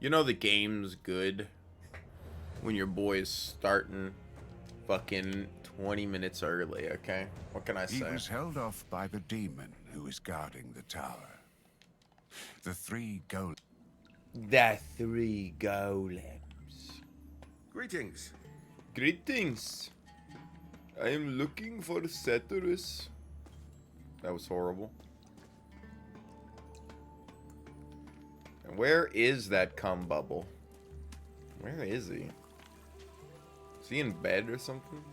You know the game's good when your boy's starting fucking 20 minutes early, okay? What can I He say? was held off by the demon who is guarding the tower. The three gold. The three golems. Greetings. Greetings. I am looking for Ceterus. That was horrible. And where is that cum bubble? Where is he? Is he in bed or something?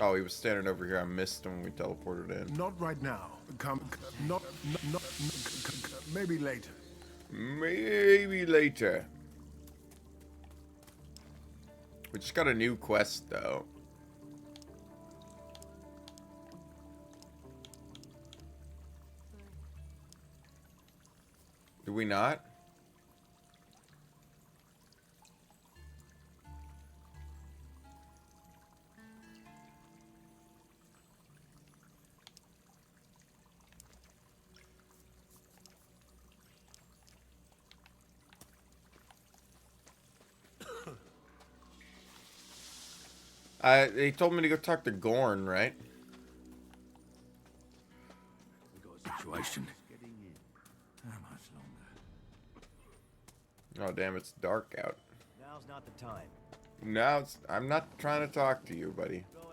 Oh, he was standing over here. I missed him when we teleported in. Not right now. Maybe later. Maybe later. We just got a new quest, though. Do we not? They told me to go talk to Gorn, right? We got a situation. How much longer? Oh, damn, it's dark out. Now's not the time. Now it's... I'm not trying to talk to you, buddy. Go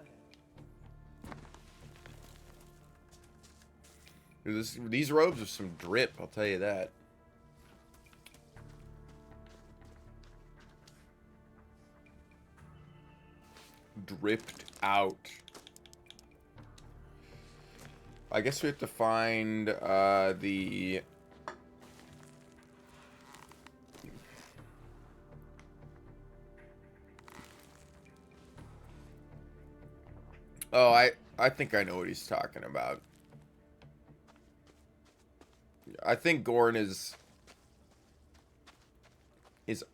ahead. These robes are some drip, I'll tell you that. Dripped out. I guess we have to find the... Oh, I think I know what he's talking about. I think Gorn is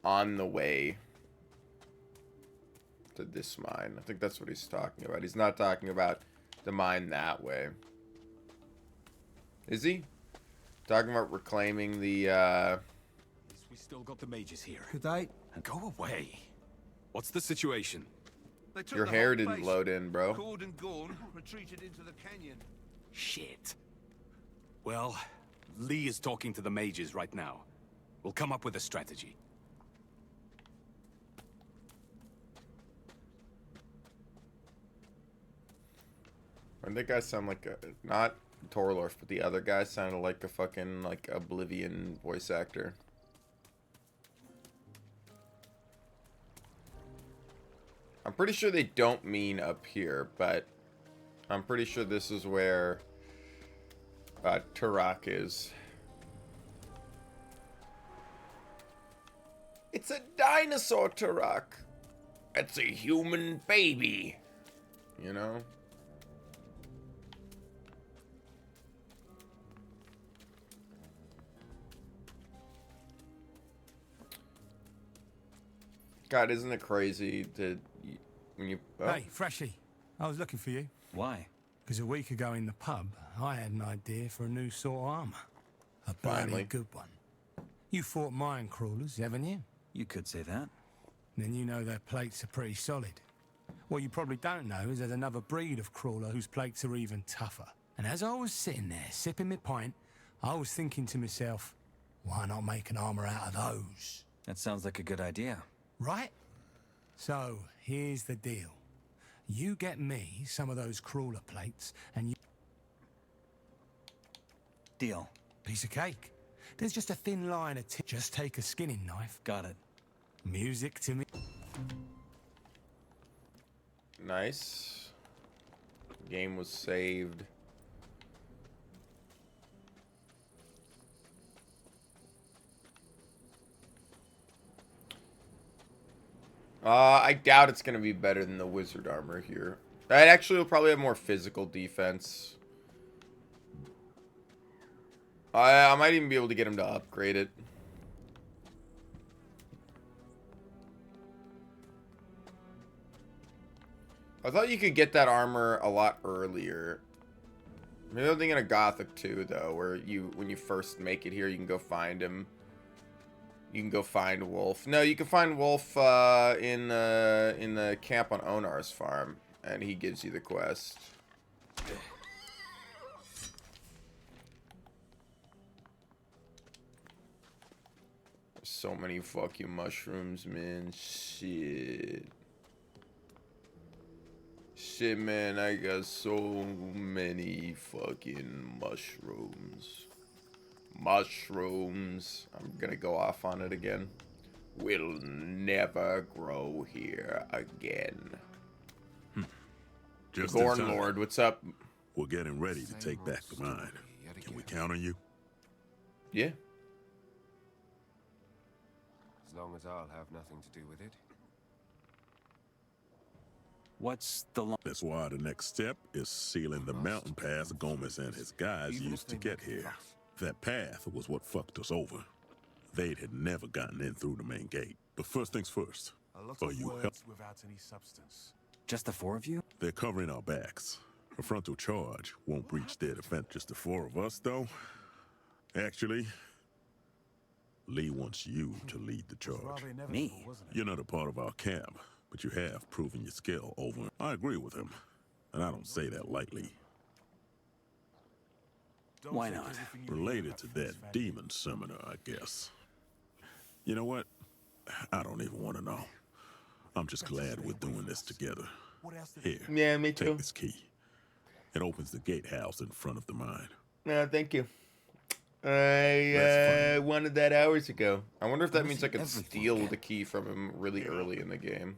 on the way to this mine. I think that's what he's talking about. He's not talking about the mine that way. Is he? Talking about reclaiming the, We still got the mages here. Good day. Go away. What's the situation? They took Your the hair whole didn't place. load in, bro. Cord and Gorn retreated into the canyon. Shit. Well, Lee is talking to the mages right now. We'll come up with a strategy. And that guy sound like a... Not Torlorf, but the other guy sounded like a fucking, like, Oblivion voice actor. I'm pretty sure they don't mean up here, but I'm pretty sure this is where Turok is. It's a dinosaur, Turok. It's a human baby. You know? God, isn't it crazy that when you... Oh. Hey, Freshie. I was looking for you. Why? Because a week ago in the pub, I had an idea for a new sort of armor. A bloody Finally. good one. You fought mine crawlers, haven't you? You could say that. Then you know their plates are pretty solid. What you probably don't know is there's another breed of crawler whose plates are even tougher. And as I was sitting there, sipping my pint, I was thinking to myself, why not make an armor out of those? That sounds like a good idea. Right? So, here's the deal. You get me some of those crawler plates, and you... Deal. Piece of cake. There's just a thin line of just take a skinning knife. Got it. Music to me. Nice. Game was saved. I doubt it's going to be better than the wizard armor here. That actually will probably have more physical defense. I might even be able to get him to upgrade it. I thought you could get that armor a lot earlier. Maybe I'm thinking of Gothic 2 though, where when you first make it here, you can go find him. You can go find Wolf. No, you can find Wolf in the camp on Onar's farm, and he gives you the quest. So many fucking mushrooms, man. Shit. Shit, man, I got so many fucking mushrooms. Mushrooms. I'm gonna go off on it again. We'll never grow here again. Just in Gorn time. Lord, what's up? We're getting ready to take back the mine. Can we count on you? Yeah. As long as I'll have nothing to do with it. What's the long... That's why the next step is sealing the mountain pass Gomez and his guys used to get here. That path was what fucked us over. They'd had never gotten in through the main gate. But first things first. Are you help? without any substance. Just the four of you? They're covering our backs. A frontal charge won't breach their defense. Just the four of us, though. Actually, Lee wants you to lead the charge. Me? You're not a part of our camp, but you have proven your skill over. I agree with him, and I don't say that lightly. Why not? Related to that demon summoner, I guess. You know what? I don't even want to know. I'm just glad we're doing this together. Here, Yeah, me too. take this key. It opens the gatehouse in front of the mine. No, thank you. I wanted that hours ago. I wonder if that means I could steal the key from him really early in the game.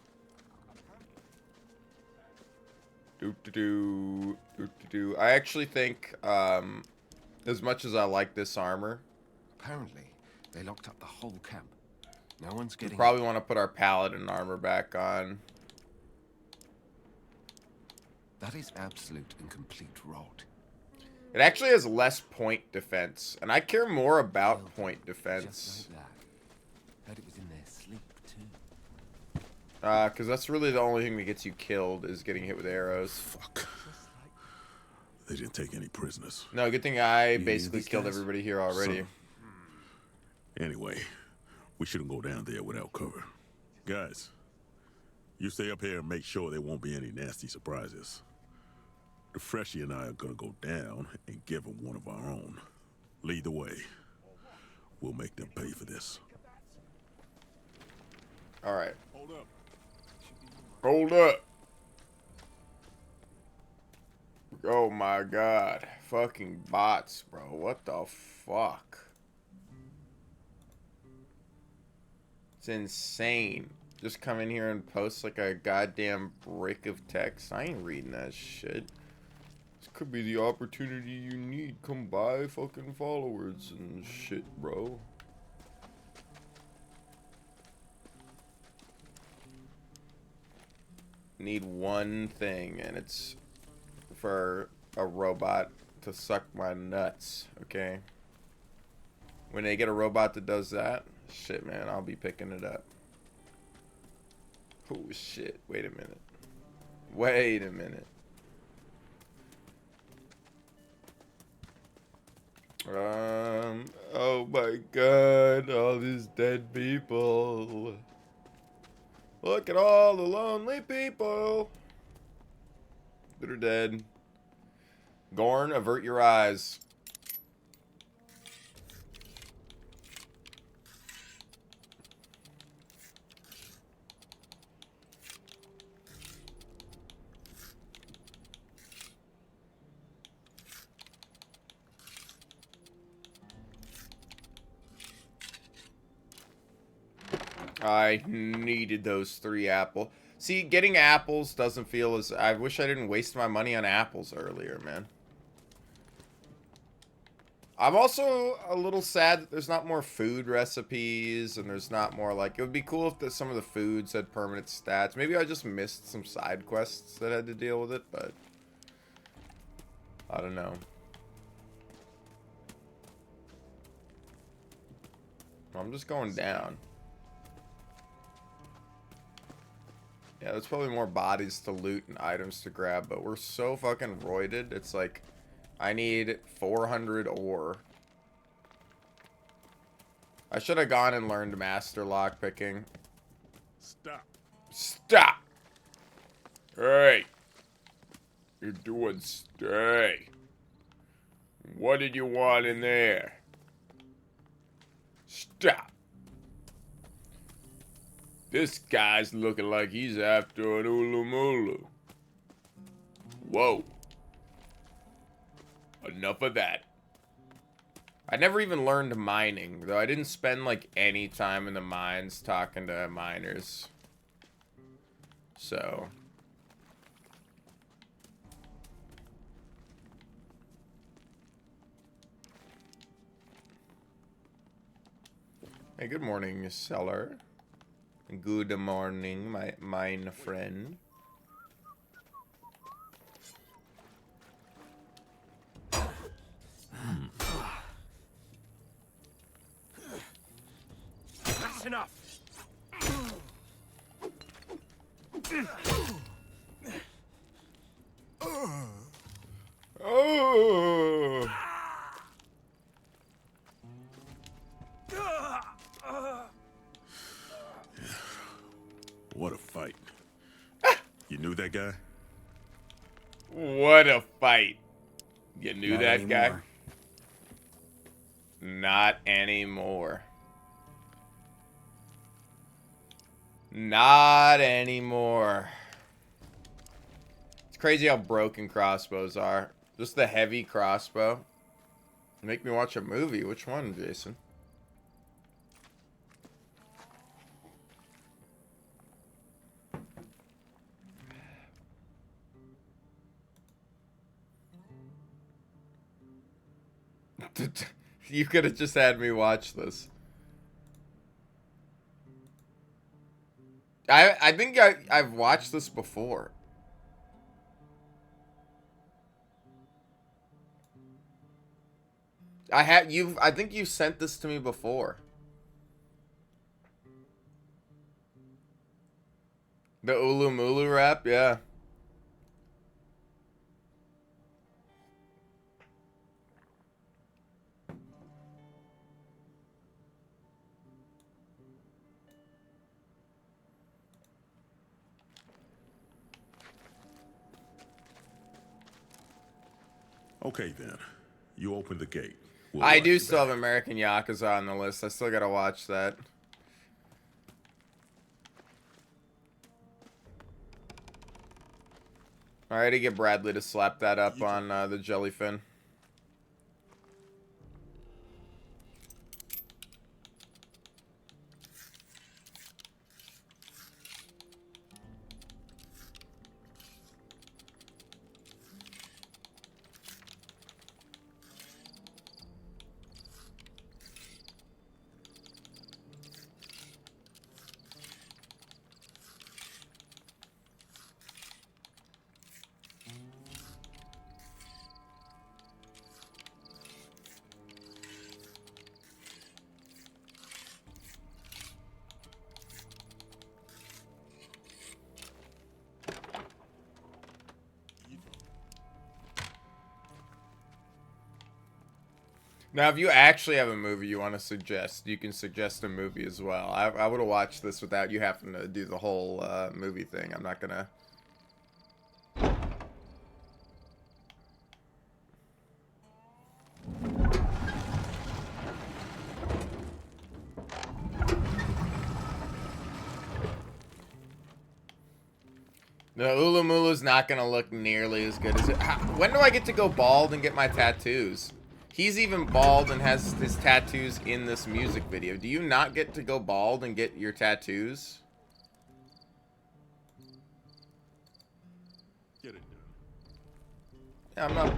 I actually think, as much as I like this armor, Apparently, they locked up the whole camp. No one's we getting. probably want to put our paladin armor back on. That is absolute and complete rot. It actually has less point defense, and I care more about point defense. Just like that. Heard it was in their sleep too. Because that's really the only thing that gets you killed is getting hit with arrows. Fuck. They didn't take any prisoners. No, good thing I basically killed everybody here already. Anyway, we shouldn't go down there without cover. Guys, you stay up here and make sure there won't be any nasty surprises. The Freshie and I are gonna go down and give them one of our own. Lead the way. We'll make them pay for this. Alright. Hold up. Hold up. Oh my god. Fucking bots, bro. What the fuck? It's insane. Just come in here and post like a goddamn brick of text. I ain't reading that shit. This could be the opportunity you need. Come buy fucking followers and shit, bro. Need one thing, and it's for a robot to suck my nuts, okay? When they get a robot that does that, shit, man, I'll be picking it up. Oh, shit. Wait a minute. Wait a minute. Oh my god, all these dead people. Look at all the lonely people that are dead. Gorn, avert your eyes. I needed those 3 apples. See, getting apples doesn't feel as... I wish I didn't waste my money on apples earlier, man. I'm also a little sad that there's not more food recipes, and there's not more, like... It would be cool if some of the foods had permanent stats. Maybe I just missed some side quests that had to deal with it, but... I don't know. I'm just going down. Yeah, there's probably more bodies to loot and items to grab, but we're so fucking roided. It's like, I need 400 ore. I should have gone and learned master lockpicking. Stop. Stop! Hey! You're doing stay. What did you want in there? Stop! This guy's looking like he's after an Ulumulu. Whoa. Enough of that. I never even learned mining, though I didn't spend like any time in the mines talking to miners. So. Hey, good morning, seller. Good morning, my mine friend. That's enough. Oh! What a fight. You knew that guy? What a fight. You knew Not that guy? anymore. Not anymore. Not anymore. It's crazy how broken crossbows are. Just the heavy crossbow. Make me watch a movie. Which one, Jason? You could have just had me watch this. I think I've watched this before. I think you sent this to me before. The Ulumulu rap, yeah. Okay, then. You open the gate. We'll I watch do you still have back. American Yakuza on the list. I still gotta watch that. Alright, to get Bradley to slap that up on the jellyfin. Now, if you actually have a movie you want to suggest, you can suggest a movie as well. I would have watched this without you having to do the whole movie thing. I'm not gonna... The Ulumulu's not gonna look nearly as good as it... When do I get to go bald and get my tattoos? He's even bald and has his tattoos in this music video. Do you not get to go bald and get your tattoos? Get it done. Yeah, I'm not...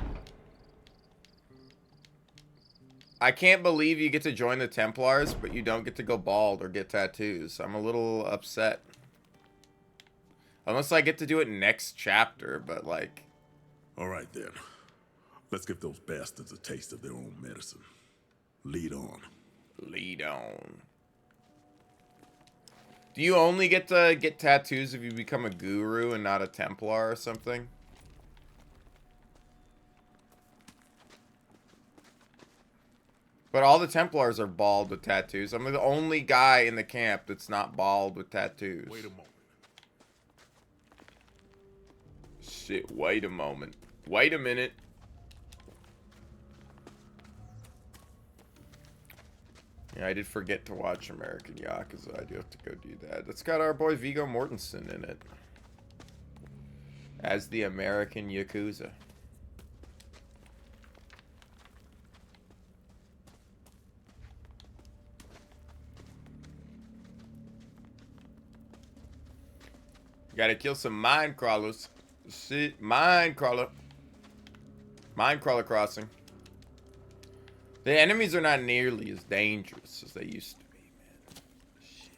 I can't believe you get to join the Templars, but you don't get to go bald or get tattoos. I'm a little upset. Unless I get to do it next chapter, but like... All right, then. Let's give those bastards a taste of their own medicine. Lead on. Lead on. Do you only get to get tattoos if you become a guru and not a Templar or something? But all the Templars are bald with tattoos. I'm the only guy in the camp that's not bald with tattoos. Wait a moment. Shit, wait a moment. Wait a minute. Yeah, I did forget to watch American Yakuza. I do have to go do that. That's got our boy Viggo Mortensen in it. As the American Yakuza. Gotta kill some mine crawlers. Shit, mine crawler. Mine crawler crossing. The enemies are not nearly as dangerous as they used to be, man. Shit.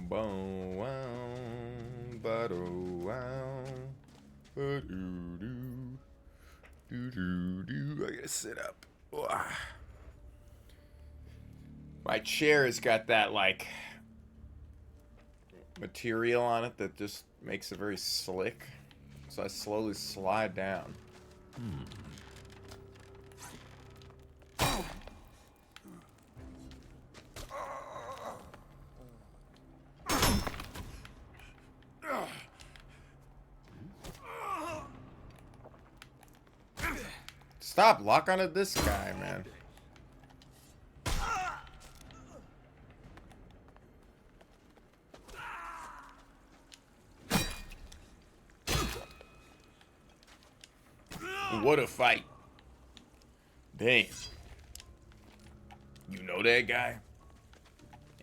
Bow wow, ba-do wow, ba-doo-doo, doo-doo-doo. I gotta sit up. Ugh. My chair has got that, like, material on it that just makes it very slick. So I slowly slide down. Stop, lock onto this guy, man. What a fight. Damn. You know that guy?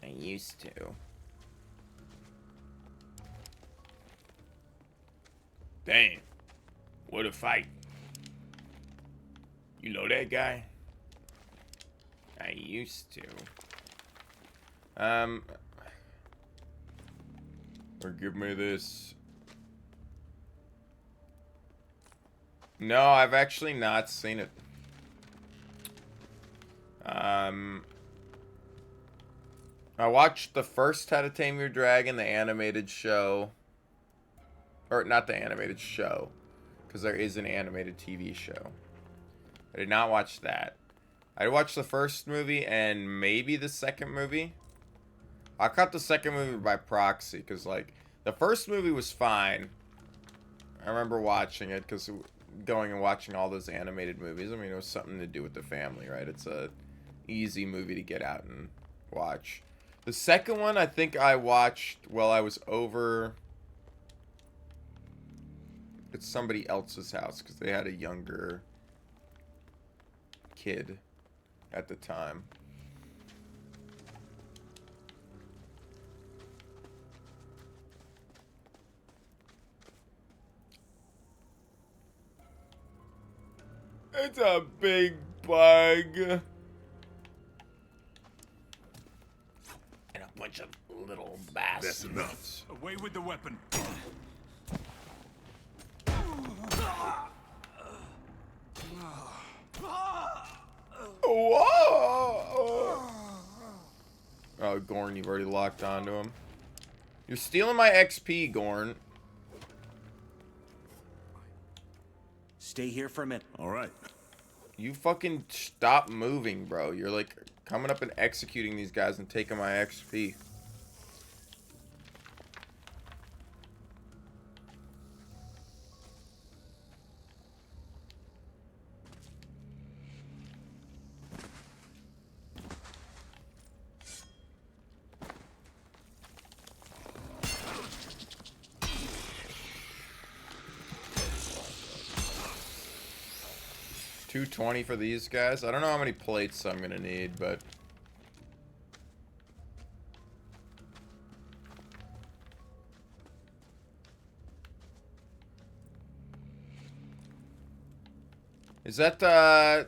I used to. Damn. What a fight. You know that guy? I used to. Or give me this. No, I've actually not seen it. I watched the first How to Tame Your Dragon, the animated show. Or, not the animated show. Because there is an animated TV show. I did not watch that. I watched the first movie and maybe the second movie. I caught the second movie by proxy. Because, like, the first movie was fine. I remember watching it because going and watching all those animated movies. I mean, it was something to do with the family, right? It's a easy movie to get out and watch. The second one, I think I watched while I was over at somebody else's house because they had a younger kid at the time. It's a big bug. And a bunch of little bastards. That's enough. Away with the weapon. Whoa! Oh, Gorn, you've already locked onto him. You're stealing my XP, Gorn. Stay here for a minute. All right. You fucking stop moving, bro. You're like coming up and executing these guys and taking my XP. $220 for these guys. I don't know how many plates I'm gonna need, but is that the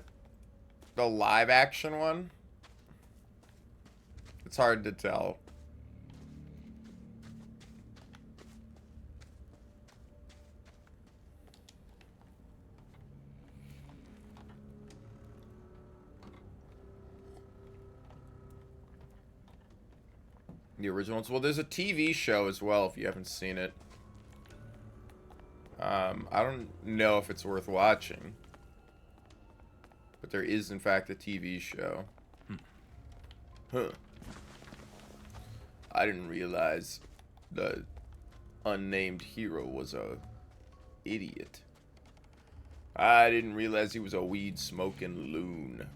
live action one? It's hard to tell. The originals. Well, there's a TV show as well if you haven't seen it. I don't know if it's worth watching. But there is, in fact, a TV show. Huh. I didn't realize the unnamed hero was a idiot. I didn't realize he was a weed-smoking loon.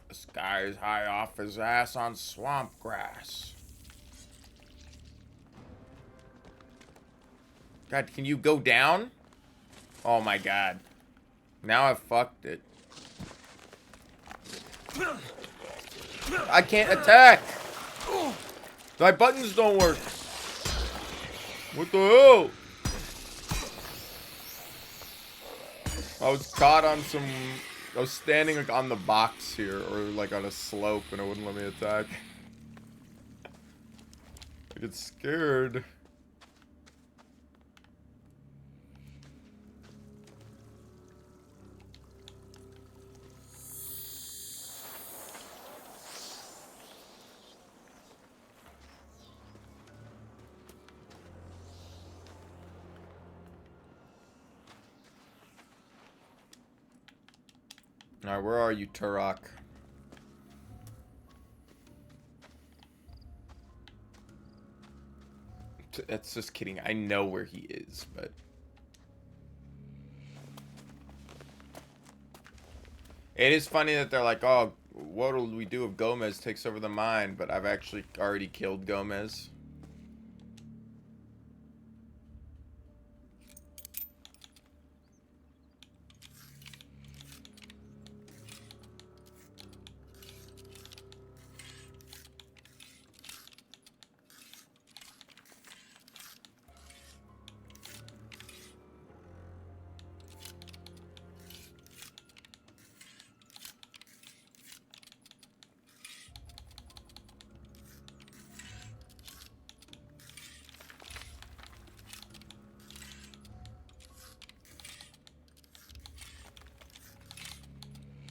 This guy's high off his ass on swamp grass. God, can you go down? Oh my god. Now I've fucked it. I can't attack! My buttons don't work. What the hell? I was caught on some... I was standing like on the box here, or like on a slope, and it wouldn't let me attack. I get scared. Alright, where are you, Turok? That's just kidding. I know where he is, but... It is funny that they're like, oh, what will we do if Gomez takes over the mine? But I've actually already killed Gomez.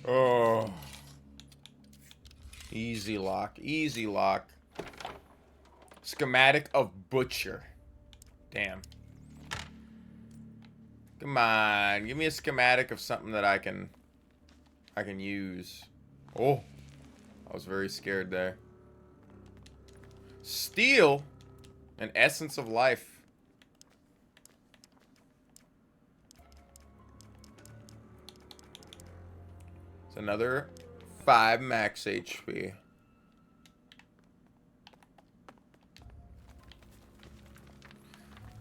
Oh. Easy lock. Easy lock. Schematic of Butcher. Damn. Come on. Give me a schematic of something that I can use. Oh. I was very scared there. Steel. An essence of life. It's another 5 max HP.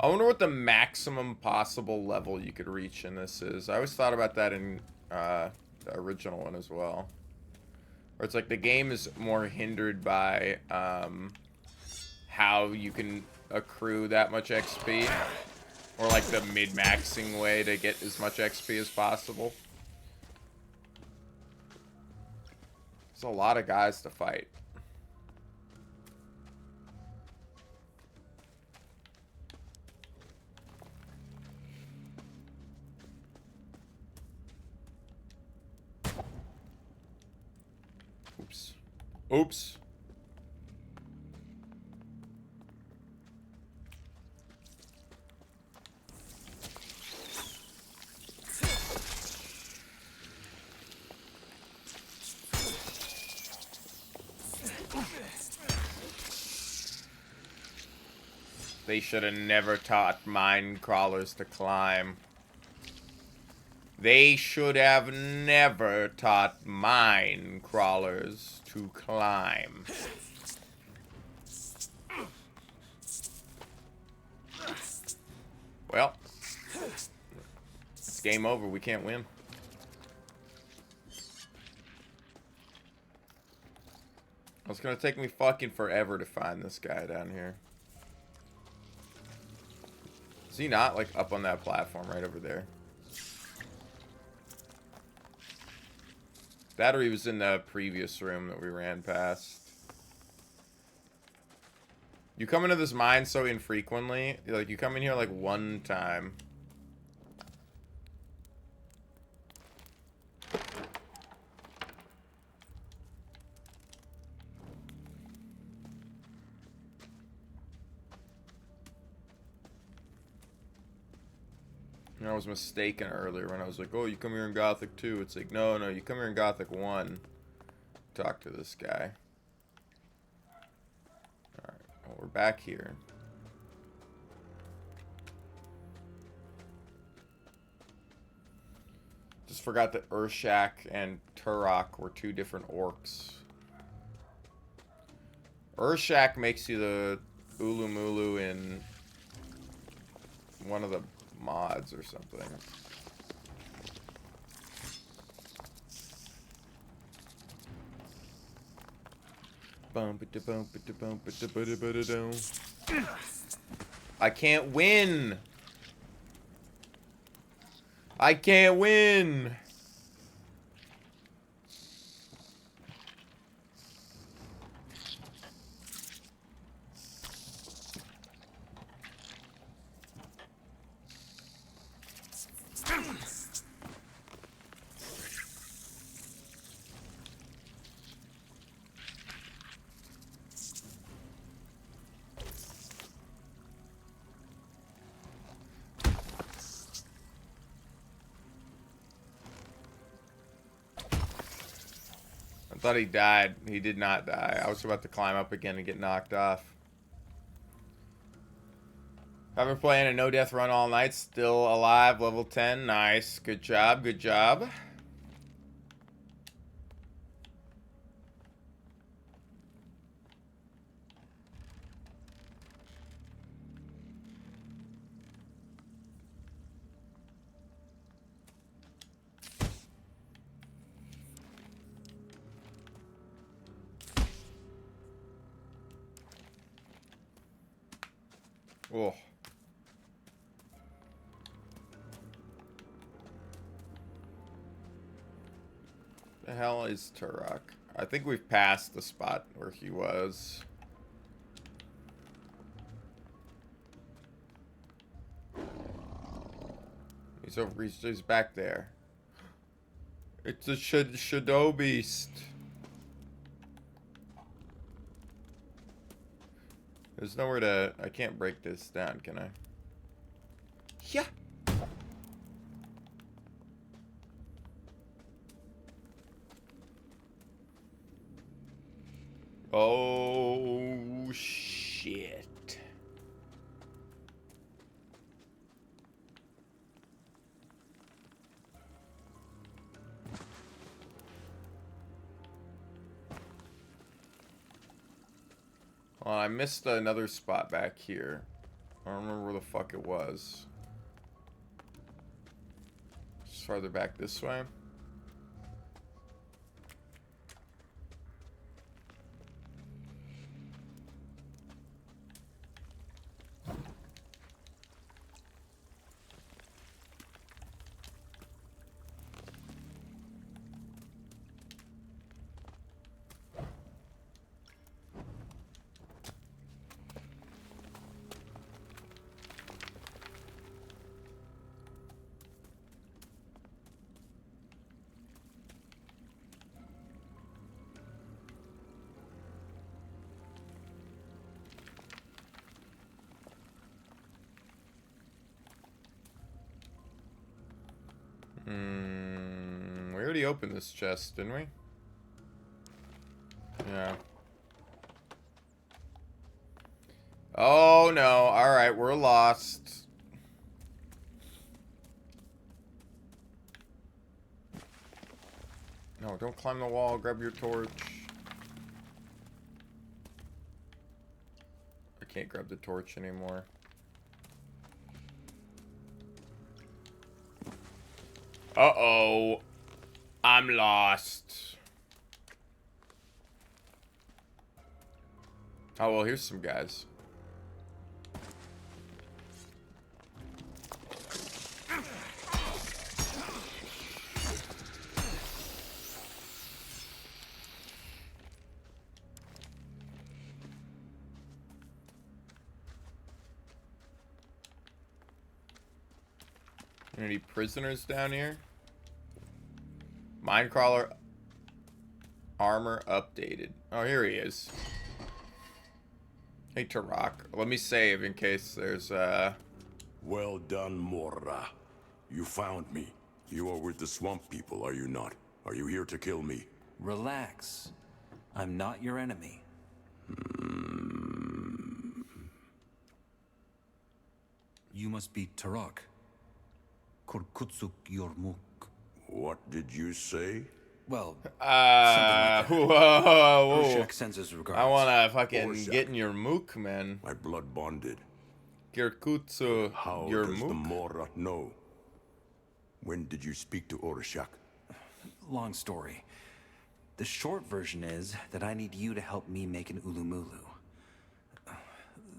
I wonder what the maximum possible level you could reach in this is. I always thought about that in the original one as well. Where it's like the game is more hindered by how you can accrue that much XP. Or like the mid-maxing way to get as much XP as possible. There's a lot of guys to fight. Oops. Oops. They should have never taught mine crawlers to climb. They should have never taught mine crawlers to climb. Well, it's game over. We can't win. It's gonna take me fucking forever to find this guy down here. Is he not, like, up on that platform right over there? That or he was in the previous room that we ran past. You come into this mine so infrequently. Like, you come in here, like, one time. I was mistaken earlier when I was like, oh, you come here in Gothic 2. It's like, no, no, you come here in Gothic 1. Talk to this guy. Alright, well, we're back here. Just forgot that Urshak and Turok were two different orcs. Urshak makes you the Ulumulu in one of the mods or something. I can't win. I can't win. I thought he died. He did not die. I was about to climb up again and get knocked off. I've been playing a no-death run all night. Still alive. Level 10. Nice. Good job. Good job. Oh. The hell is Turok? I think we've passed the spot where he was. He's over. He's back there. It's a shadow beast. There's nowhere to... I can't break this down, can I? Yeah. Oh, shit. Well, I missed another spot back here. I don't remember where the fuck it was. Just farther back this way. We already opened this chest, didn't we? Yeah. Oh no, alright, we're lost. No, don't climb the wall, grab your torch. I can't grab the torch anymore. Uh-oh. I'm lost. Oh, well, here's some guys. Any prisoners down here? Minecrawler armor updated. Oh, here he is. Hey, Turok. Let me save in case there's Well done, Morra. You found me. You are with the swamp people, are you not? Are you here to kill me? Relax. I'm not your enemy. You must be Tarak. Kurkutsuk Yormuk. What did you say? Well, Whoa. Ushak sends his regards. I wanna fucking Orshak. get in your mook, man. My blood bonded. Kirkutsu, How your does the mook. Mora know? When did you speak to Orshak? Long story. The short version is that I need you to help me make an Ulumulu.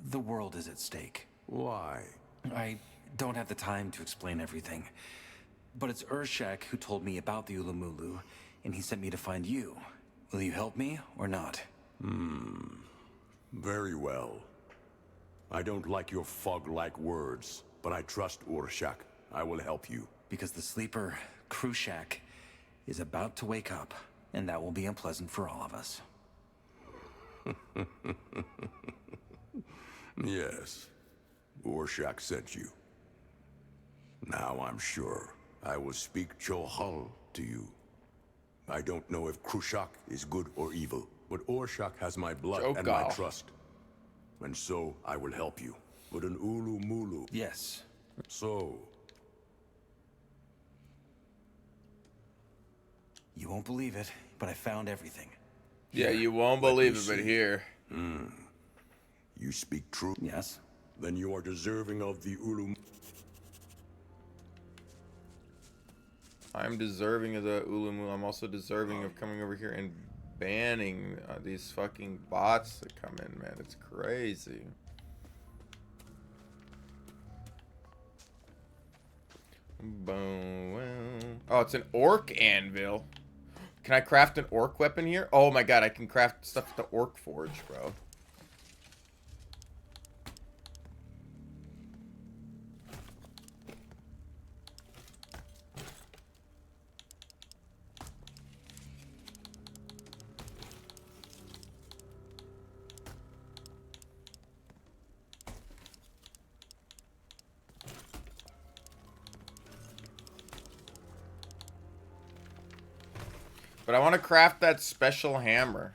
The world is at stake. Why? I don't have the time to explain everything. But it's Urshak who told me about the Ulumulu, and he sent me to find you. Will you help me or not? Very well. I don't like your fog-like words, but I trust Orshak. I will help you. Because the sleeper, Krushak, is about to wake up, and that will be unpleasant for all of us. Yes. Orshak sent you. Now I'm sure I will speak Chohal to you. I don't know if Krushak is good or evil, but Orshak has my blood and my Chokal. trust. And so I will help you. With an Ulumulu. Yes. So, You won't believe it, but I found everything. Yeah, you won't Let me believe it, but see. here. you speak true? Yes? Then you are deserving of the Ulum. I'm deserving of the Ulumu. I'm also deserving of coming over here and banning these fucking bots that come in, man. It's crazy. Boom. Oh, it's an orc anvil. Can I craft an orc weapon here? Oh my god, I can craft stuff at the orc forge, bro. But I want to craft that special hammer.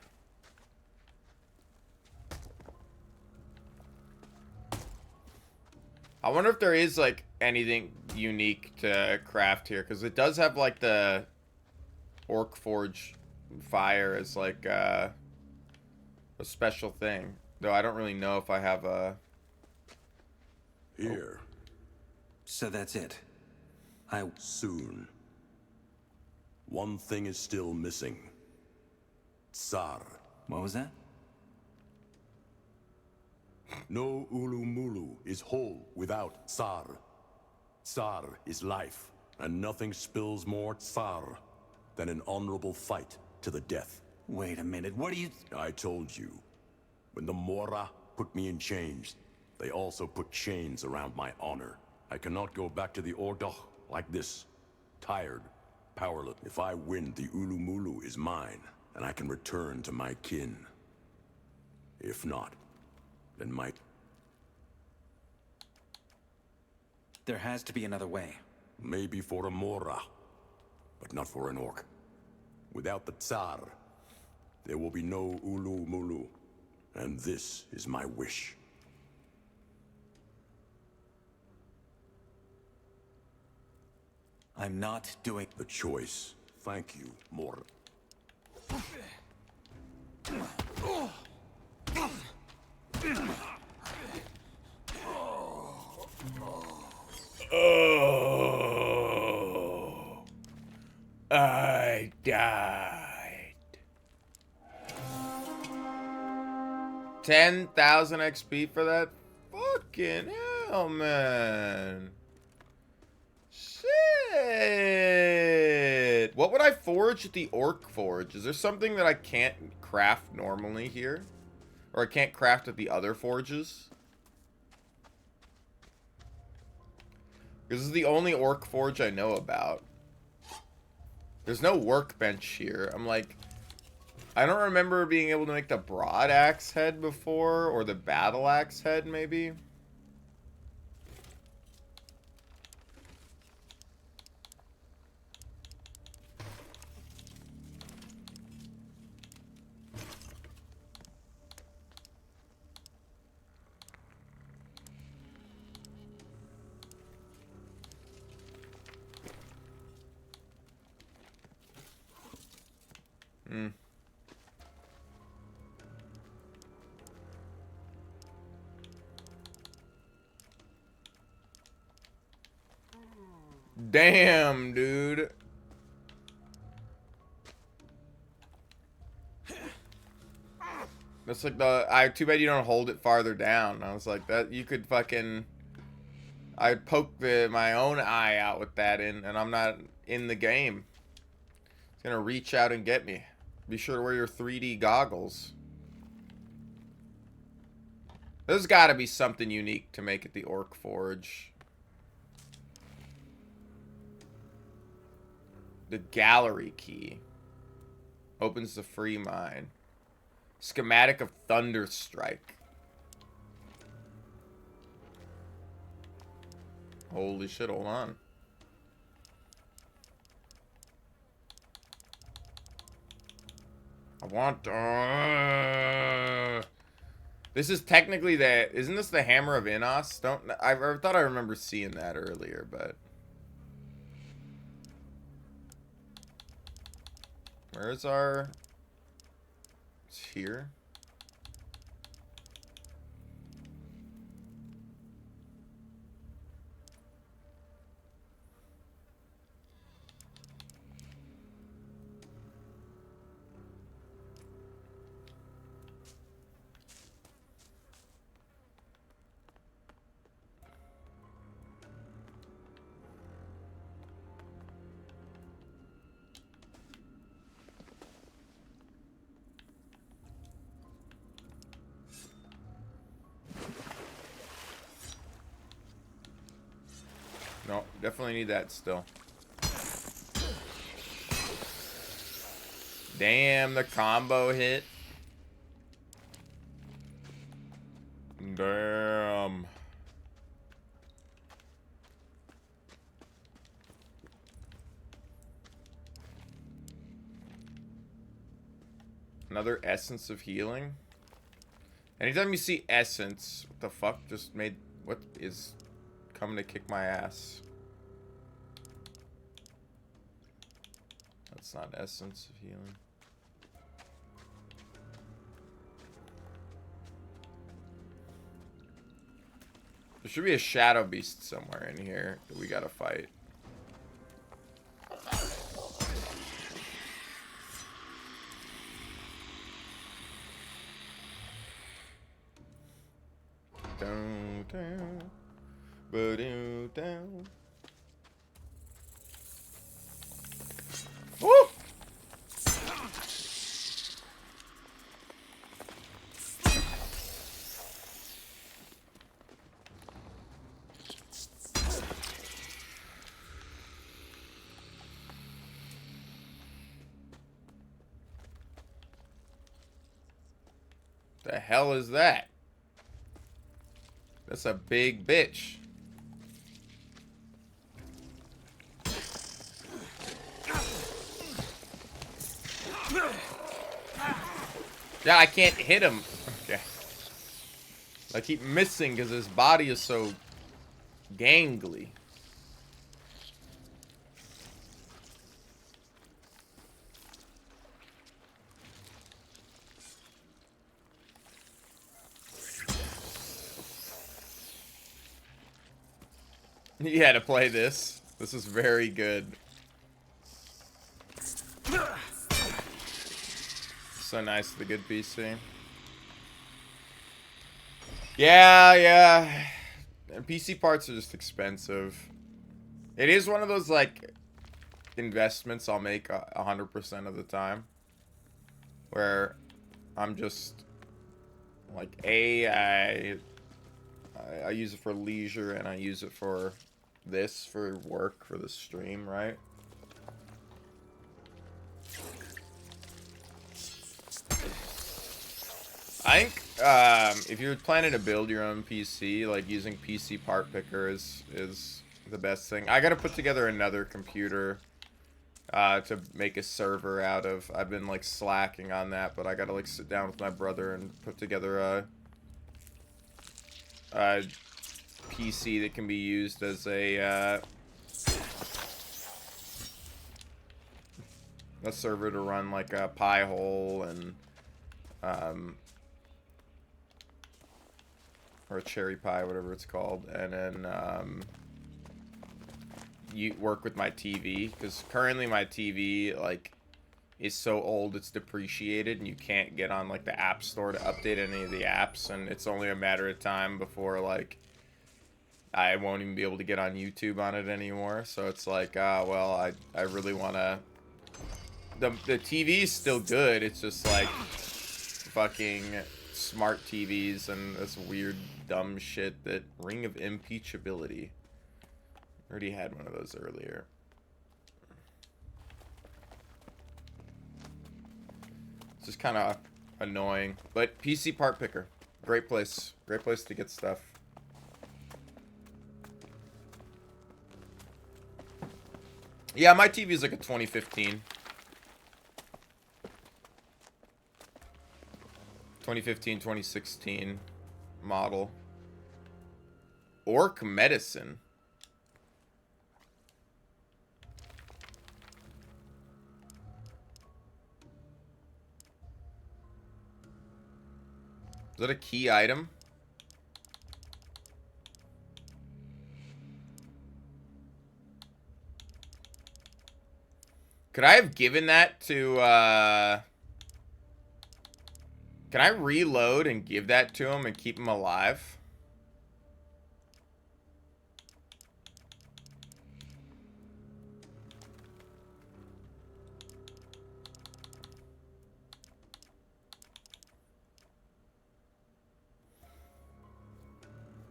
I wonder if there is, like, anything unique to craft here. Because it does have, like, the Orc Forge fire as, like, a special thing. Though I don't really know if I have a... Here. So that's it. Soon. One thing is still missing. Tsar. What was that? No Ulumulu is whole without Tsar. Tsar is life, and nothing spills more Tsar than an honorable fight to the death. Wait a minute, what are you... I told you. When the Mora put me in chains, they also put chains around my honor. I cannot go back to the Ordoch like this. Tired, powerless. If I win, the Ulumulu is mine, and I can return to my kin. If not, then my... There has to be another way. Maybe for a Mora, but not for an orc. Without the Tsar, there will be no Ulumulu, and this is my wish. I'm not doing... The choice. Thank you, Mora. Oh, I died. 10,000 XP for that? Fucking hell, man. Shit. What would I forge at the Orc Forge? Is there something that I can't craft normally here? Or I can't craft at the other forges? This is the only Orc Forge I know about. There's no workbench here. I'm like... I don't remember being able to make the broad axe head before. Or the battle axe head, maybe. Damn, dude. That's like the... too bad you don't hold it farther down. I was like, that you could fucking... I'd poke my own eye out with that in, and I'm not in the game. It's gonna reach out and get me. Be sure to wear your 3D goggles. There's gotta be something unique to make it the Orc Forge. The gallery key. Opens the free mine. Schematic of Thunderstrike. Holy shit, hold on. I want... This is technically the... Isn't this the Hammer of Innos? I thought I remember seeing that earlier, but... Where's our... It's here. No, definitely need that still. Damn, the combo hit. Damn. Another essence of healing. Anytime you see essence, what the fuck just made... What is coming to kick my ass? That's not essence of healing. There should be a shadow beast somewhere in here that we gotta fight. Down, down, ba-down, down. Woo! The hell is that? That's a big bitch. Yeah, I can't hit him. Okay. I keep missing because his body is so gangly. You had to play this. This is very good. So nice, the good PC. Yeah. And PC parts are just expensive. It is one of those, like, investments I'll make 100% of the time. Where I'm just, like, I use it for leisure and I use it for this, for work, for the stream, right? I think if you're planning to build your own PC, like using PC part picker is the best thing. I gotta put together another computer to make a server out of. I've been like slacking on that, but I gotta like sit down with my brother and put together a PC that can be used as a server to run like a Pi-hole and or a cherry pie, whatever it's called, and then work with my TV, because currently my TV like is so old it's depreciated, and you can't get on like the App Store to update any of the apps, and it's only a matter of time before like I won't even be able to get on YouTube on it anymore. So it's like, well, I really want to. The TV is still good. It's just like fucking smart TVs and this weird dumb shit that Ring of Impeachability. Already had one of those earlier. It's just kind of annoying, but PC Part Picker, great place to get stuff. Yeah, my TV is like a 2015. 2015, 2016 model. Orc Medicine. Is that a key item? Could I have given that to, Can I reload and give that to him and keep him alive?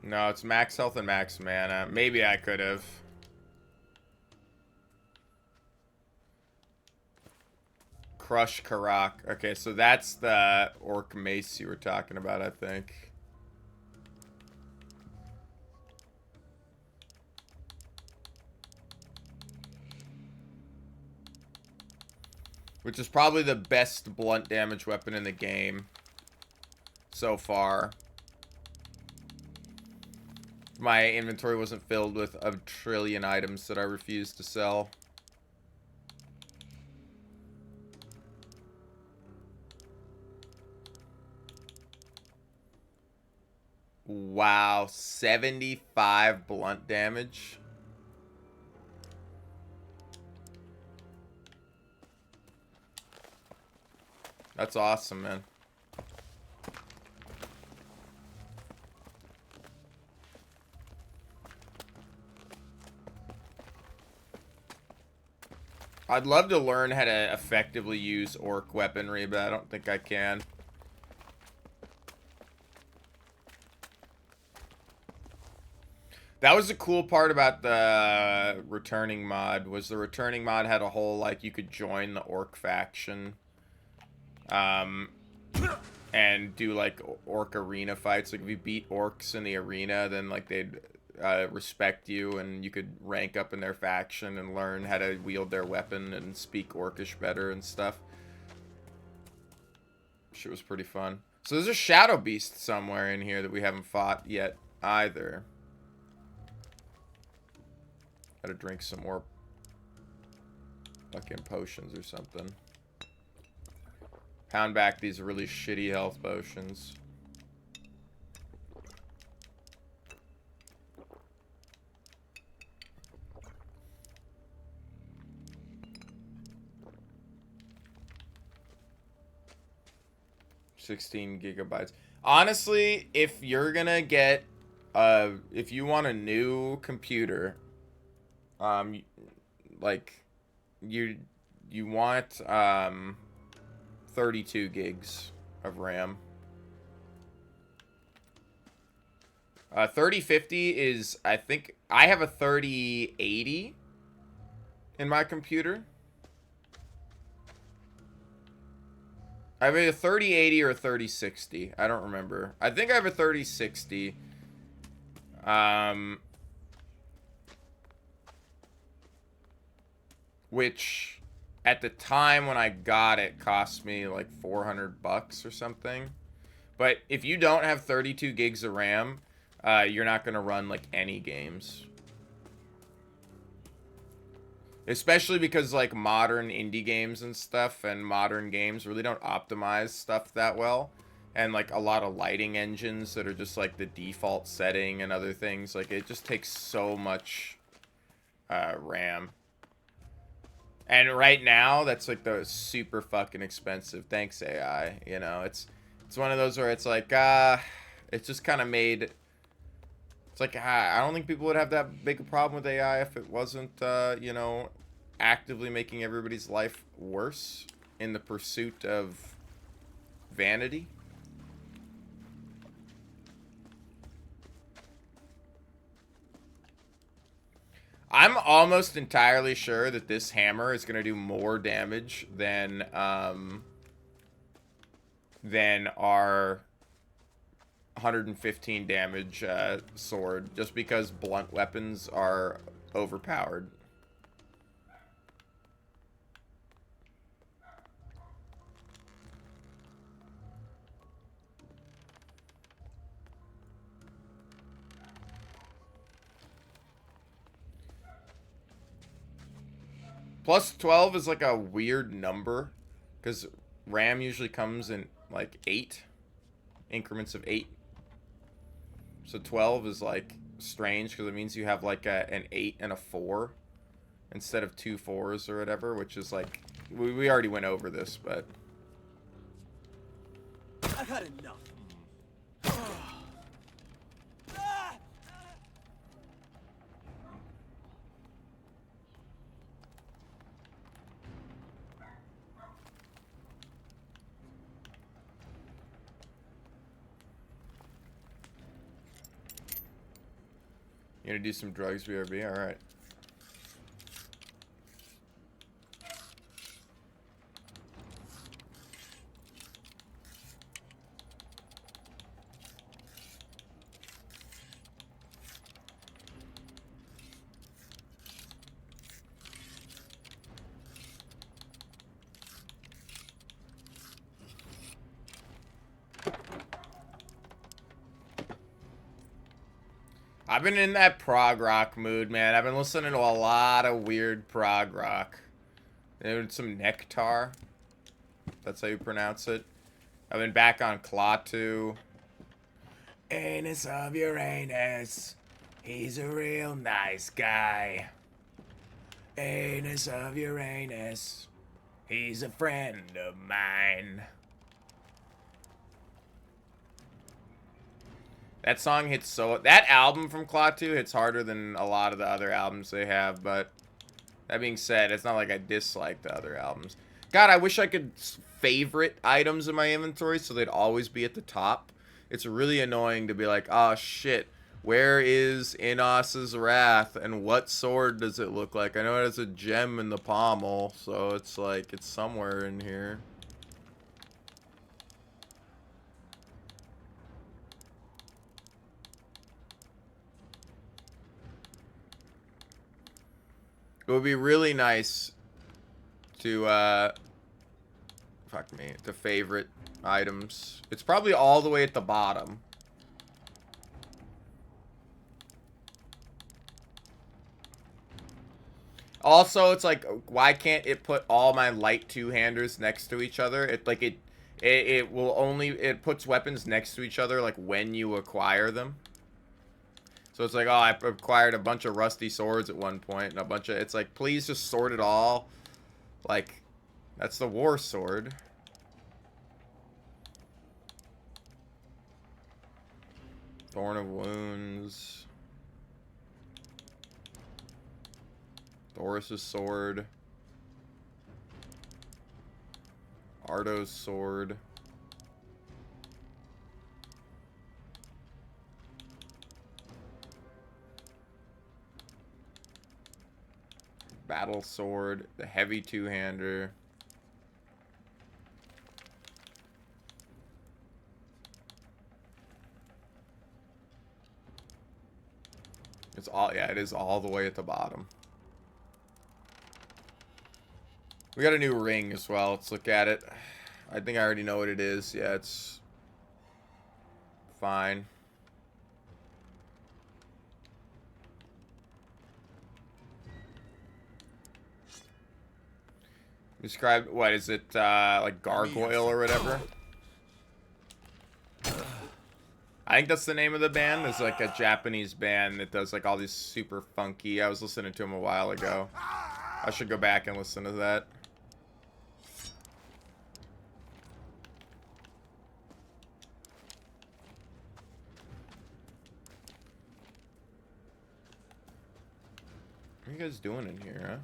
No, it's max health and max mana. Maybe I could have. Crush Karak. Okay, so that's the orc mace you were talking about, I think. Which is probably the best blunt damage weapon in the game so far. My inventory wasn't filled with a trillion items that I refused to sell. Wow, 75 blunt damage. That's awesome, man. I'd love to learn how to effectively use orc weaponry, but I don't think I can. That was the cool part about the returning mod, was the returning mod had a whole, like, you could join the orc faction. And do, like, orc arena fights. Like, if you beat orcs in the arena, then, like, they'd respect you, and you could rank up in their faction and learn how to wield their weapon and speak orcish better and stuff. Shit was pretty fun. So there's a shadow beast somewhere in here that we haven't fought yet either. Gotta drink some more fucking potions or something. Pound back these really shitty health potions. $16 GB. Honestly, if you're gonna get, if you want a new computer, like, you want, 32 gigs of RAM. 3050 is, I think, I have a 3080 in my computer. I have a 3080 or a 3060. I don't remember. I think I have a 3060. Which, at the time when I got it, cost me like $400 or something. But if you don't have 32 gigs of RAM, you're not going to run like any games. Especially because like modern indie games and stuff and modern games really don't optimize stuff that well. And like a lot of lighting engines that are just like the default setting and other things. Like it just takes so much RAM. And right now, that's like the super fucking expensive. Thanks, AI. You know, it's one of those where it's like, it's just kind of made. It's like, I don't think people would have that big a problem with AI if it wasn't, you know, actively making everybody's life worse in the pursuit of vanity. I'm almost entirely sure that this hammer is going to do more damage than our 115 damage sword, just because blunt weapons are overpowered. Plus 12 is like a weird number, because RAM usually comes in like 8 increments of 8. So 12 is like strange because it means you have like an 8 and a 4 instead of 2 4s or whatever, which is like, we already went over this, but I've had enough. you gonna do some drugs, BRB? All right. I've been in that prog rock mood, man. I've been listening to a lot of weird prog rock. There's some Nectar. That's how you pronounce it. I've been back on Klaatu. Anus of Uranus. He's a real nice guy. Anus of Uranus. He's a friend of mine. That song hits so... That album from Klaatu hits harder than a lot of the other albums they have, but... That being said, it's not like I dislike the other albums. God, I wish I could favorite items in my inventory so they'd always be at the top. It's really annoying to be like, oh shit, where is Inos's Wrath and what sword does it look like? I know it has a gem in the pommel, so it's like, it's somewhere in here. It would be really nice to, fuck me, to favorite items. It's probably all the way at the bottom. Also, it's like, why can't it put all my light two-handers next to each other? It will only, it puts weapons next to each other, like, when you acquire them. So it's like, oh, I acquired a bunch of rusty swords at one point, and a bunch of... It's like, please just sort it all. Like, that's the war sword. Thorn of Wounds. Thoris's sword. Ardo's sword. Battle sword, the heavy two-hander. It's all, yeah, it is all the way at the bottom. We got a new ring as well. Let's look at it. I think I already know what it is. Yeah, it's fine. Describe, what is it, like gargoyle or whatever? I think that's the name of the band. There's like a Japanese band that does like all these super funky. I was listening to them a while ago. I should go back and listen to that. What are you guys doing in here, huh?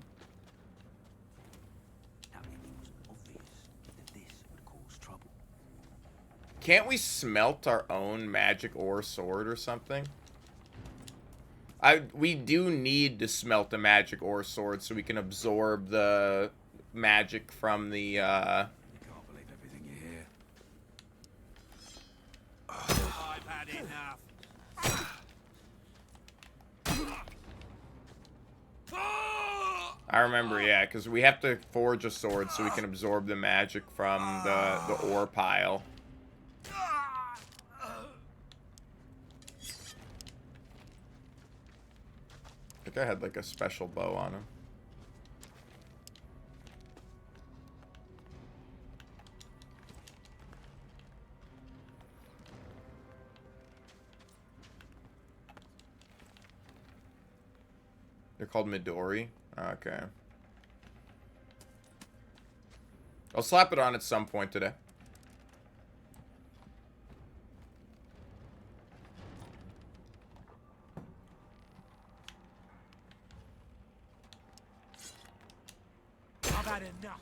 Can't we smelt our own magic ore sword or something? We do need to smelt a magic ore sword so we can absorb the magic from the, Can't believe everything you hear. I've had enough. I remember, yeah, because we have to forge a sword so we can absorb the magic from the ore pile. I think I had like a special bow on him. They're called Midori. Okay. I'll slap it on at some point today. I've had enough.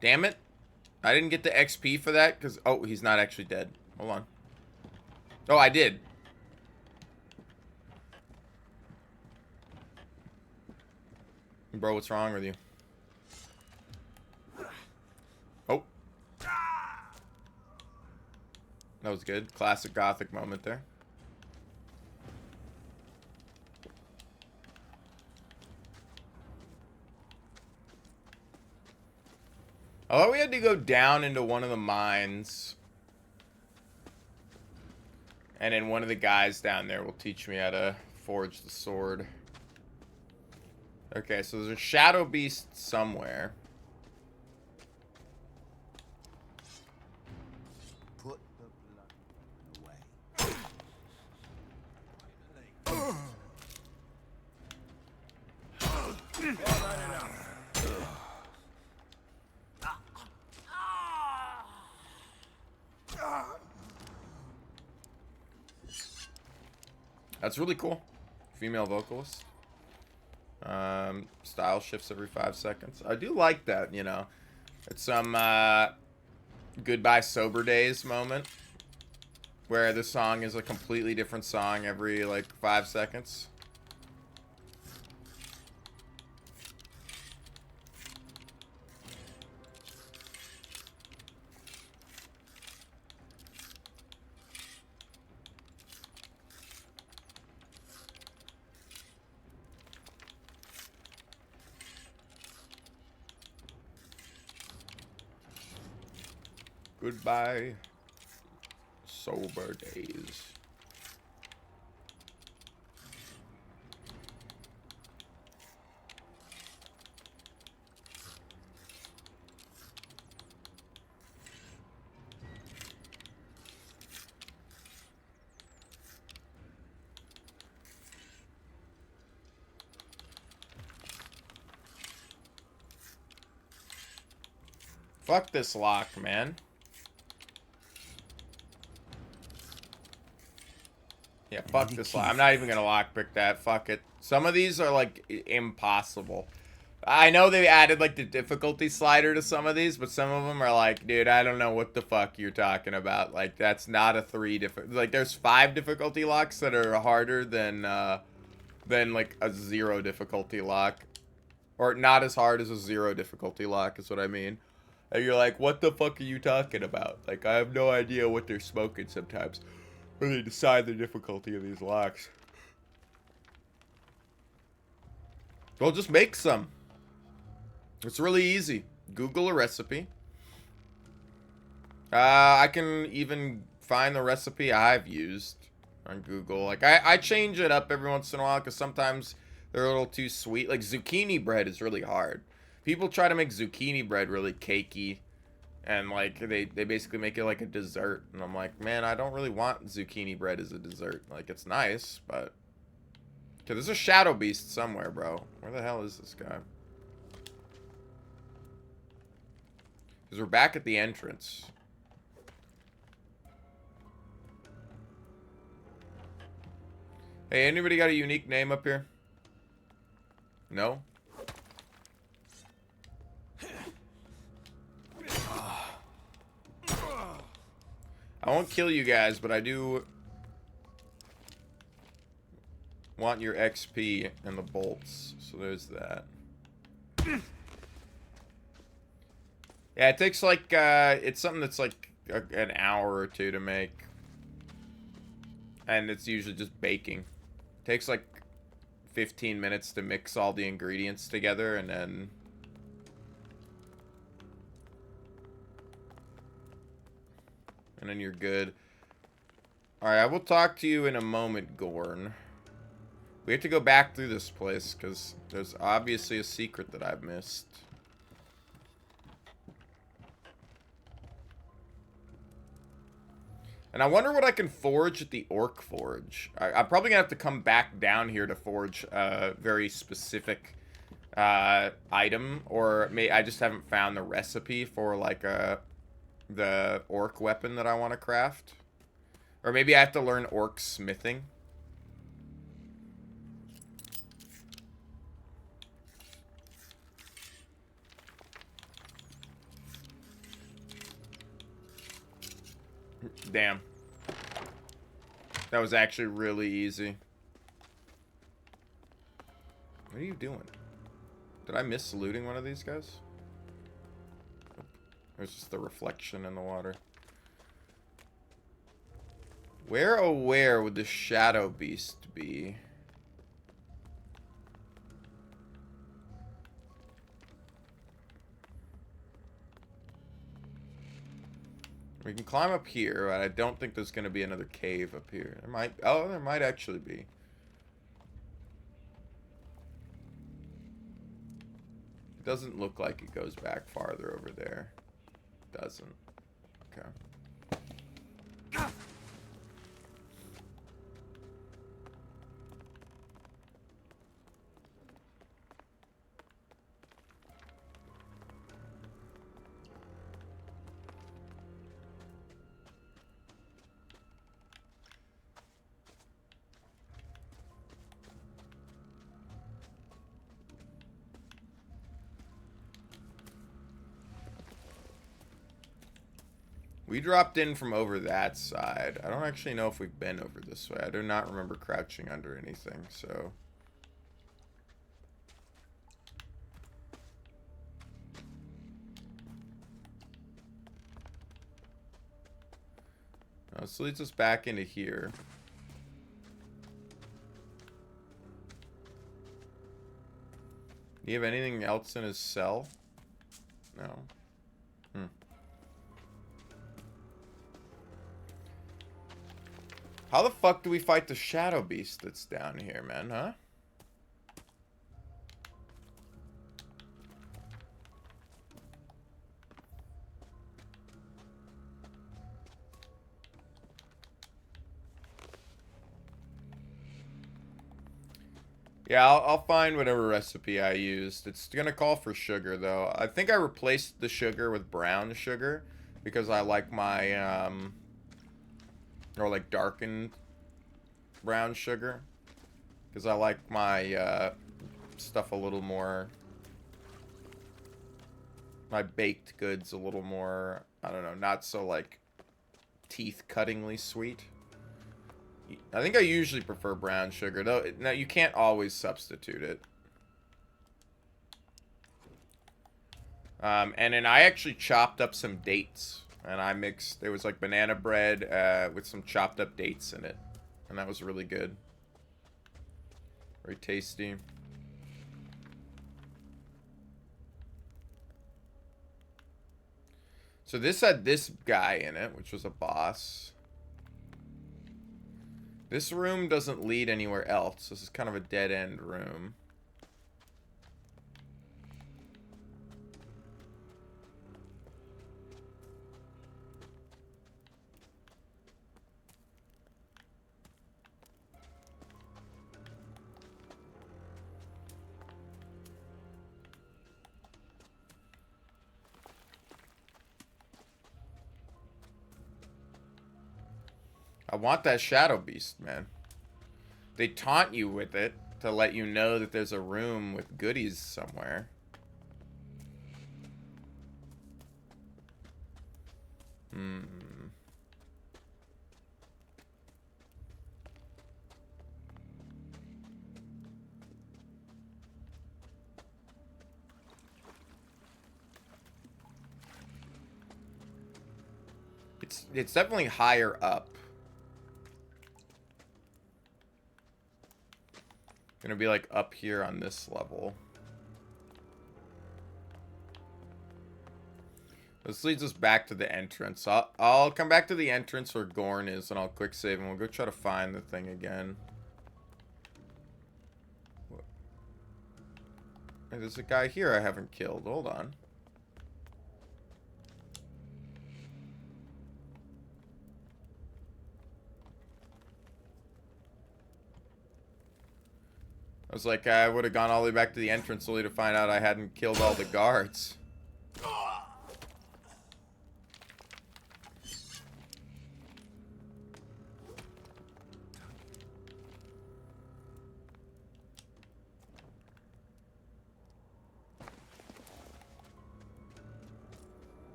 Damn it. I didn't get the XP for that because... Oh, he's not actually dead. Hold on. Oh, I did. Bro, what's wrong with you? Oh. That was good. Classic Gothic moment there. I thought we had to go down into one of the mines. And then one of the guys down there will teach me how to forge the sword. Okay, so there's a shadow beast somewhere. Put the blood away. That's really cool. Female vocalist. Style shifts every 5 seconds. I do like that, you know. It's some Goodbye Sober Days moment. Where the song is a completely different song every, like, 5 seconds. Goodbye Sober Days. Fuck this lock, man. Yeah, fuck this lock. I'm not even gonna lockpick that. Fuck it. Some of these are, like, impossible. I know they added, like, the difficulty slider to some of these, but some of them are like, dude, I don't know what the fuck you're talking about. Like, that's not a 3 like, there's 5 difficulty locks that are harder than like, a 0 difficulty lock. Or not as hard as a 0 difficulty lock, is what I mean. And you're like, what the fuck are you talking about? Like, I have no idea what they're smoking sometimes. When they decide the difficulty of these locks. Well, just make some. It's really easy. Google a recipe. I can even find the recipe I've used on Google. Like, I change it up every once in a while because sometimes they're a little too sweet. Like, zucchini bread is really hard. People try to make zucchini bread really cakey And like they basically make it like a dessert, and I'm like, man, I don't really want zucchini bread as a dessert. Like, it's nice, but okay, there's a shadow beast somewhere, bro. Where the hell is this guy? Because we're back at the entrance. Hey, anybody got a unique name up here? No? I won't kill you guys, but I do want your XP and the bolts. So there's that. Yeah, it takes like, it's something that's like an hour or two to make. And it's usually just baking. It takes like 15 minutes to mix all the ingredients together, and then you're good. Alright, I will talk to you in a moment, Gorn. We have to go back through this place, because there's obviously a secret that I've missed. And I wonder what I can forge at the Orc Forge. I'm probably going to have to come back down here to forge a very specific item. Or I just haven't found the recipe for, like, the orc weapon that I want to craft. Or maybe I have to learn orc smithing. Damn. That was actually really easy. What are you doing? Did I miss looting one of these guys? There's just the reflection in the water. Where, oh where would the shadow beast be? We can climb up here, but I don't think there's going to be another cave up here. There might... Oh, there might actually be. It doesn't look like it goes back farther over there. It doesn't. Okay. We dropped in from over that side. I don't actually know if we've been over this way. I do not remember crouching under anything, so... Oh, this leads us back into here. Do you have anything else in his cell? No. How the fuck do we fight the shadow beast that's down here, man, huh? Yeah, I'll find whatever recipe I used. It's gonna call for sugar, though. I think I replaced the sugar with brown sugar because I like my, or like darkened brown sugar. Because I like my, stuff a little more, my baked goods a little more, I don't know, not so like teeth-cuttingly sweet. I think I usually prefer brown sugar, though. Now, you can't always substitute it. And then I actually chopped up some dates. And I mixed, there was like banana bread with some chopped up dates in it. And that was really good. Very tasty. So this had this guy in it, which was a boss. This room doesn't lead anywhere else. This is kind of a dead-end room. I want that Shadow Beast, man. They taunt you with it to let you know that there's a room with goodies somewhere. Hmm. It's definitely higher up. Gonna be like up here on this level. This leads us back to the entrance. I'll come back to the entrance where Gorn is, and I'll quick save, and we'll go try to find the thing again. Hey, there's a guy here I haven't killed. Hold on. I was like, I would have gone all the way back to the entrance only to find out I hadn't killed all the guards.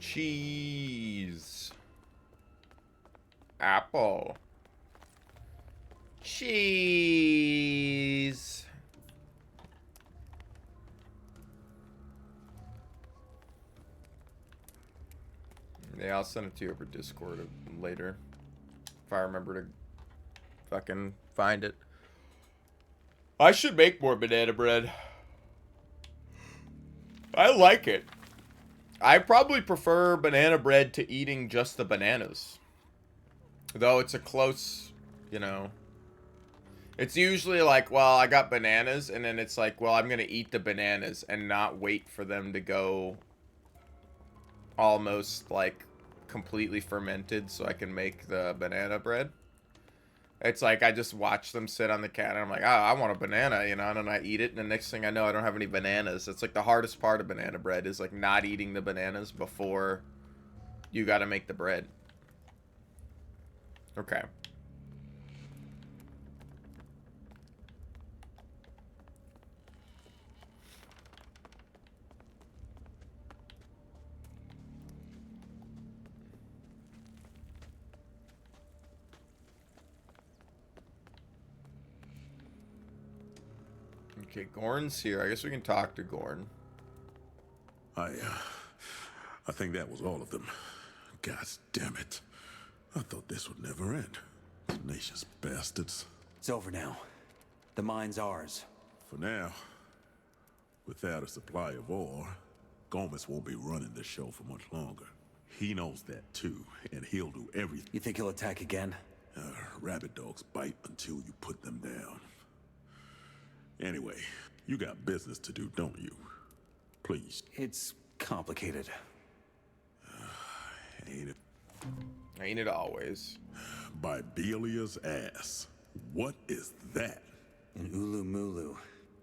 Cheese. Apple. Cheese. Yeah, I'll send it to you over Discord later. If I remember to fucking find it. I should make more banana bread. I like it. I probably prefer banana bread to eating just the bananas. Though it's a close, you know. It's usually like, well, I got bananas, and then it's like, well, I'm going to eat the bananas and not wait for them to go almost, like, completely fermented so I can make the banana bread. It's like, I just watch them sit on the counter, and I'm like, oh, I want a banana, you know, and then I eat it, and the next thing I know, I don't have any bananas. It's like the hardest part of banana bread is, like, not eating the bananas before you got to make the bread. Okay. Okay, Gorn's here. I guess we can talk to Gorn. I think that was all of them. God damn it. I thought this would never end. Tenacious bastards. It's over now. The mine's ours. For now, without a supply of ore, Gomez won't be running the show for much longer. He knows that too, and he'll do everything. You think he'll attack again? Rabbit dogs bite until you put them down. Anyway, you got business to do, don't you? Please. It's complicated. Ain't it? Ain't it always? By Belia's ass. What is that? An Ulumulu.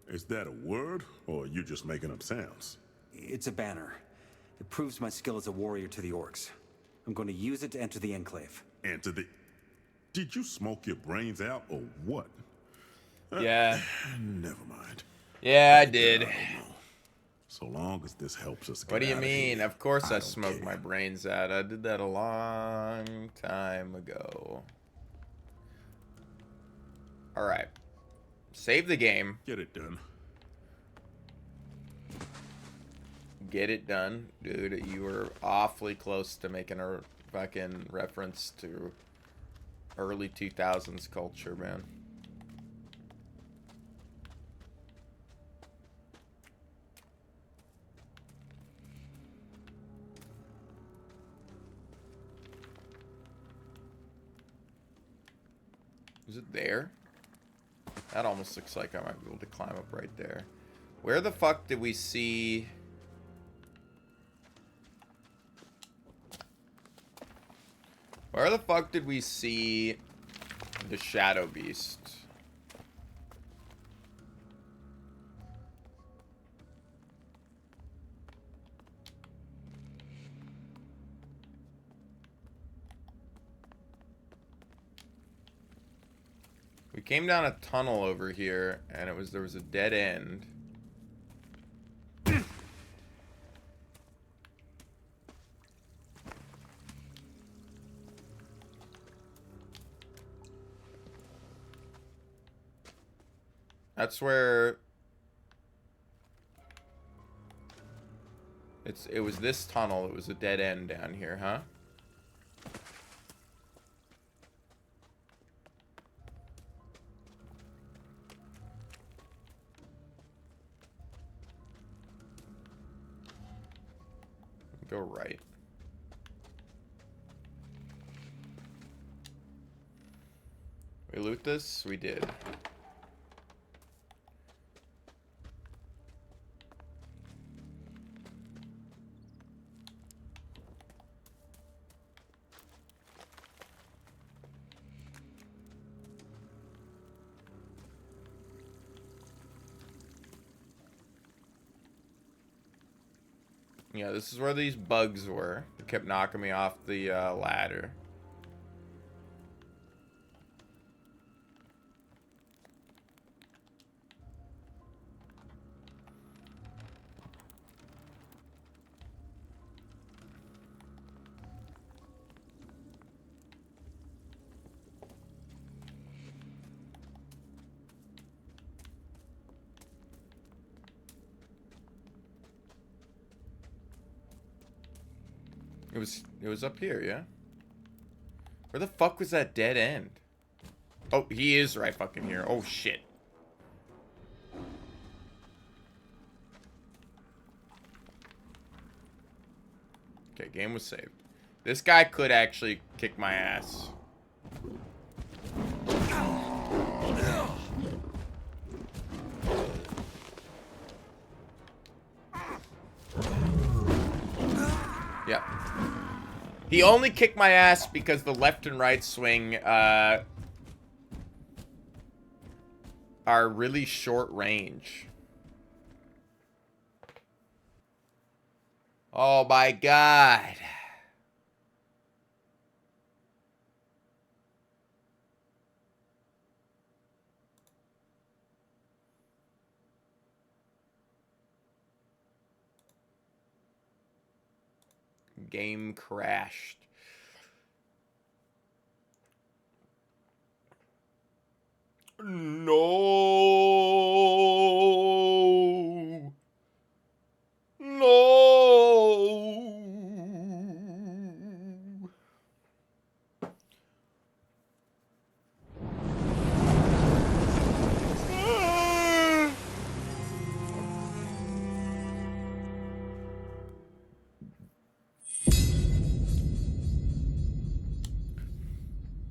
Is that a word, or are you just making up sounds? It's a banner. It proves my skill as a warrior to the orcs. I'm going to use it to enter the Enclave. Enter the... Did you smoke your brains out, or what? Yeah. Never mind. Yeah, I did. I don't know. So long as this helps us get What do you out mean? here, Of course I don't smoked care. my brains out. I did that a long time ago. Alright. Save the game. Get it done. Get it done. Dude, you were awfully close to making a fucking reference to early 2000s culture, man. Is it there? That almost looks like I might be able to climb up right there. Where the fuck did we see... Where the fuck did we see the Shadow Beast? came down a tunnel over here, and there was a dead end. That's where it was this tunnel. It was a dead end down here, huh? Go right. We loot this? We did. Yeah, this is where these bugs were. They kept knocking me off the ladder. It was up here, yeah? Where the fuck was that dead end? Oh, he is right fucking here. Oh, shit. Okay, game was saved. This guy could actually kick my ass. Yep. He only kicked my ass because the left and right swing are really short range. Oh my god. Game crashed. No. No.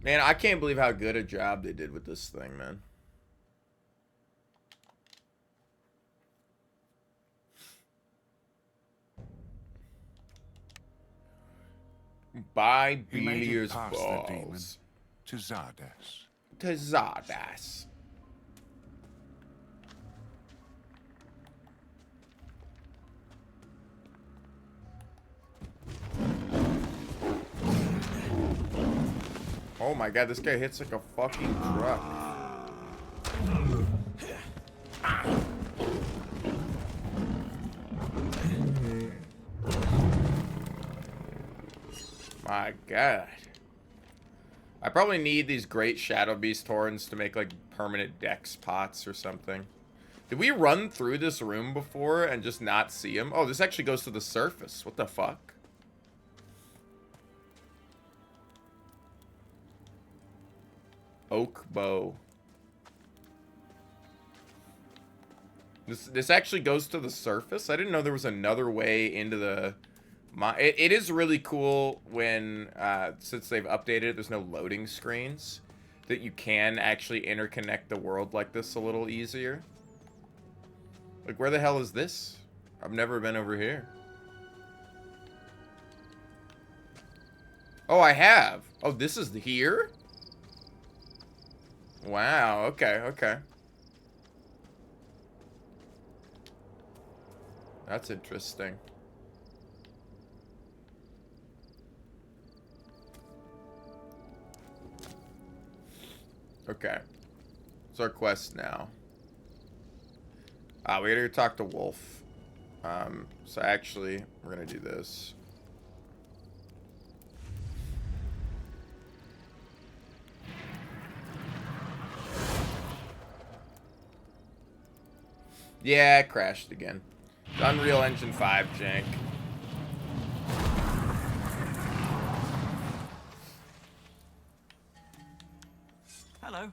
Man, I can't believe how good a job they did with this thing, man. By You made it Beliar's past the demon balls. to Zardas. To Zardas. Oh my god, this guy hits like a fucking truck. My god. I probably need these great Shadow Beast horns to make like permanent dex pots or something. Did we run through this room before and just not see him? Oh, this actually goes to the surface. What the fuck? Oak bow. This actually goes to the surface? I didn't know there was another way into the... It is really cool when, since they've updated it, there's no loading screens, that you can actually interconnect the world like this a little easier. Like, where the hell is this? I've never been over here. Oh, I have. Oh, this is here? Wow, okay, okay. That's interesting. Okay. What's our quest now? We gotta go talk to Wolf. So actually, we're gonna do this. Yeah, it crashed again. Unreal Engine 5 jank. Hello.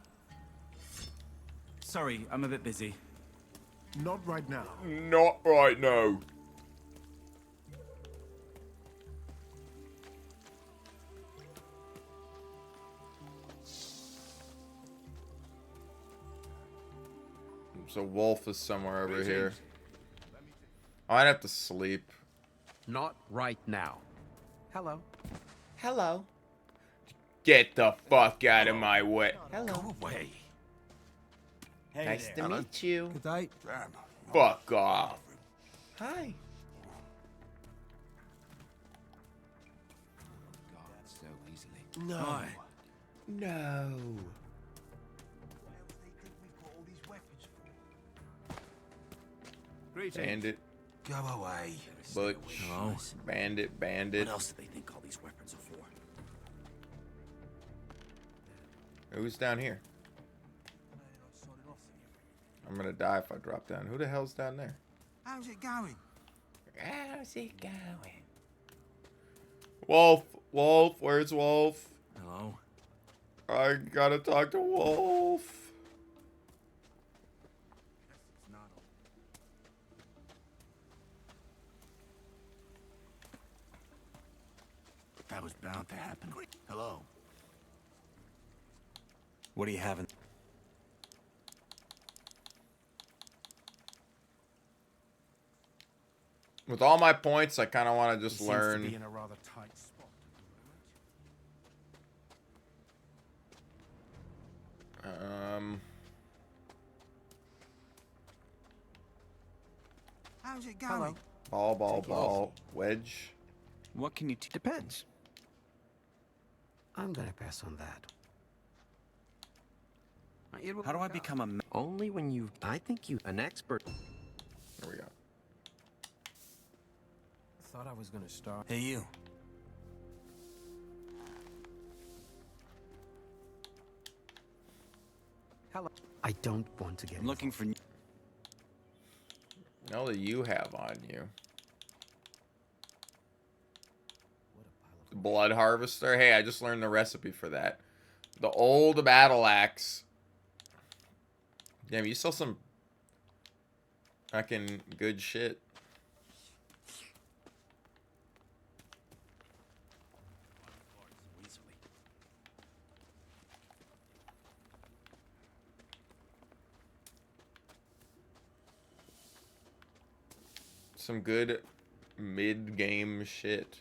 Sorry, I'm a bit busy. Not right now. Not right now. So Wolf is somewhere over here. I'd have to sleep. Not right now. Hello. Hello. Get the fuck out of my way. Hello. Go away. Hey Nice there. to meet you. Good day. Fuck off. Hi. God, so easily. No. Hi. No. Bandit. Go away. Butch. Hello. Bandit. Bandit. What else do they think all these weapons are for? Who's down here? I'm gonna die if I drop down. Who the hell's down there? How's it going? How's it going? Wolf. Wolf. Where's Wolf? Hello. I gotta talk to Wolf. That was bound to happen. Hello. What do you have in... With all my points, I kind of want to just He seems to be learn. in a rather tight spot. How's it going? Ball, ball, ball. Wedge. What can you... Depends. I'm gonna pass on that. How do I become a... Only when you... I think you... An expert. There we go. Thought I was gonna start... Hey, you. Hello. I don't want to get... I'm looking for... Now that you have on you. Blood harvester. Hey, I just learned the recipe for that. The old battle axe. Damn, you sell some fucking good shit. Some good mid-game shit.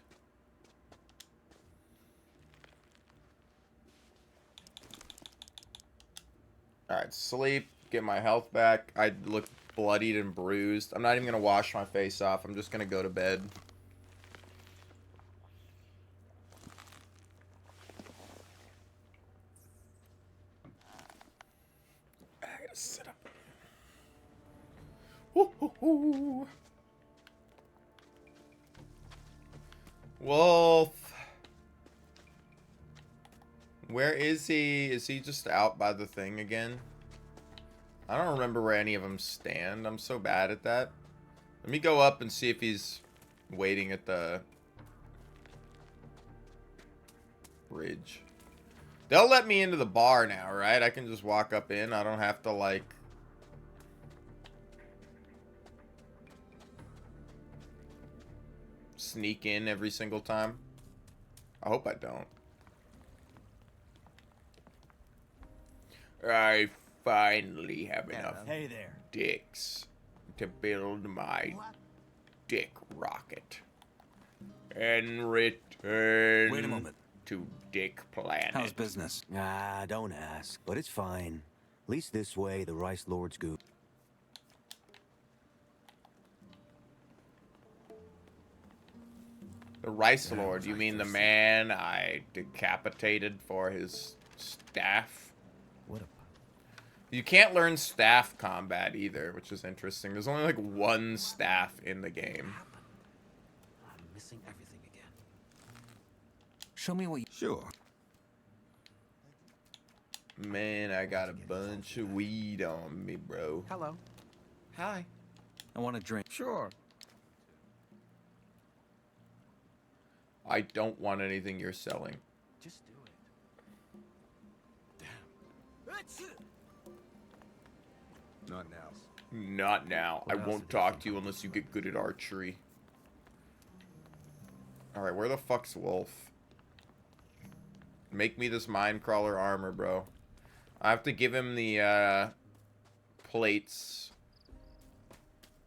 Alright, sleep. Get my health back. I look bloodied and bruised. I'm not even going to wash my face off. I'm just going to go to bed. I gotta sit up. Woo-hoo-hoo. Wolf. Where is he? Is he just out by the thing again? I don't remember where any of them stand. I'm so bad at that. Let me go up and see if he's waiting at the bridge. They'll let me into the bar now, right? I can just walk up in. I don't have to, like... sneak in every single time. I hope I don't. I finally have enough Hey there. dicks to build my dick rocket and return Wait a moment. to Dick Planet. How's business? Ah, don't ask. But it's fine. At least this way, the Rice Lord's good. The Rice Lord, you mean the man I decapitated for his staff? What a... You can't learn staff combat either, which is interesting. There's only like one staff in the game. I'm missing everything again. Show me what you... Sure. Man, I got a bunch of weed on me, bro. Hello. Hi. I want to drink. Sure. I don't want anything you're selling. Just do it. Damn. Not now. Not now. I won't talk to you unless you get good at archery. Alright, where the fuck's Wolf? Make me this Minecrawler armor, bro. I have to give him the, plates.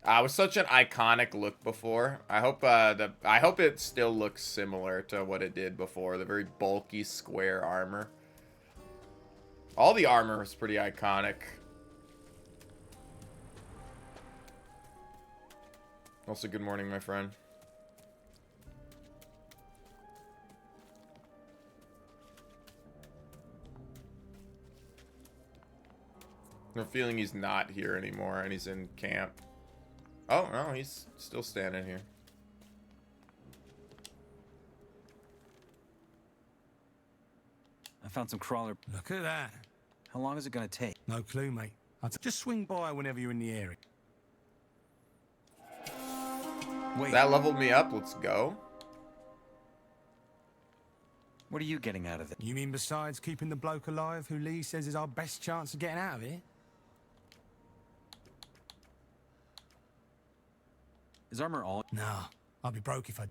It was such an iconic look before. I hope, I hope it still looks similar to what it did before. The very bulky, square armor. All the armor is pretty iconic. Also, good morning, my friend. I have a feeling he's not here anymore and he's in camp. Oh, no, he's still standing here. I found some crawler... Look at that. How long is it going to take? No clue, mate. Just swing by whenever you're in the area. Wait, That leveled me up. Let's go. what are you getting out of it? You mean besides keeping the bloke alive who Lee says is our best chance of getting out of here? Is armor all... Nah, I'd be broke if I...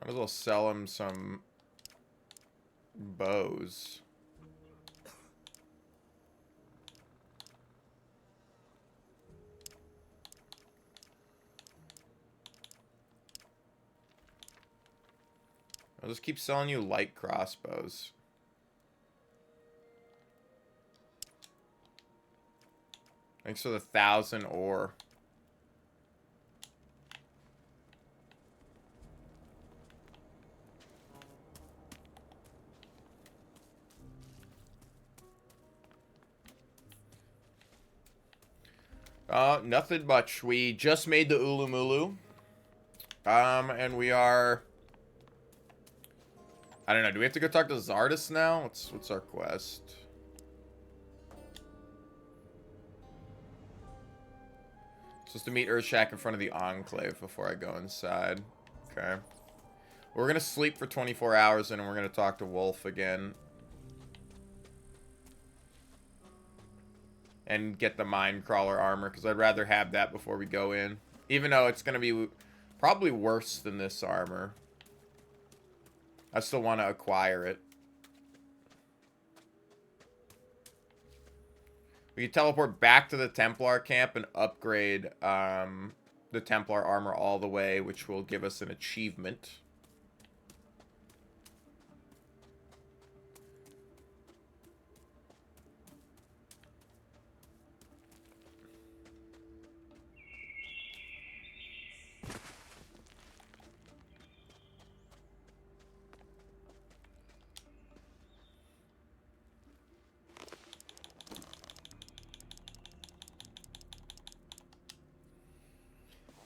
Might as well sell him some bows. I'll just keep selling you light crossbows. Thanks for the 1,000 ore. Nothing much. We just made the Ulumulu. And we are... I don't know. Do we have to go talk to Zardus now? What's our quest? Supposed to meet Urshak in front of the Enclave before I go inside. Okay. We're gonna sleep for 24 hours and then we're gonna talk to Wolf again. And get the Minecrawler armor, because I'd rather have that before we go in. Even though it's gonna be probably worse than this armor. I still want to acquire it. We can teleport back to the Templar camp and upgrade the Templar armor all the way, which will give us an achievement.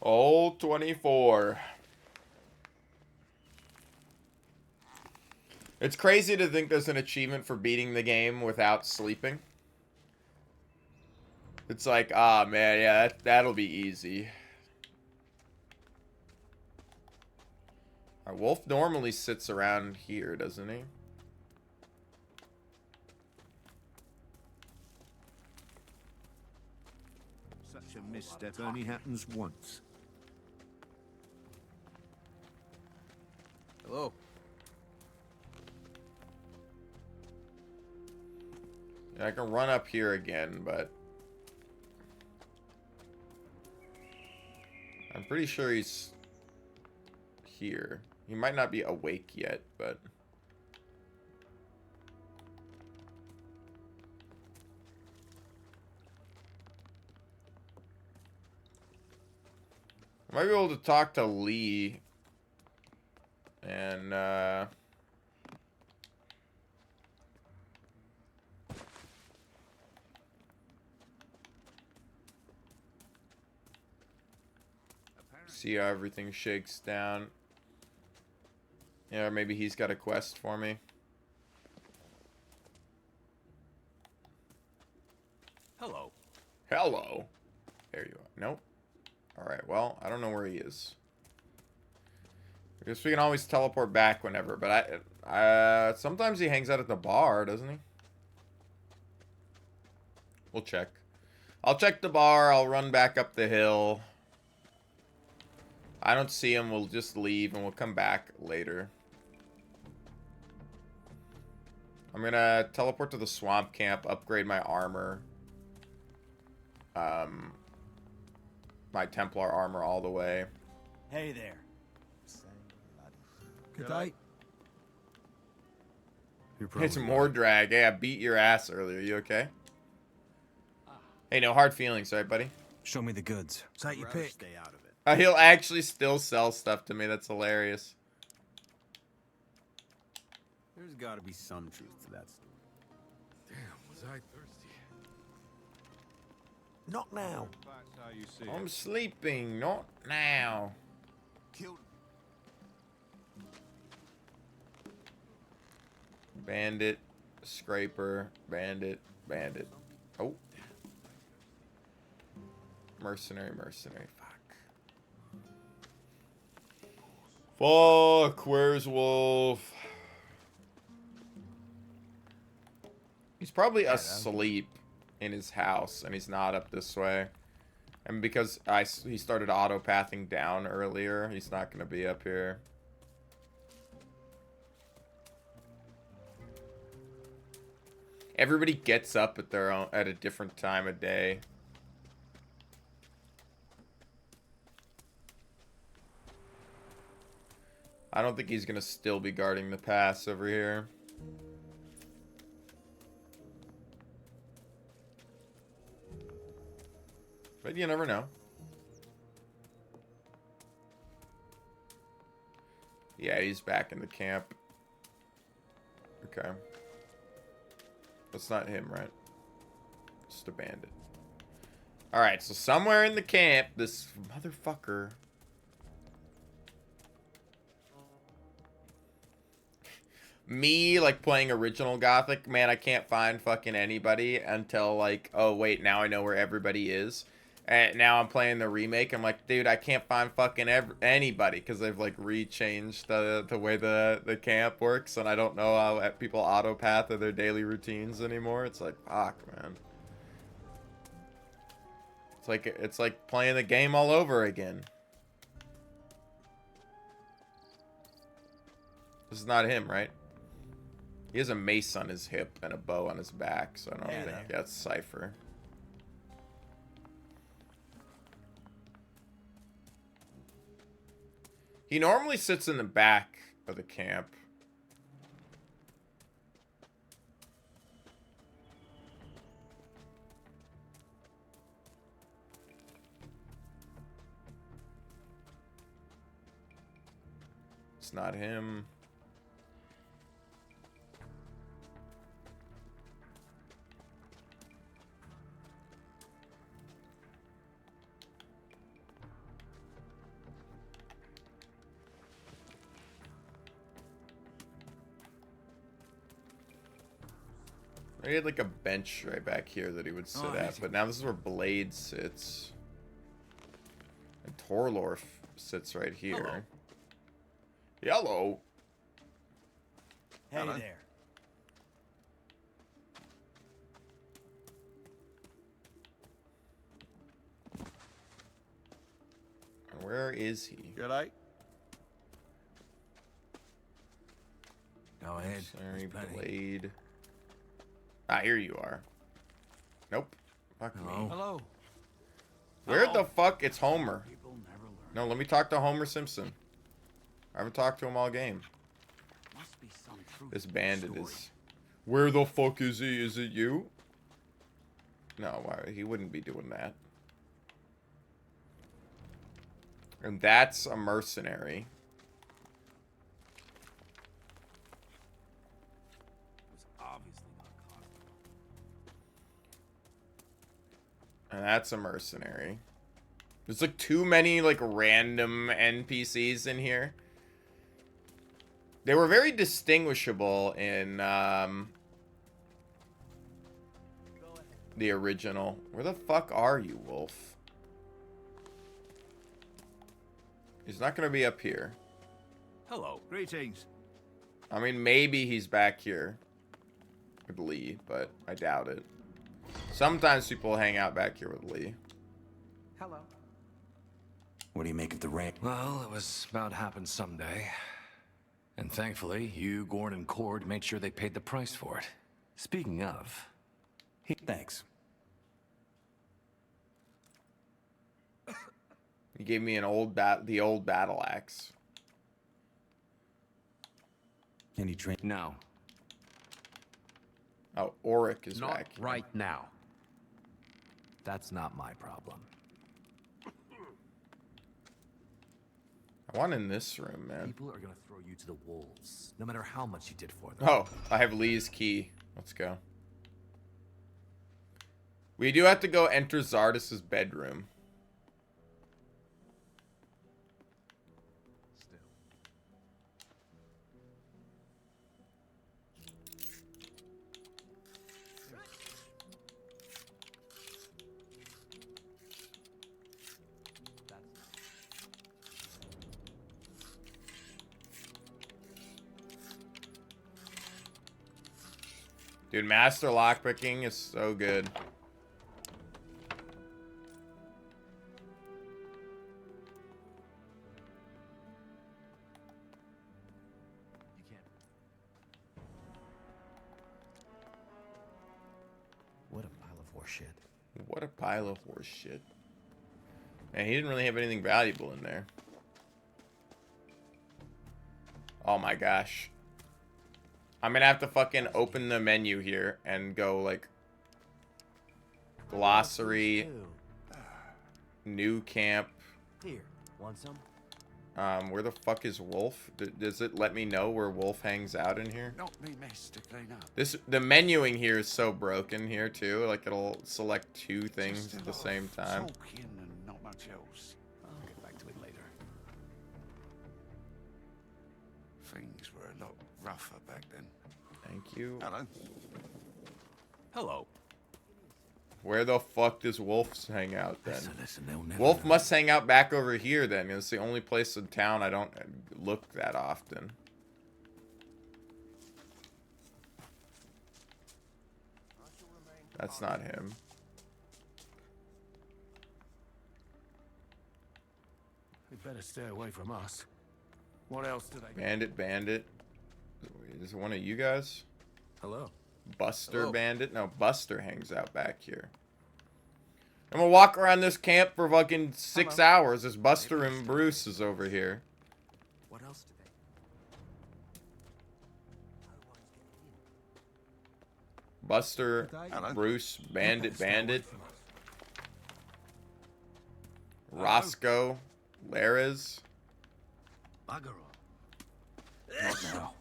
Old 24. It's crazy to think there's an achievement for beating the game without sleeping. It's like, ah, man, yeah, that'll be easy. Wolf normally sits around here, doesn't he? Such a misstep only happens once. Hello. Yeah, I can run up here again, but I'm pretty sure he's here. He might not be awake yet, but Might be able to talk to Lee. And, see how everything shakes down. Yeah, or maybe he's got a quest for me. Hello. Hello. There you are. Nope. Alright, well, I don't know where he is. I guess we can always teleport back whenever, but sometimes he hangs out at the bar, doesn't he? We'll check. I'll check the bar, I'll run back up the hill. I don't see him, we'll just leave and we'll come back later. I'm gonna teleport to the swamp camp, upgrade my armor. My Templar armor all the way. Hey there. Good day. It's more drag. Hey, I beat your ass earlier. You okay? Hey, no hard feelings, right, buddy? Show me the goods. Take your pick. Stay out of it. He'll actually still sell stuff to me. That's hilarious. There's got to be some truth to that story. Damn, was I thirsty? Not now. That's how you see I'm sleeping, not now. Killed. Bandit, scraper, bandit, bandit. Oh. Mercenary, mercenary. Fuck, where's Wolf? He's probably asleep in his house, and he's not up this way. And because he started auto-pathing down earlier, he's not going to be up here. Everybody gets up at their own at a different time of day. I don't think he's gonna still be guarding the pass over here. But you never know. Yeah, he's back in the camp. Okay. That's not him, right? Just a bandit. Alright, so somewhere in the camp, this motherfucker... Me, like, playing original Gothic, man, I can't find fucking anybody until, like, oh, wait, now I know where everybody is. And now I'm playing the remake. I'm like, dude, I can't find fucking anybody because they've, like, rechanged the way the camp works. And I don't know how people auto-path of their daily routines anymore. It's like, fuck, man. It's like playing the game all over again. This is not him, right? He has a mace on his hip and a bow on his back, so I don't think that's Cypher. He normally sits in the back of the camp. It's not him. He had like a bench right back here that he would sit at, but now this is where Blade sits. And Torlorf sits right here. Hello. Hey there. Where is he? Good night. Go ahead. Sorry, Blade. Ah, here you are. Nope. Fuck me. Hello. Where the fuck? It's Homer. No, let me talk to Homer Simpson. I haven't talked to him all game. Must be some truth This bandit is... Where the fuck is he? Is it you? No, why? He wouldn't be doing that. And that's a mercenary. And that's a mercenary. There's like too many like random NPCs in here. They were very distinguishable in the original. Where the fuck are you, Wolf? He's not gonna be up here. Hello. Greetings. I mean, maybe he's back here with Lee, but I doubt it. Sometimes people hang out back here with Lee. Hello. What do you make of the rain? Well, it was bound to happen someday. And thankfully, you, Gorn, and Cord made sure they paid the price for it. Speaking of... Thanks. He gave me an the old battle axe. Can you train? No. Oh, Auric is Not back here. right now. That's not my problem. I want in this room, man. People are gonna throw you to the wolves, no matter how much you did for them. Oh, I have Lee's key. Let's go. We do have to go enter Zardas's bedroom. Dude, master lockpicking is so good. What a pile of horseshit. What a pile of horse shit. Man, he didn't really have anything valuable in there. Oh my gosh. I'm gonna have to fucking open the menu here and go like glossary, new camp. Here, want some? Where the fuck is Wolf? Does it let me know where Wolf hangs out in here? Not me mess to clean up. The menuing here is so broken here too. Like it'll select two things Just a at the lot same of time. talking and not much else. I'll get back to it later. Things were a lot rougher back then. Thank you. Hello. Hello. Where the fuck does Wolf hang out then? Listen, they'll never Wolf know. must hang out back over here then. It's the only place in town I don't look that often. That's not him. They better stay away from us. What else do they... Bandit. Is it one of you guys? Hello. Buster Hello. Bandit? No, Buster hangs out back here. I'm gonna walk around this camp for fucking 6 hours. This Buster and Bruce is over here. What else do they... Buster, Hello. Bruce, Bandit. Roscoe, Lares. Bugger off. Not now.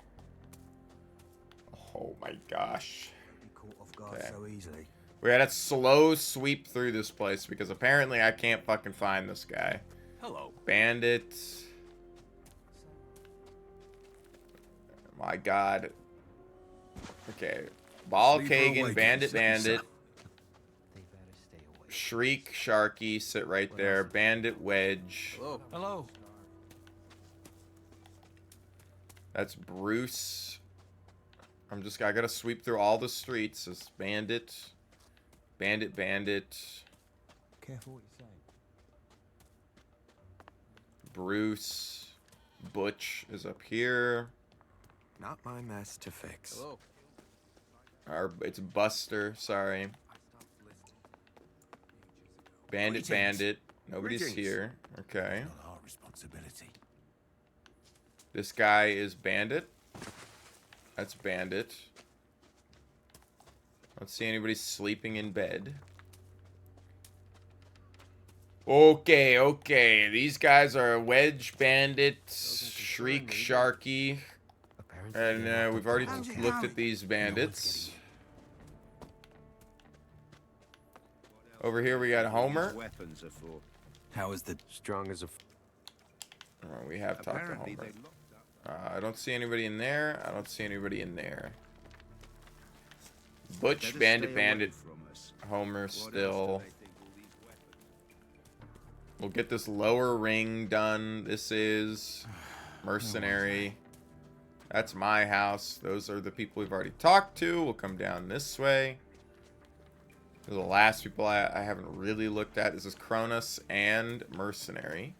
Oh my gosh. Be caught off guard Okay. so easily. We had a slow sweep through this place because apparently I can't fucking find this guy. Hello. Bandit. My god. Okay. Ball Kagan, Bandit. They better stay away. Shriek, Sharky, sit right there. Bandit, Wedge. Hello. Hello. That's Bruce. I gotta sweep through all the streets. It's Bandit. Bandit. Careful what you say. Bruce. Butch is up here. Not my mess to fix. Hello. It's Buster, sorry. Bandit. Nobody's Greetings. here. Okay. Not our responsibility. This guy is Bandit. That's Bandit. Let's see anybody sleeping in bed. Okay, okay. These guys are Wedge Bandit, Shriek Sharky, and we've already looked at these bandits. Over here we got Homer. Weapons are for. How is the strong as a... Oh, we have talked to Homer. I don't see anybody in there. I don't see anybody in there. Butch, Bandit, Homer still. We'll get this lower ring done. This is Mercenary. That's my house. Those are the people we've already talked to. We'll come down this way. Those are the last people I haven't really looked at. This is Cronus and Mercenary.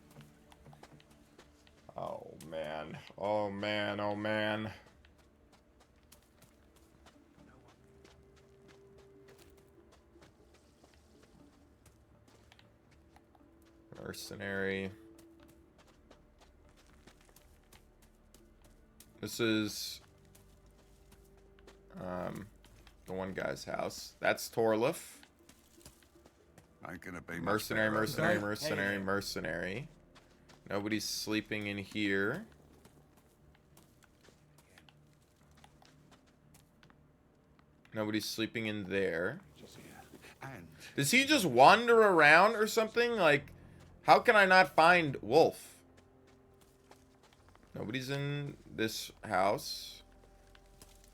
Oh, man. Oh, man. Oh, man. Mercenary. This is the one guy's house. That's Torlif. Mercenary. Nobody's sleeping in here. Nobody's sleeping in there. Does he just wander around or something? Like, how can I not find Wolf? Nobody's in this house.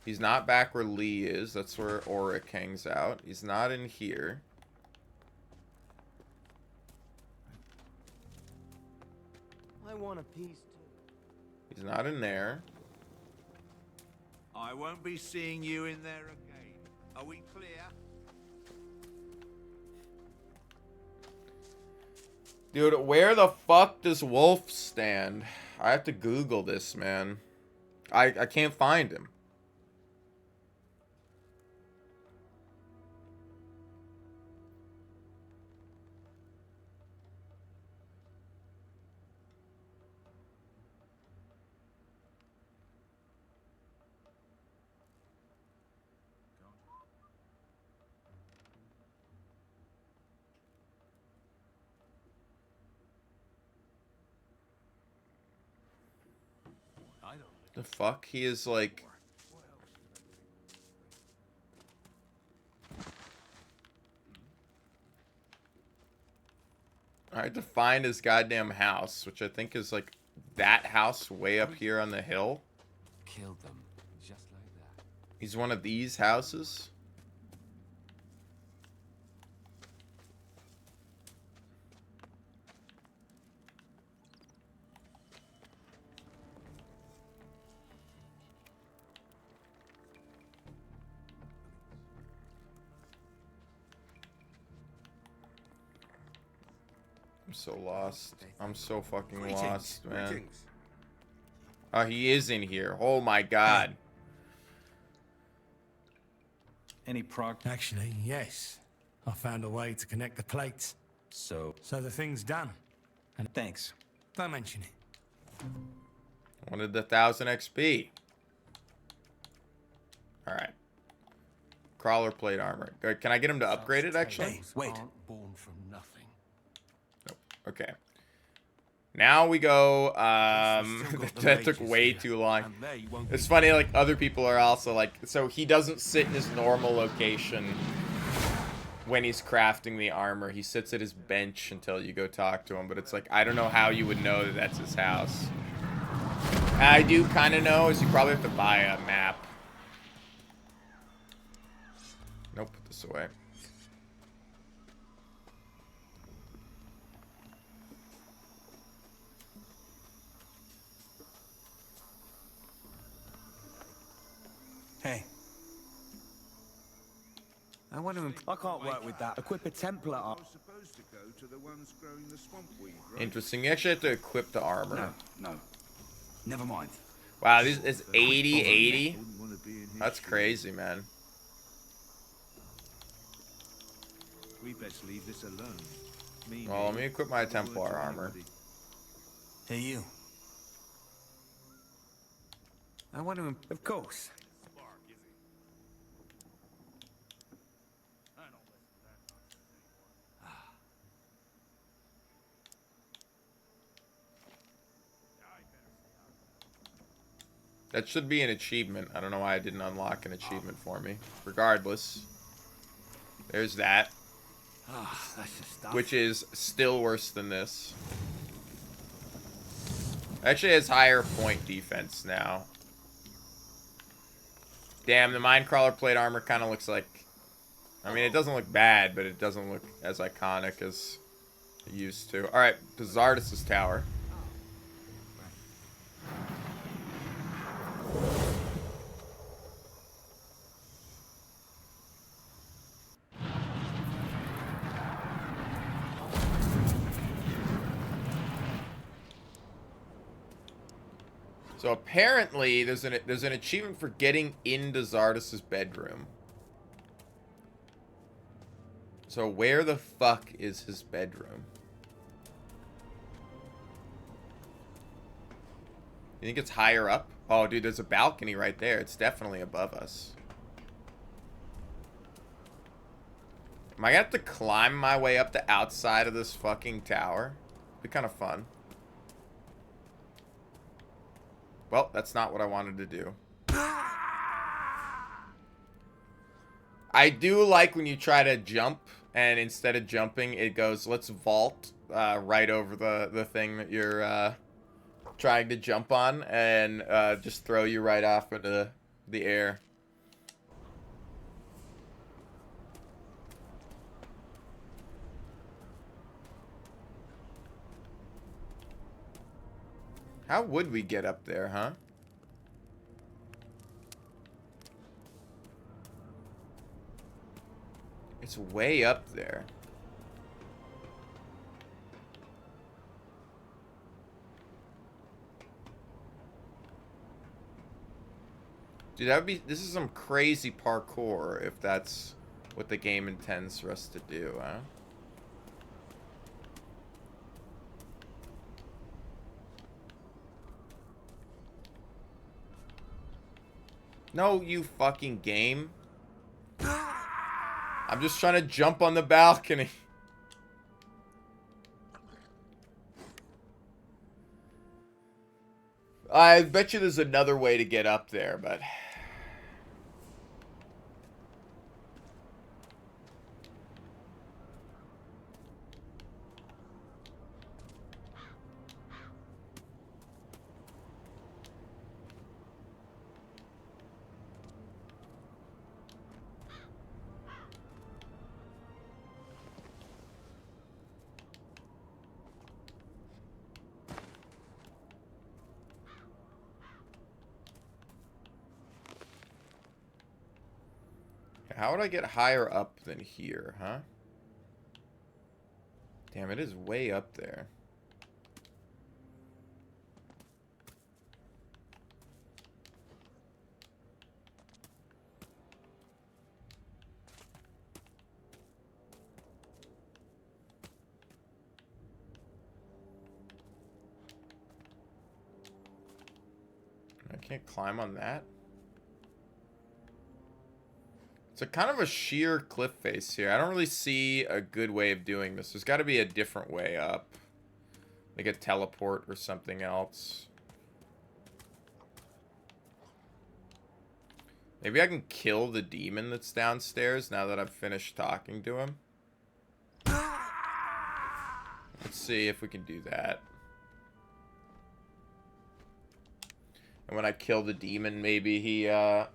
He's not back where Lee is. That's where Auric hangs out. He's not in here. I want a piece too. He's not in there. I won't be seeing you in there again. Are we clear? Dude, where the fuck does Wolf stand? I have to Google this, man. I can't find him. The fuck? He is like... I had to find his goddamn house, which I think is like that house way up here on the hill. Killed them, just like that. He's one of these houses. I'm so lost. I'm so fucking lost, man. Oh, he is in here. Oh my god. Any prog... Actually, yes. I found a way to connect the plates. So the thing's done. And thanks. Don't mention it. Wanted the 1000 XP. Alright. Crawler plate armor. Can I get him to upgrade it, actually? Hey, wait. Born from nothing. Nope. Okay. Now we go, that took way too long. It's funny, like, other people are also like, so he doesn't sit in his normal location when he's crafting the armor. He sits at his bench until you go talk to him, but it's like, I don't know how you would know that that's his house. I do kind of know, is you probably have to buy a map. Nope, put this away. Hey. I want to... I can't work with that. Equip a Templar armor. Supposed to go to the ones growing the swampweed, right? Interesting. You actually have to equip the armor. No. Never mind. Wow, this is 80. That's crazy, man. We best leave this alone. Well, let me equip my Templar armor. Hey, you. I want to... Of course. That should be an achievement. I don't know why I didn't unlock an achievement for me. Regardless. There's that. That's the stuff. Which is still worse than this. Actually has higher point defense now. Damn, the Minecrawler plate armor kind of looks like... I mean, it doesn't look bad, but it doesn't look as iconic as it used to. Alright, to Zardus' tower. So apparently, there's an achievement for getting into Zardus' bedroom. So where the fuck is his bedroom? You think it's higher up? Oh, dude, there's a balcony right there. It's definitely above us. Am I gonna have to climb my way up the outside of this fucking tower? It'd be kind of fun. Well, that's not what I wanted to do. I do like when you try to jump, and instead of jumping, it goes, let's vault right over the thing that you're trying to jump on, and just throw you right off into the air. How would we get up there, huh? It's way up there. Dude, that would be... This is some crazy parkour, if that's what the game intends for us to do, huh? No, you fucking game. I'm just trying to jump on the balcony. I bet you there's another way to get up there, but... How would I get higher up than here, huh? Damn, it is way up there. I can't climb on that. It's a kind of a sheer cliff face here. I don't really see a good way of doing this. There's got to be a different way up. Like a teleport or something else. Maybe I can kill the demon that's downstairs now that I've finished talking to him. Let's see if we can do that. And when I kill the demon, maybe he, I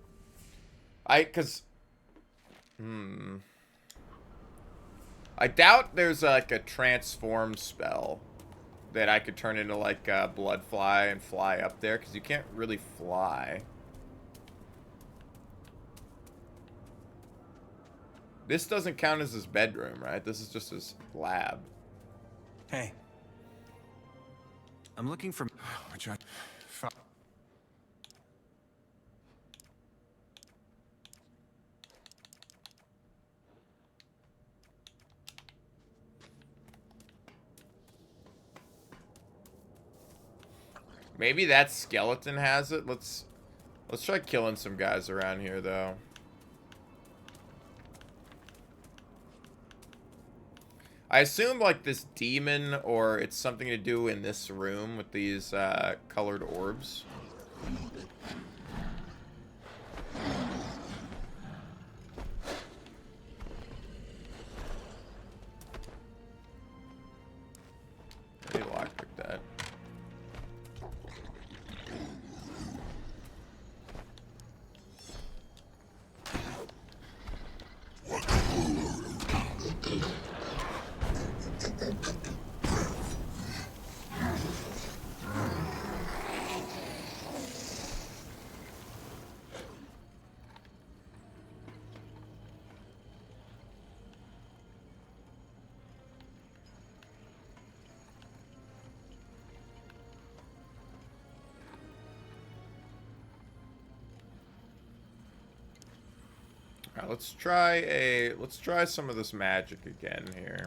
doubt there's like a transform spell that I could turn into like a bloodfly and fly up there, because you can't really fly. This doesn't count as his bedroom, right? This is just his lab. Hey. I'm looking for... Maybe that skeleton has it. Let's try killing some guys around here, though. I assume, like, this demon, or it's something to do in this room with these colored orbs. Alright, let's try some of this magic again here.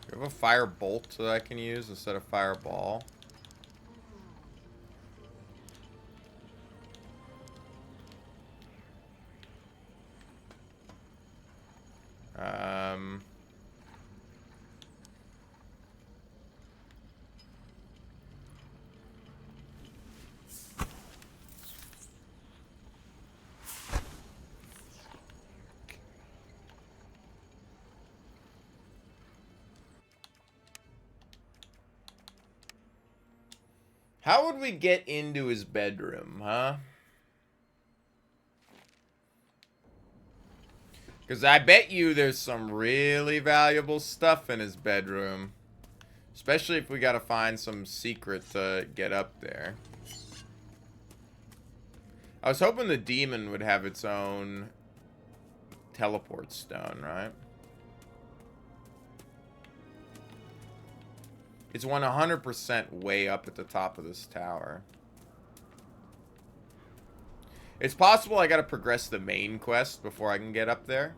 Do you have a fire bolt that I can use instead of fireball? How would we get into his bedroom, huh? Because I bet you there's some really valuable stuff in his bedroom. Especially if we gotta find some secret to get up there. I was hoping the demon would have its own teleport stone, right? It's 100% way up at the top of this tower. It's possible I gotta progress the main quest before I can get up there.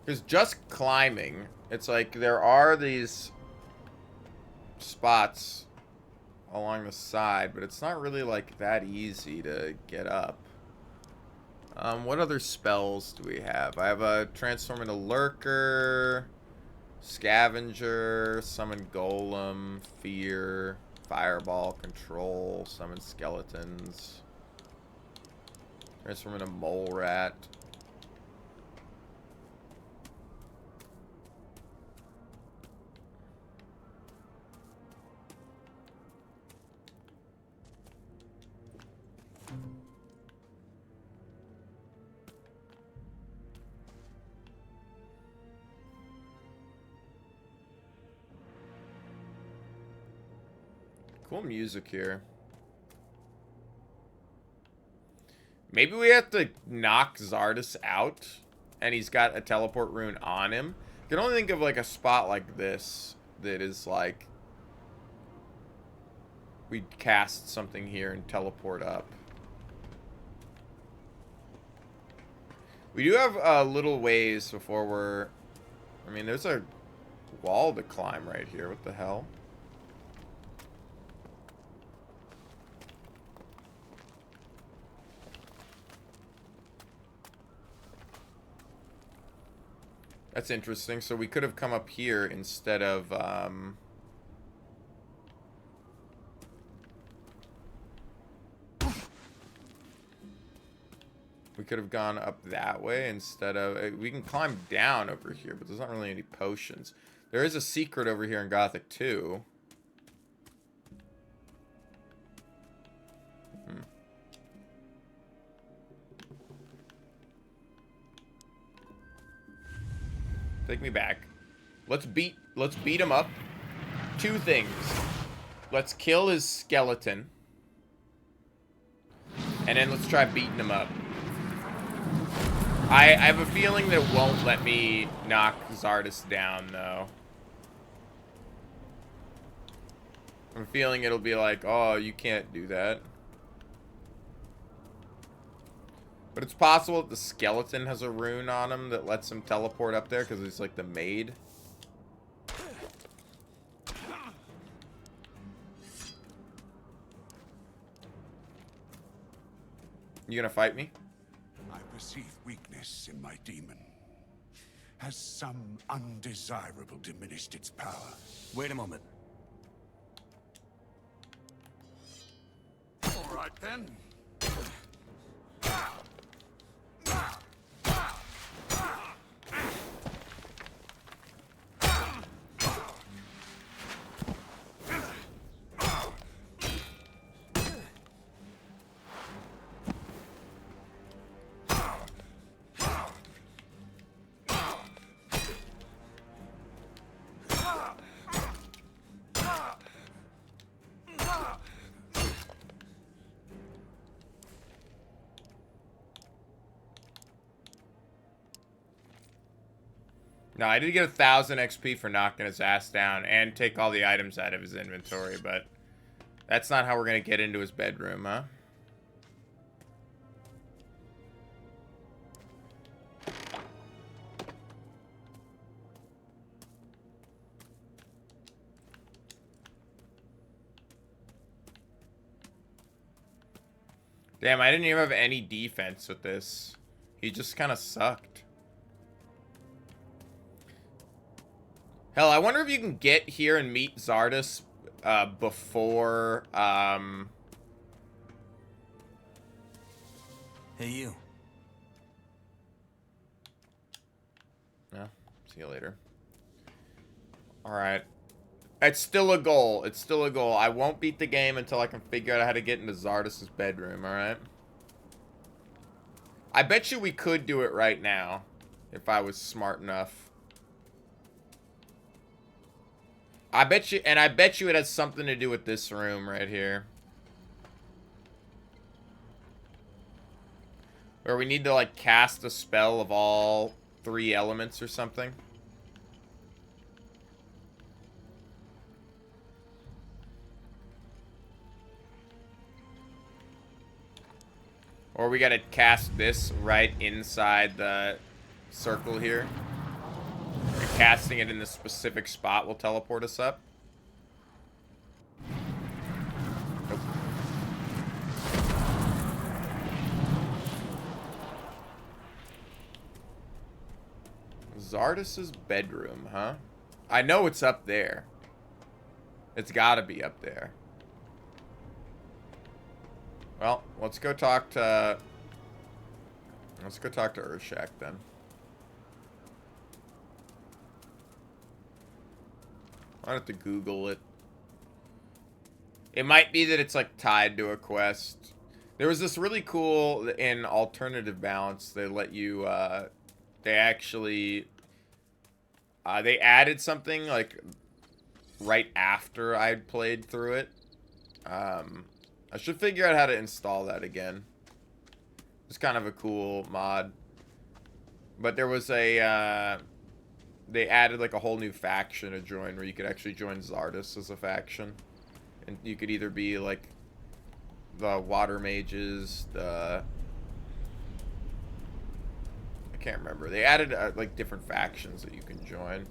Because just climbing, it's like there are these spots along the side, but it's not really like that easy to get up. What other spells do we have? I have a transform into lurker, scavenger, summon golem, fear, fireball, control, summon skeletons, transform into mole rat. Cool music here. Maybe we have to knock Zardes out, and he's got a teleport rune on him. I can only think of like a spot like this that is like we cast something here and teleport up. We do have a little ways before we're... I mean, there's a wall to climb right here. What the hell? That's interesting. So we could have come up here instead of, we could have gone up that way instead of... We can climb down over here, but there's not really any potions. There is a secret over here in Gothic 2. Take me back. Let's beat him up. Two things. Let's kill his skeleton. And then let's try beating him up. I have a feeling that it won't let me knock Zardes down, though. I'm feeling it'll be like, oh, you can't do that. But it's possible that the skeleton has a rune on him that lets him teleport up there because he's like the maid. You gonna fight me? I perceive weakness in my demon. Has some undesirable diminished its power? Wait a moment. All right, then. No, I did get 1,000 XP for knocking his ass down and take all the items out of his inventory, but that's not how we're going to get into his bedroom, huh? Damn, I didn't even have any defense with this. He just kind of sucked. Hell, I wonder if you can get here and meet Zardes before, Hey, you. Yeah, see you later. Alright. It's still a goal. It's still a goal. I won't beat the game until I can figure out how to get into Zardes' bedroom, alright? I bet you we could do it right now. If I was smart enough. I bet you it has something to do with this room right here. Where we need to, like, cast a spell of all 3 elements or something. Or we gotta cast this right inside the circle here. And casting it in this specific spot will teleport us up. Nope. Zardes' bedroom, huh? I know it's up there. It's gotta be up there. Well, let's go talk to Urshak then. I have to Google it. It might be that it's like tied to a quest. There was this really cool in alternative balance. They let you. They actually. They added something like right after I'd played through it. I should figure out how to install that again. It's kind of a cool mod. But there was a, they added like a whole new faction to join where you could actually join Zardes as a faction. And you could either be like the water mages, I can't remember. They added like different factions that you can join.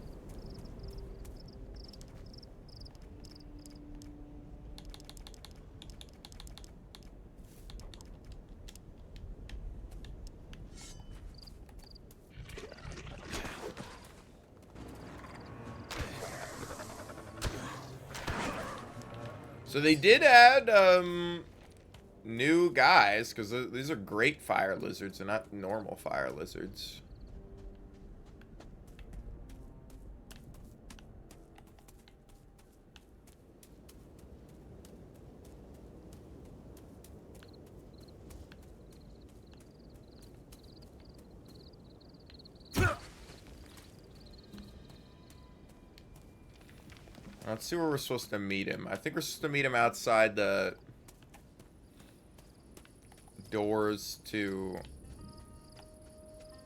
So they did add new guys, because these are great fire lizards and not normal fire lizards. Let's see where we're supposed to meet him. I think we're supposed to meet him outside the doors to...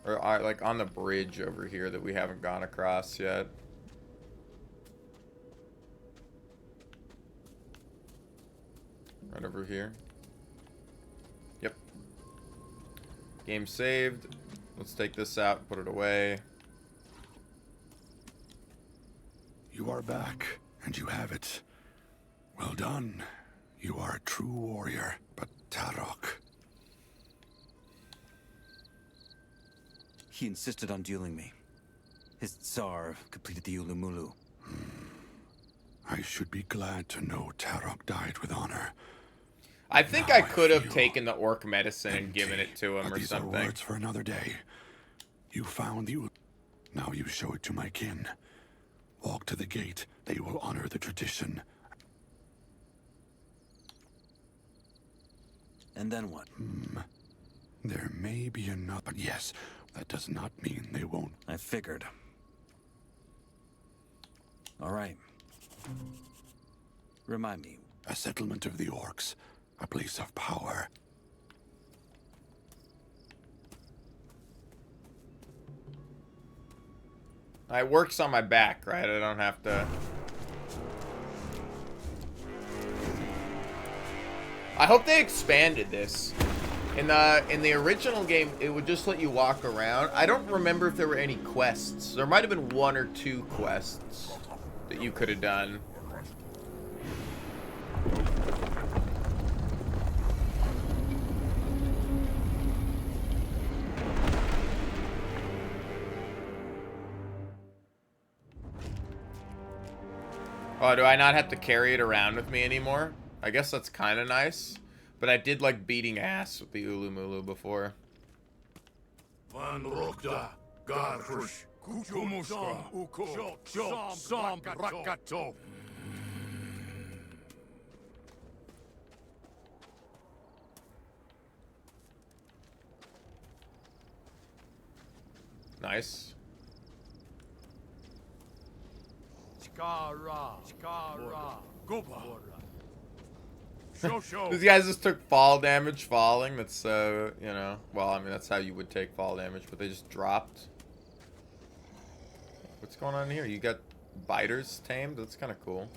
Or like on the bridge over here that we haven't gone across yet. Right over here. Yep. Game saved. Let's take this out, put it away. You are back, and you have it. Well done. You are a true warrior, but Tarok... He insisted on dueling me. His Tsar completed the Ulumulu. I should be glad to know Tarok died with honor. I think I could have taken the orc medicine and given it to him or these something. Are words for another day. You found the... Now you show it to my kin. Walk to the gate. They will honor the tradition. And then what? There may be enough, but yes, that does not mean they won't. I figured. All right. Remind me. A settlement of the orcs. A place of power. It works on my back, right? I don't have to... I hope they expanded this. In the original game, it would just let you walk around. I don't remember if there were any quests. There might have been 1 or 2 quests that you could have done. Oh, do I not have to carry it around with me anymore? I guess that's kind of nice. But I did like beating ass with the Ulumulu before. Van Rokta, Garfush, Kutumuska, Uko, Sam Rakato. Nice. These guys just took fall damage falling. That's, you know, well, I mean, that's how you would take fall damage, but they just dropped. What's going on here? You got biters tamed? That's kind of cool.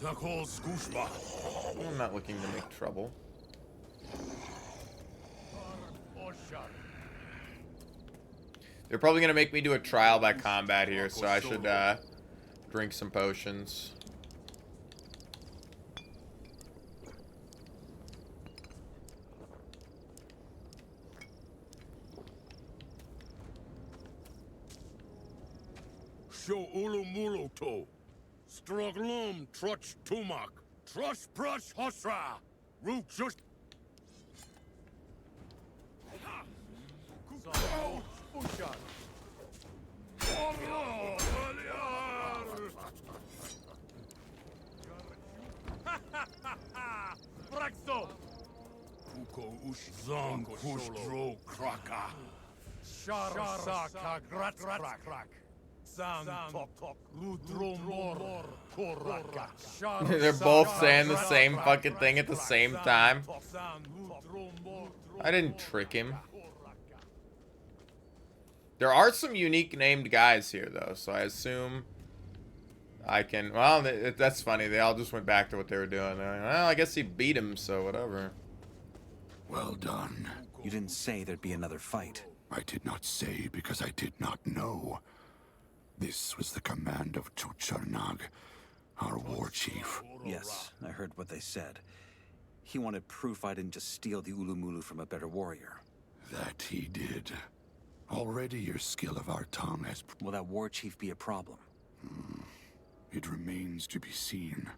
I'm not looking to make trouble. They're probably going to make me do a trial by combat here, so I should drink some potions. Show Ulumulu to. Stroglum Truch Tumak. Trush Brush Hosra. Root just. Zong Kushdro Kraka. Sharasaka Gratrak. Sam Top Ludromor Koraka. They're both saying the same fucking thing at the same time. I didn't trick him. There are some unique named guys here, though, so I assume I can... Well, that's funny. They all just went back to what they were doing. They're like, well, I guess he beat him, so whatever. Well done. You didn't say there'd be another fight. I did not say because I did not know. This was the command of Chucharnag, our war chief. Yes, I heard what they said. He wanted proof I didn't just steal the Ulumulu from a better warrior. That he did. Already your skill of our tongue has... Will that war chief be a problem? It remains to be seen.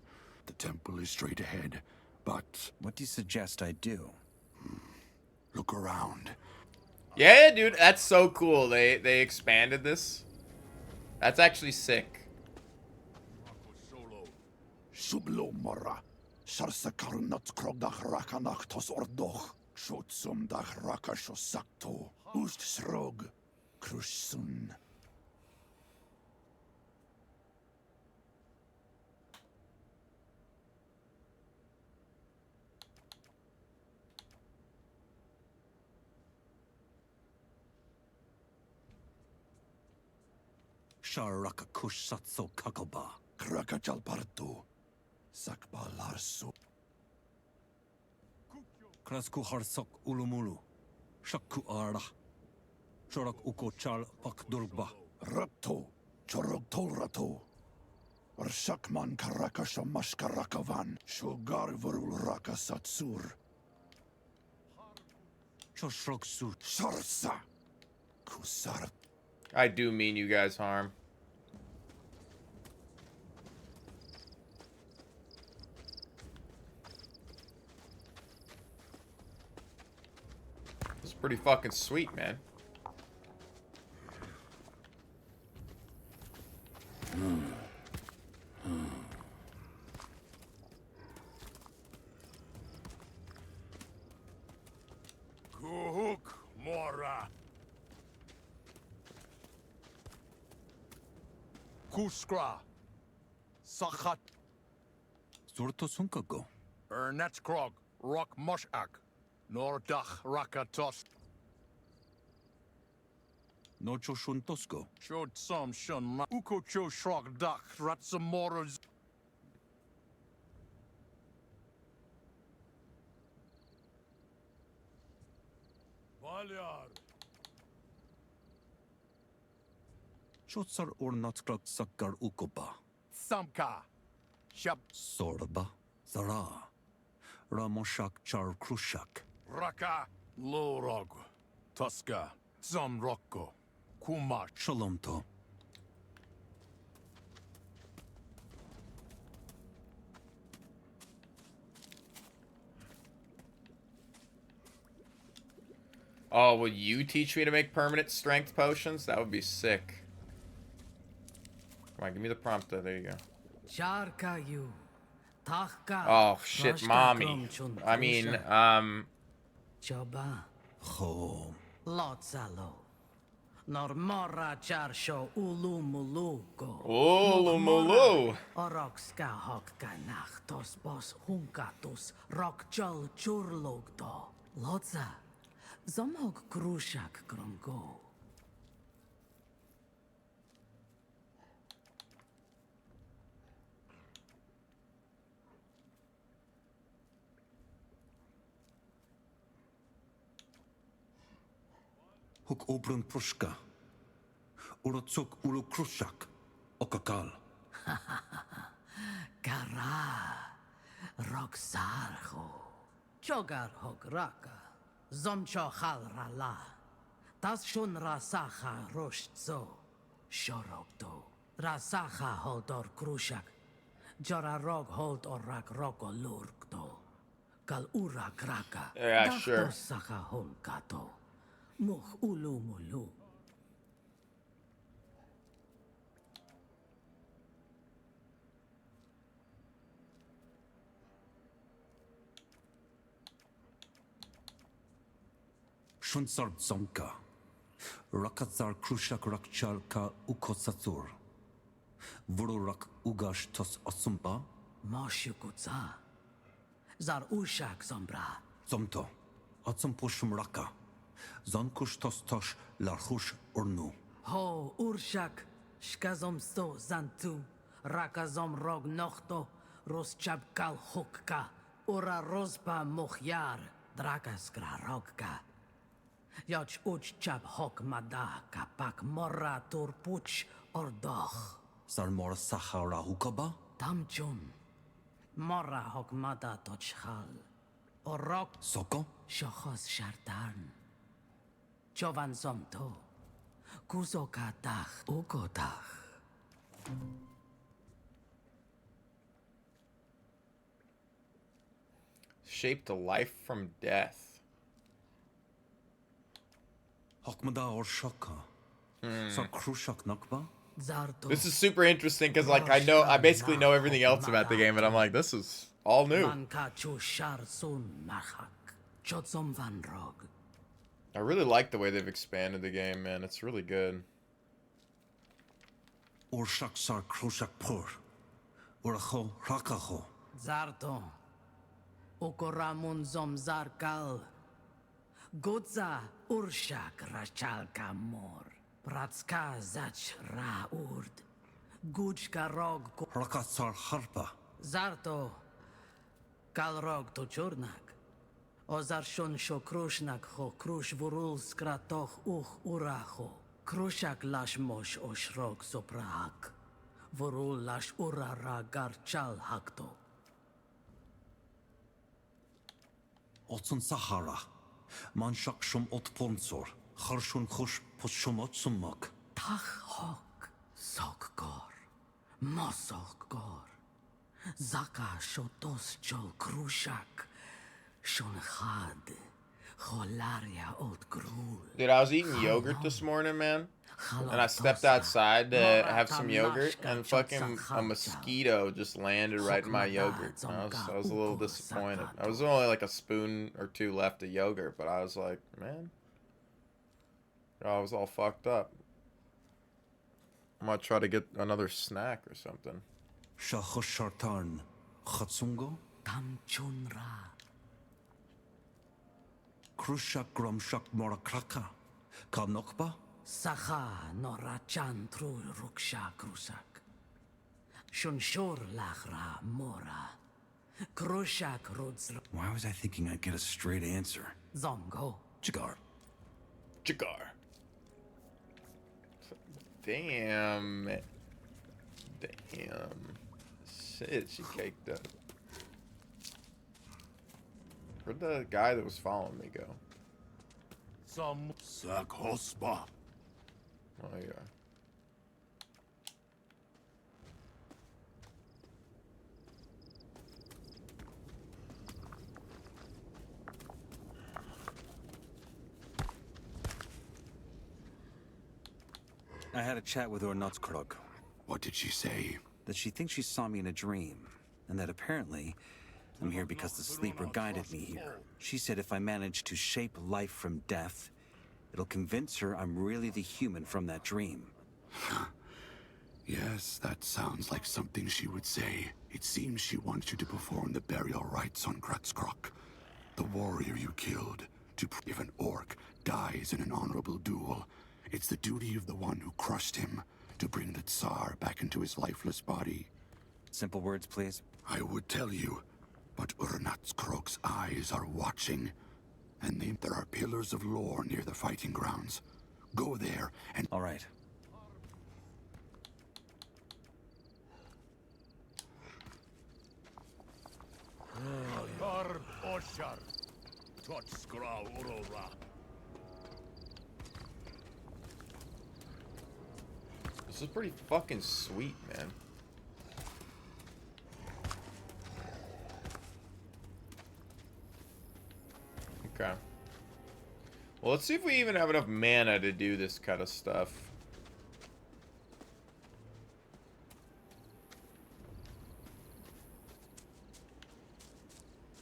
The temple is straight ahead, but... What do you suggest I do? Look around. Yeah, dude, that's so cool. They expanded this. That's actually sick. Sublo Mora. Sarsakarnat Krogdach Rakanach Tos Ordoch. Shotsum Dach Rakashosakto. Ust Srog. Krushsun. Sharaka Kushatso Kakoba. Krakachalpartu. Sakba Larsu. Krasku Harsok Ulumulu. Shakku Arda. Shorak Uko Chal Pakdurba. Rapto. Chorog Tolrato. Arshakman Karakasha Mashkarakavan. Shogar Varul Raka Satsur. Choshrok Sut. Sarsa. Kusar. I do mean you guys harm. This is pretty fucking sweet, man. Kuhuk Mora. Kuskra. Sakhat. Surto Sunkago. Ernetskrog. Rock Moshak. Nordach Rakatos. Nocho shun tosko. Short some shun ma. Uko cho shrog dak ratsamoros. Valyar. Shotsar ornatskrak sakar ukoba. Samka. Shab. Sorba. Zara. Ramoshak char krushak. Raka. Lorog. Tuska. Some rocco. Kumach. Shalomto. Oh, will you teach me to make permanent strength potions? That would be sick. Come on, give me the prompt. There you go. Oh, shit, mommy. I mean, Choba. Ho. Lotzalo. Normora charsho ulumulugo. Ulumulu. Orokska hokka nachtos bos hunkatus rokjol churlogdo. Lotza. Zomhog krushak grongo. Huk obrun prushka. Urotsuk ulu krushak. Okakal. Kara. Roksarho. Chogar hograka. Zomcho hal rala. Tas shun rasacha roshzo. Shorokto. Rasacha holdor krushak. Jora rog hold orak roko lurkto. Kal ura kraka. Yeah, sure. Sacha honkato. Much ulu mulu. Shunsar zonka. Rakatzar krushak rakchalka ukosatur. Vururak ugash tos osumba. Moshukutsa. Zar ushak zombra. Zomto. Atsum pushum raka. Zonkush tos tosh larhush urnu. Ho urshak. Shkazom sto zantu. Rakazom rog nochto. Roschab kal hukka. Ura rospa mochyar. Drakaskra rogka. Yoch uch chab hok mada. Kapak morra turpuch ordoch. Sarmor sahara hukaba. Tamchun. Morra hok mada tochhal. Orok. Soko. Shochos shartan. Chovan somto. Kuzokatach ukotach. shaped a life from death. Hokmada or shaka. So krushak nakba. This is super interesting because, like, I basically know everything else about the game, and I'm like, this is all new. I really like the way they've expanded the game, man. It's really good. Urshak sar krushak pur. Uracho rakacho. Zarto. Ukoramun zom zarkal. Gudza urshak rachalka mor. Pratska zach ra urd. Gujka rog. Rakatsar harpa. Zarto. Kalrog to churnak. Ozarshon sho krushnak ho krush vurul skratoch uracho. Krushak lash mosh oshrog soprahak. Vurul lash urara garchal hakto. Otsun Sahara. Manshak shum otponsor. Harshun khush pushum otsumak. Tach hok. Sok gor. Mosok gor. Zaka shotos chol krushak. Shon chad. Cholaria ot grul. Dude, I was eating yogurt this morning, man. And I stepped outside to have some yogurt, and fucking a mosquito just landed right in my yogurt. I was a little disappointed. I was only like a spoon or two left of yogurt, but I was like, man, I was all fucked up. I'm gonna try to get another snack or something. Shachoshartan Khatsungo? Tamchunra. Krushak Gramshak Morakraka. Kanokba? Sacha norachan tru ruksha krusak. Shunshur lachra mora. Krushak rudzr. Why was I thinking I'd get a straight answer? Zongo. Jigar. Jigar. Damn. Damn. Shit, she caked up. Where'd the guy that was following me go? Some Sakhospa. Oh, yeah. I had a chat with Ornotskrog. What did she say? That she thinks she saw me in a dream, and that apparently I'm here because the sleeper guided me here. She said if I manage to shape life from death, it'll convince her I'm really the human from that dream. Yes, that sounds like something she would say. It seems she wants you to perform the burial rites on Kratzkrok, the warrior you killed. If an orc dies in an honorable duel, it's the duty of the one who crushed him to bring the Tsar back into his lifeless body. Simple words, please. I would tell you, but Urnatskrogg's eyes are watching. And there are pillars of lore near the fighting grounds. Go there and... All right. This is pretty fucking sweet, man. Okay. Well, let's see if we even have enough mana to do this kind of stuff.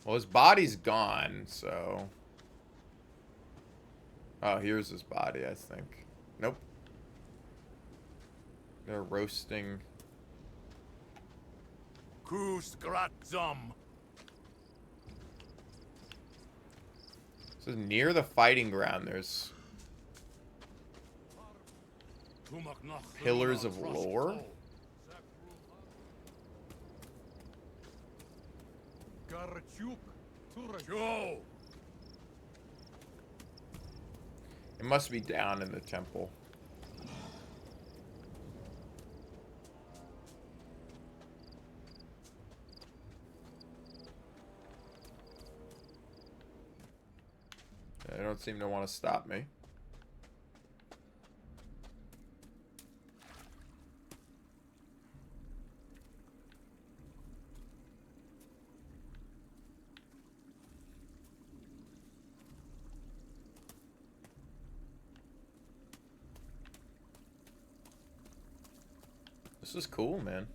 Well, his body's gone, so... Oh, here's his body, I think. Nope. They're roasting. Kusgratzum. So near the fighting ground, there's pillars of lore. It must be down in the temple. They don't seem to want to stop me. This is cool, man.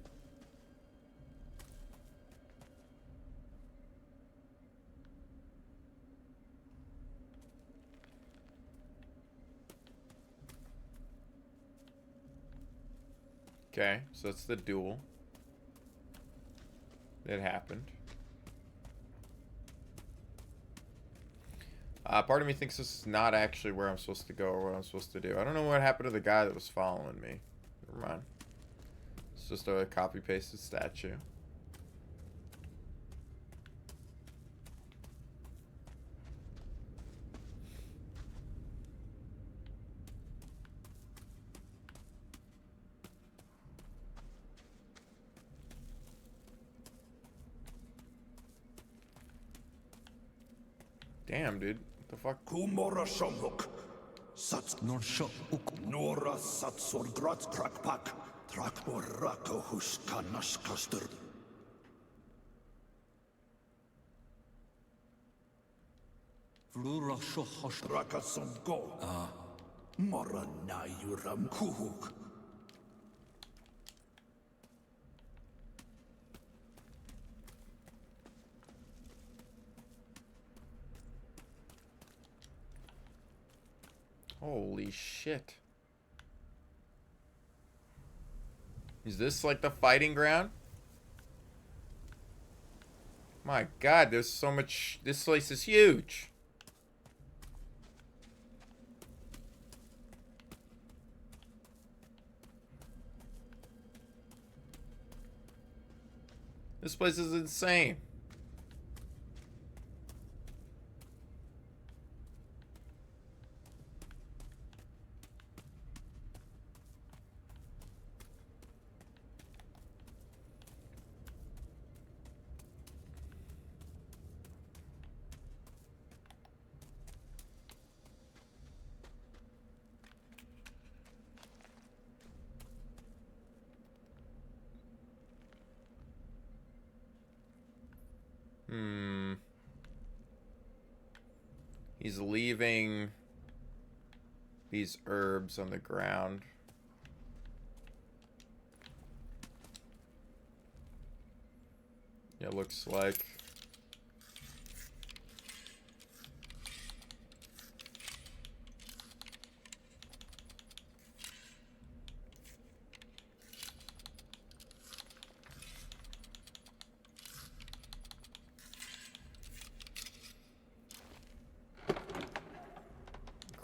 Okay, so that's the duel that happened. Part of me thinks this is not actually where I'm supposed to go or what I'm supposed to do. I don't know what happened to the guy that was following me. Never mind. It's just a copy-pasted statue. Damn, dude. What the fuck? Kumora Shomhuk. Sats Norsho Uk Nora Satsor Grats Krakpak. Trakmor Rako Huskanash Kastur. Flura Shohosh Rakasom Go. Mora Nayuram Kuhuk. Holy shit. Is this like the fighting ground? My god, there's so much. This place is huge. This place is insane. He's leaving these herbs on the ground. It looks like.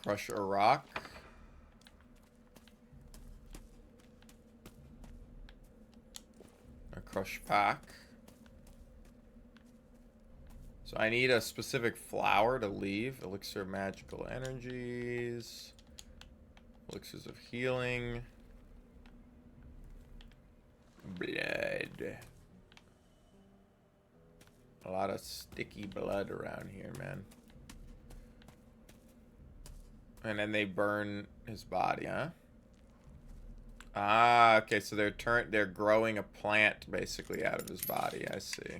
Crush a rock. A crush pack. So I need a specific flower to leave. Elixir of magical energies. Elixirs of healing. Blood. A lot of sticky blood around here, man. And then they burn his body, huh? Ah, okay, so they're growing a plant basically out of his body. I see.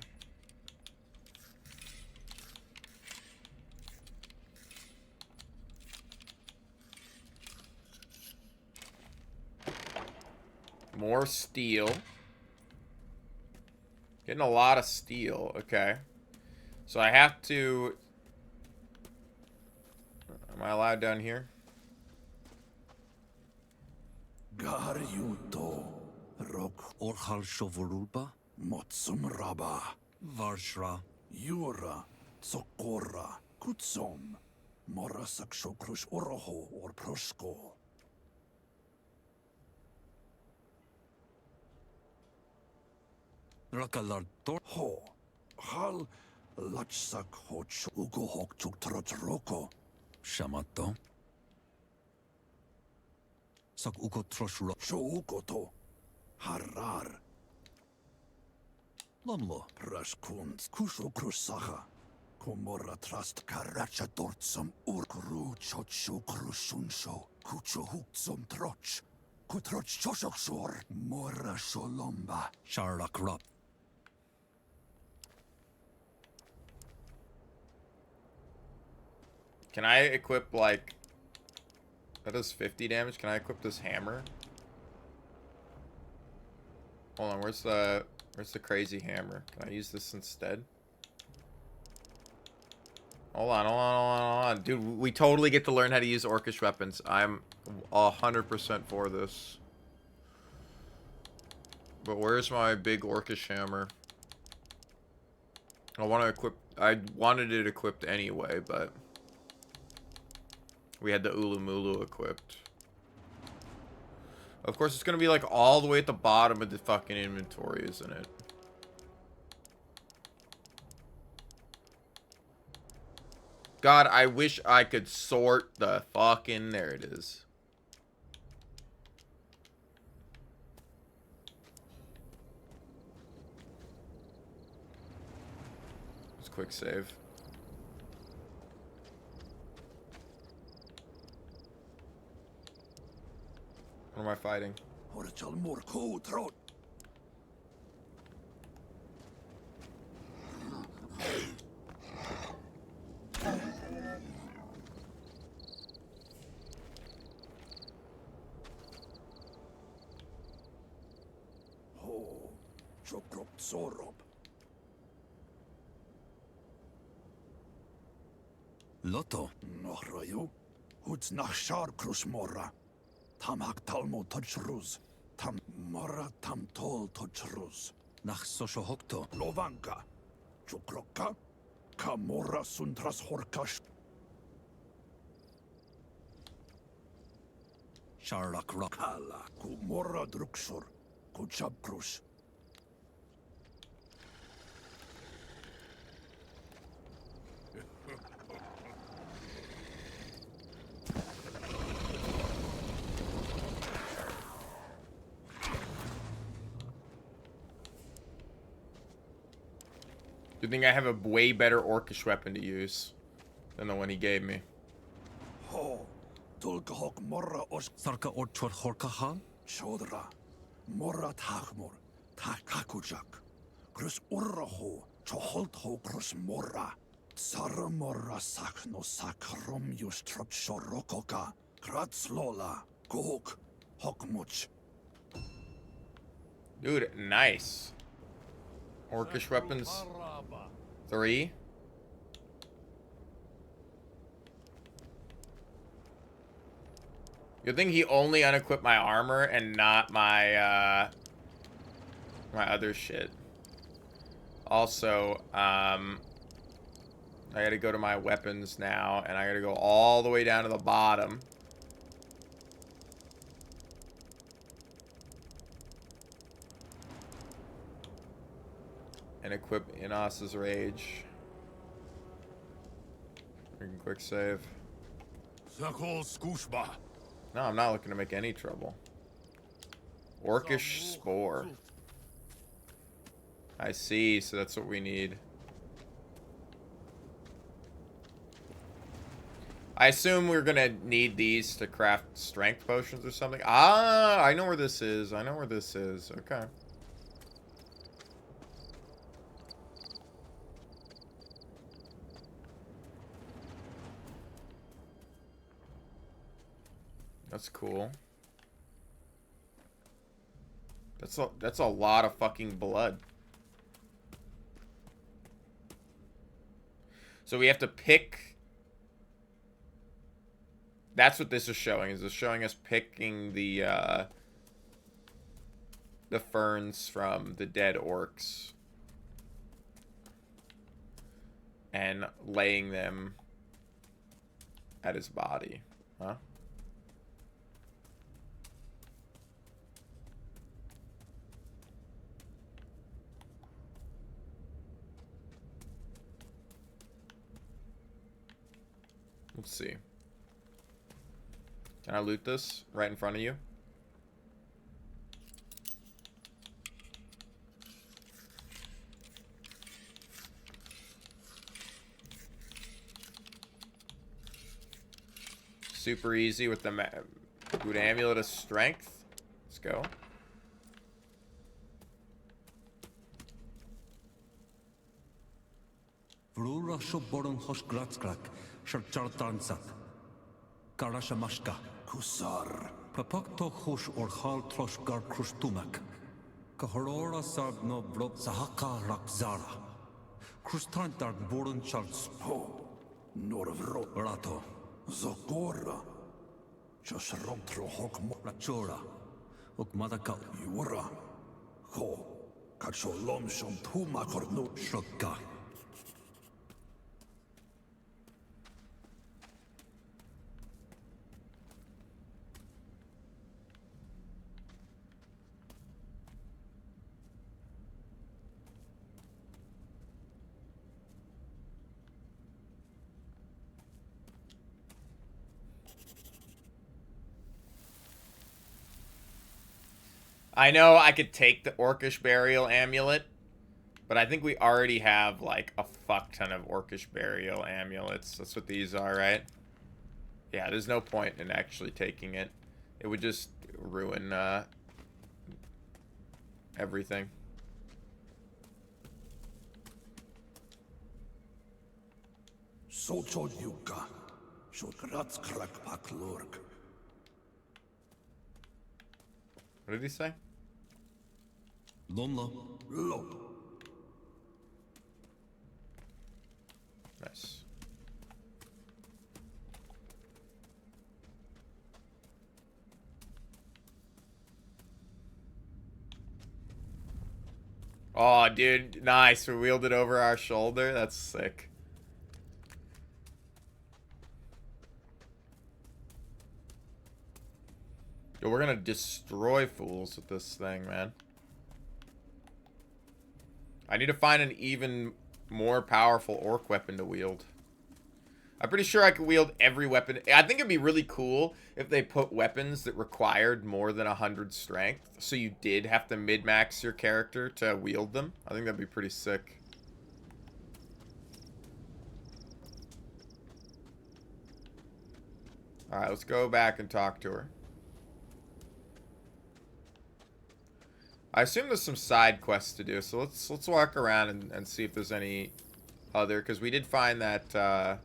More steel. Getting a lot of steel. Okay. So I have to... Am I allowed down here? Garyuto, Rok Orhal Shovorulba? Motsum Raba, Varshra. Yura, Tsokora, Kutsom, Morasak Shokrush Oroho or Prosko. Rakalar Tor. Ho, Hal, Lachsak Hoch Ugo Hok Chuktrot Roko. Shamato. Sak uko troshro. Shoukoto, Harar, Lomlo. Raskund, Kusho Krusaha, Komora Trust Karacha Dortsum Urkru Chocho Krusunsho, Kucho Huktsum Troch, Kutroch Choshokshor, Mora Sholomba, Sharlak Rop. Can I equip, like... That does 50 damage. Can I equip this hammer? Hold on, where's the crazy hammer? Can I use this instead? Hold on. Dude, we totally get to learn how to use orcish weapons. I'm 100% for this. But where's my big orcish hammer? I wanted it equipped anyway, but... We had the Ulumulu equipped. Of course, it's going to be like all the way at the bottom of the fucking inventory, isn't it? God, I wish I could sort the fucking... There it is. Let's quick save. What am I fighting? Ho, Chokrop Zorob, Lotto. Nochrayu, Huts nach Shar Krusmora, Tamhak Talmo Touchruz, Tam Mora Tam Tol Touchruz, Nach Soshohokto. Lovanka, Chukroka, Kamora Suntras Horkash, Sharlak Rop. Kala, Kumora Druksur, Kuchabkrus, You think I have a way better orcish weapon to use than the one he gave me? Ho, tulkahok morra os Sarka orchor horkahan? chodra, morra tachmor, takakujak, krus urraho, choholt ho krus morra, tsara morra sak no sak rom yus trop shorokoka, kratzlola, gok, hokmuch. Dude, nice. Orcish weapons. 3. Good thing he only unequipped my armor and not my, my other shit. Also, I gotta go to my weapons now, and I gotta go all the way down to the bottom. And equip Inos's Rage. We can quick save. No, I'm not looking to make any trouble. Orcish Spore. I see, so that's what we need. I assume we're gonna need these to craft strength potions or something. Ah, I know where this is. I know where this is. Okay. That's cool. That's a lot of fucking blood. So we have to pick. That's what this is showing. Is it's showing us picking the ferns from the dead orcs and laying them at his body. Huh? Let's see. Can I loot this right in front of you? Super easy with the good amulet of strength. Let's go. Vrura shoboron hosh gratskrak, sharchartansak. Karashamashka. Kusar. Papakto hosh or hal trosh gar krustumak. Kahorora sarb no vrop sahaka rakzara. Krustantar boron charts. Ho, norvro. Rato. Zogora. Chasromtro hokmo. Rachora. Ukmadaka. Yura. Ho. Kacholom shom tuma kornu. Shroka. I know I could take the Orcish Burial Amulet, but I think we already have, like, a fuck ton of Orcish Burial Amulets. That's what these are, right? Yeah, there's no point in actually taking it. It would just ruin, everything. Socho yuka. Shotrats krak paklork. What did he say? Lomla. Lo. Nice. Oh, dude, nice. We wheeled it over our shoulder. That's sick. Yo, we're gonna destroy fools with this thing, man. I need to find an even more powerful orc weapon to wield. I'm pretty sure I could wield every weapon. I think it'd be really cool if they put weapons that required more than 100 strength, so you did have to min-max your character to wield them. I think that'd be pretty sick. Alright, let's go back and talk to her. I assume there's some side quests to do, so let's walk around and see if there's any other, because we did find that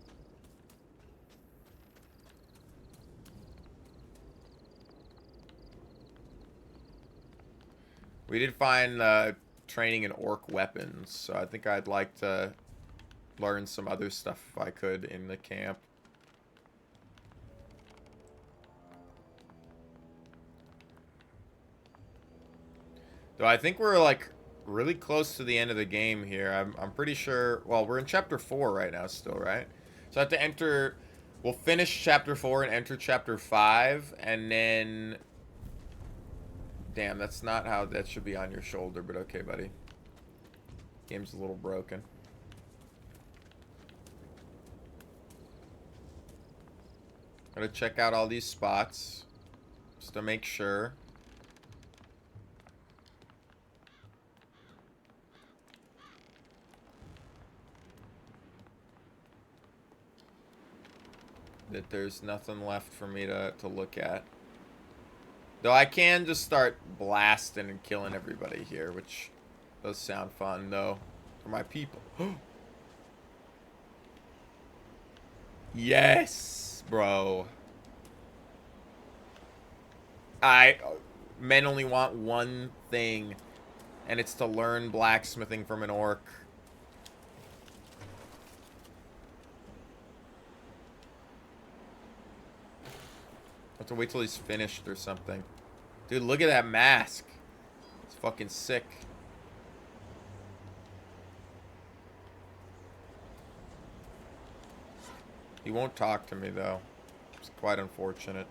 we did find training in orc weapons, so I think I'd like to learn some other stuff if I could in the camp. Though I think we're like really close to the end of the game here. I'm pretty sure. Well, we're in chapter 4 right now still, right? So I have to enter. We'll finish chapter 4 and enter chapter 5, and then. Damn, that's not how that should be on your shoulder, but okay, buddy. Game's a little broken. Gotta check out all these spots just to make sure. That there's nothing left for me to look at. Though I can just start blasting and killing everybody here, which does sound fun, though, for my people. Yes, bro. Men only want one thing, and it's to learn blacksmithing from an orc. I have to wait till he's finished or something. Dude, look at that mask. It's fucking sick. He won't talk to me, though. It's quite unfortunate.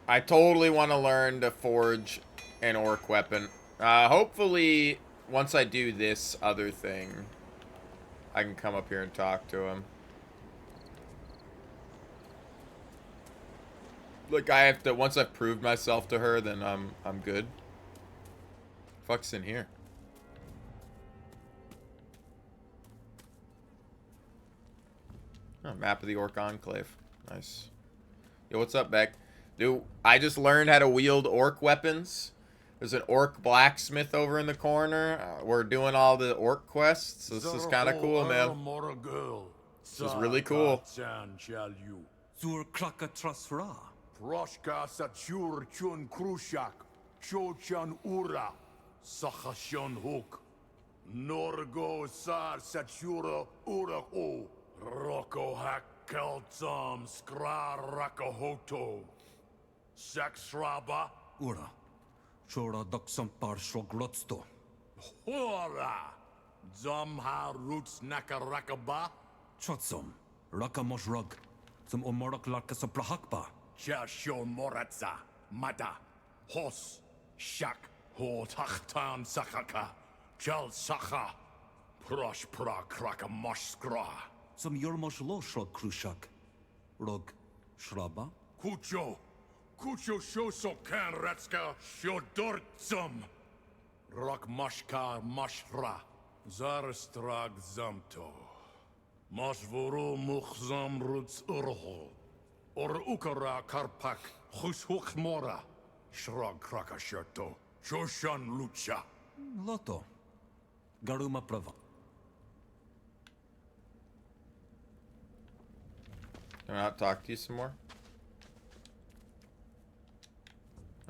I totally want to learn to forge an orc weapon. Hopefully, once I do this other thing, I can come up here and talk to him. Like, I have to, once I've proved myself to her, then I'm good. Fuck's in here? Oh, map of the Orc Enclave. Nice. Yo, what's up, Beck? Dude, I just learned how to wield orc weapons. There's an orc blacksmith over in the corner. We're doing all the orc quests. So this is kind of cool, man. This is really cool. Zur kraka trasra. Proshka Satur Chun Krushak, Chochan Ura, Sachashon Hook, Norgo Sar Satura Ura O, Roko Hakeltam Skra Rakahoto, Saxraba Ura. Chora doksampar shoglotsto. Hora, Zamha Roots Nakarakaba, Chotsum. Rakamosh rug. Zum omorak larkasoplahakba. Chashon Moratza, Mata, Hos, Shak, Ho Tachtan Sakaka, Chal Sacha, Prosh Pra Krakamoshskra. Zum yormosh lo shrog krushak. Rog. Shraba. Kucho, Kucho Shoso Kan Ratska, Shodortsum, Rock Mashka Mashra, Zarastrag Zamto, Mashvuru Mukhzam Roots Urho. Or Ukara Karpak, Hushuk Mora, Shrog Krakasherto, Choshan Lucha. Loto. Garuma prava. Can I not talk to you some more?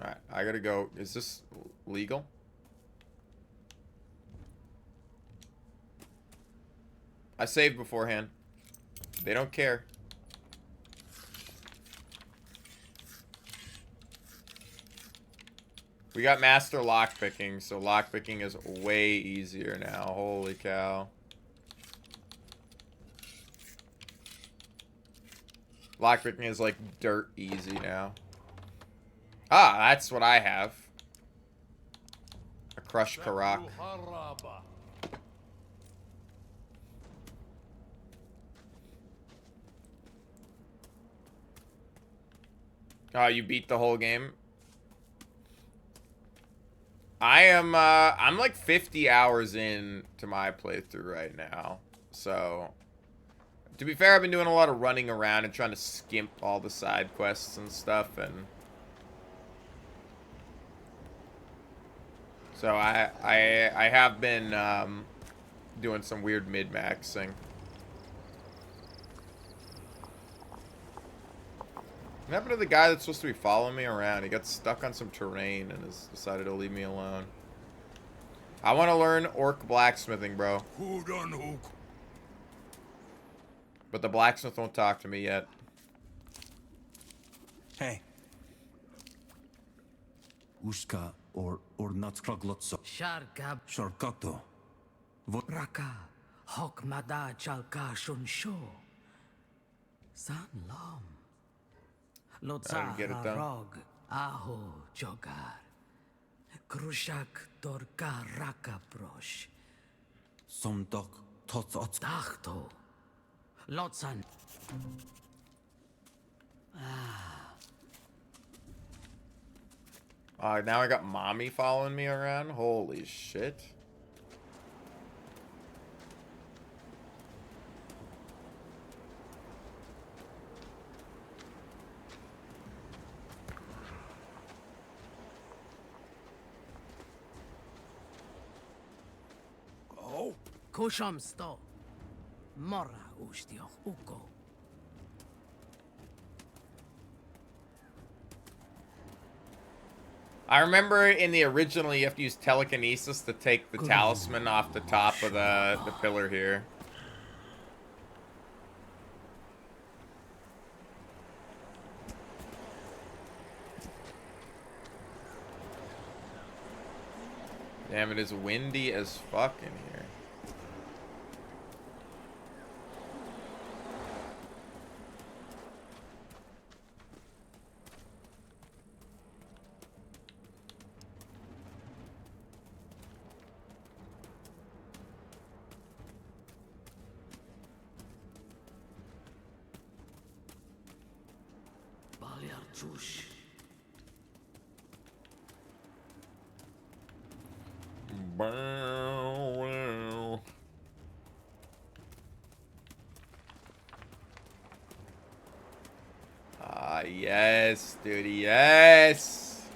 Alright, I gotta go. Is this legal? I saved beforehand. They don't care. We got master lockpicking, so lockpicking is way easier now. Holy cow. Lockpicking is like dirt easy now. Ah, that's what I have. A crushed Karak. Oh, you beat the whole game? I'm like 50 hours in to my playthrough right now. So, to be fair, I've been doing a lot of running around and trying to skimp all the side quests and stuff, and so I have been doing some weird mid-maxing. What happened to the guy that's supposed to be following me around? He got stuck on some terrain and has decided to leave me alone. I want to learn orc blacksmithing, bro. But the blacksmith won't talk to me yet. Hey. Uska or natskraglotso. Sharkab. Sharkato. Raka. Hok mada chalka shunsho. San lom. I get it done. Rog. Aho jogar. Krushak dorka raka brosh. Somdok tots Dachto. Lotsan. Now I got mommy following me around. Holy shit. Oh. Kusham sto. Mora ustioch uko. I remember in the original you have to use telekinesis to take the talisman off the top of the pillar here. Damn, it is windy as fuck in here. Chush. Ah, yes, dude, yes.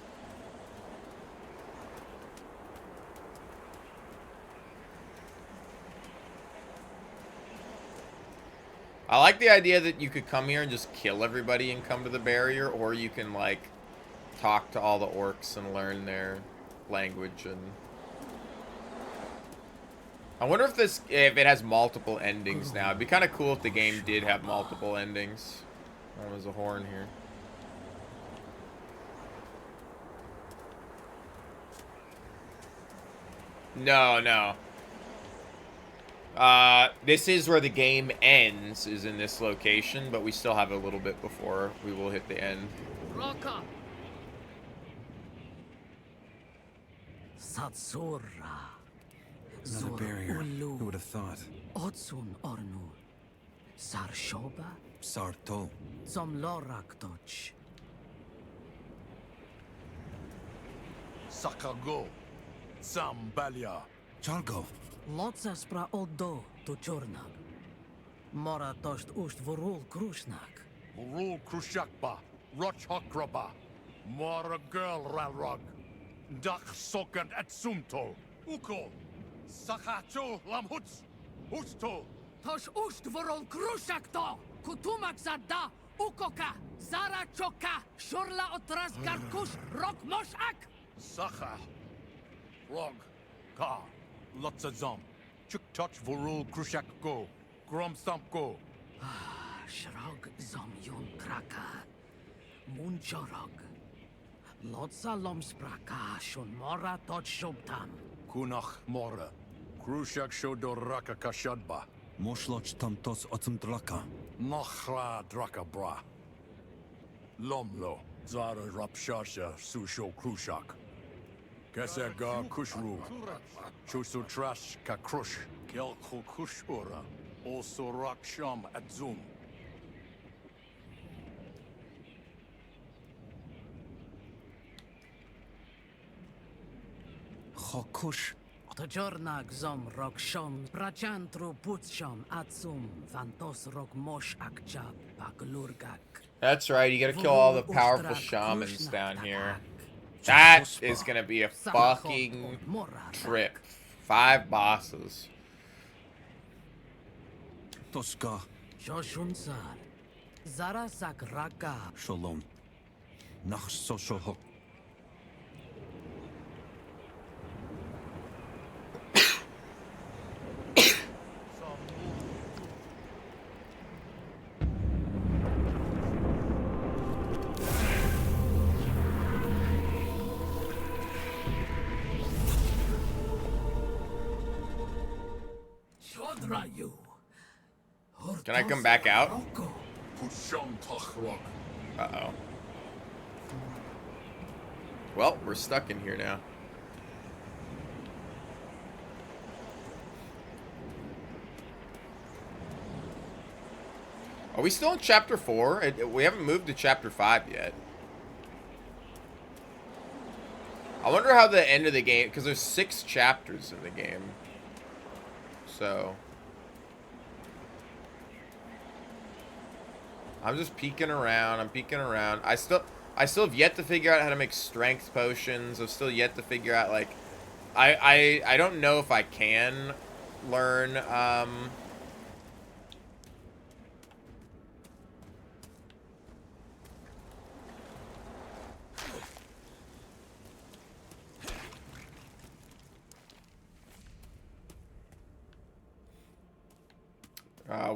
I like the idea that you could come here and just kill everybody and come to the barrier, or you can, like, talk to all the orcs and learn their language. And I wonder if it has multiple endings now. It'd be kind of cool if the game did have multiple endings. Oh, there's a horn here. No, no. This is where the game ends, is in this location, but we still have a little bit before we will hit the end. Satsura. Another barrier. Who would have thought? Otsun Ornu. Sarshoba? Sarto. Som Lorak Toch. Sakago. Sambalia. Chalgo. Lotsas pra Odo to Chornag. Mora tost ust vorul Krusnak. Vorul Krushakba. Roch Hokraba. Mora girl Ralrog. Dak Sokand at Sumto. Uko. Sakacho Lamhuts. Usto. Tosh ust vorul Krushak to. Kutumak Zada. Ukoka. Zara Choka. Shurla Otras Garkush. Rok Moshak. Sacha. Rog. Ka. Lotzazom. Chuk touch Vorul Krushak go. Grom Stomp go. Shrog Zom Yun Kraka. Munchorog. Lotsa Lomspraka. Shun Mora Toch Shobtam. Kunach Mora. Krushak Shodor Raka Kashadba. Moshloch Tamtos Otumdraka. Nachra Draka Bra. Lomlo. Zara Rapshasha Susho Krushak. Kesagar Kushru. Chusu Trash Kakrush. Kelko Kushura. Also Raksham at Zoom. Hokush. Tajornag zom rok shom, brachantru putshom atsum, vantos rok mosh akjab baglurgak. That's right, you gotta kill all the powerful shamans down here. That is gonna be a fucking trip. 5 bosses. Toska. Joshunsar. Zara sakraka. Shalom. Nach Soshohok. Can I come back out? Uh-oh. Well, we're stuck in here now. Are we still in chapter 4? We haven't moved to chapter 5 yet. I wonder how the end of the game, because there's 6 chapters in the game. So I'm just peeking around. I'm peeking around. I still have yet to figure out how to make strength potions. I've still yet to figure out, like, I don't know if I can learn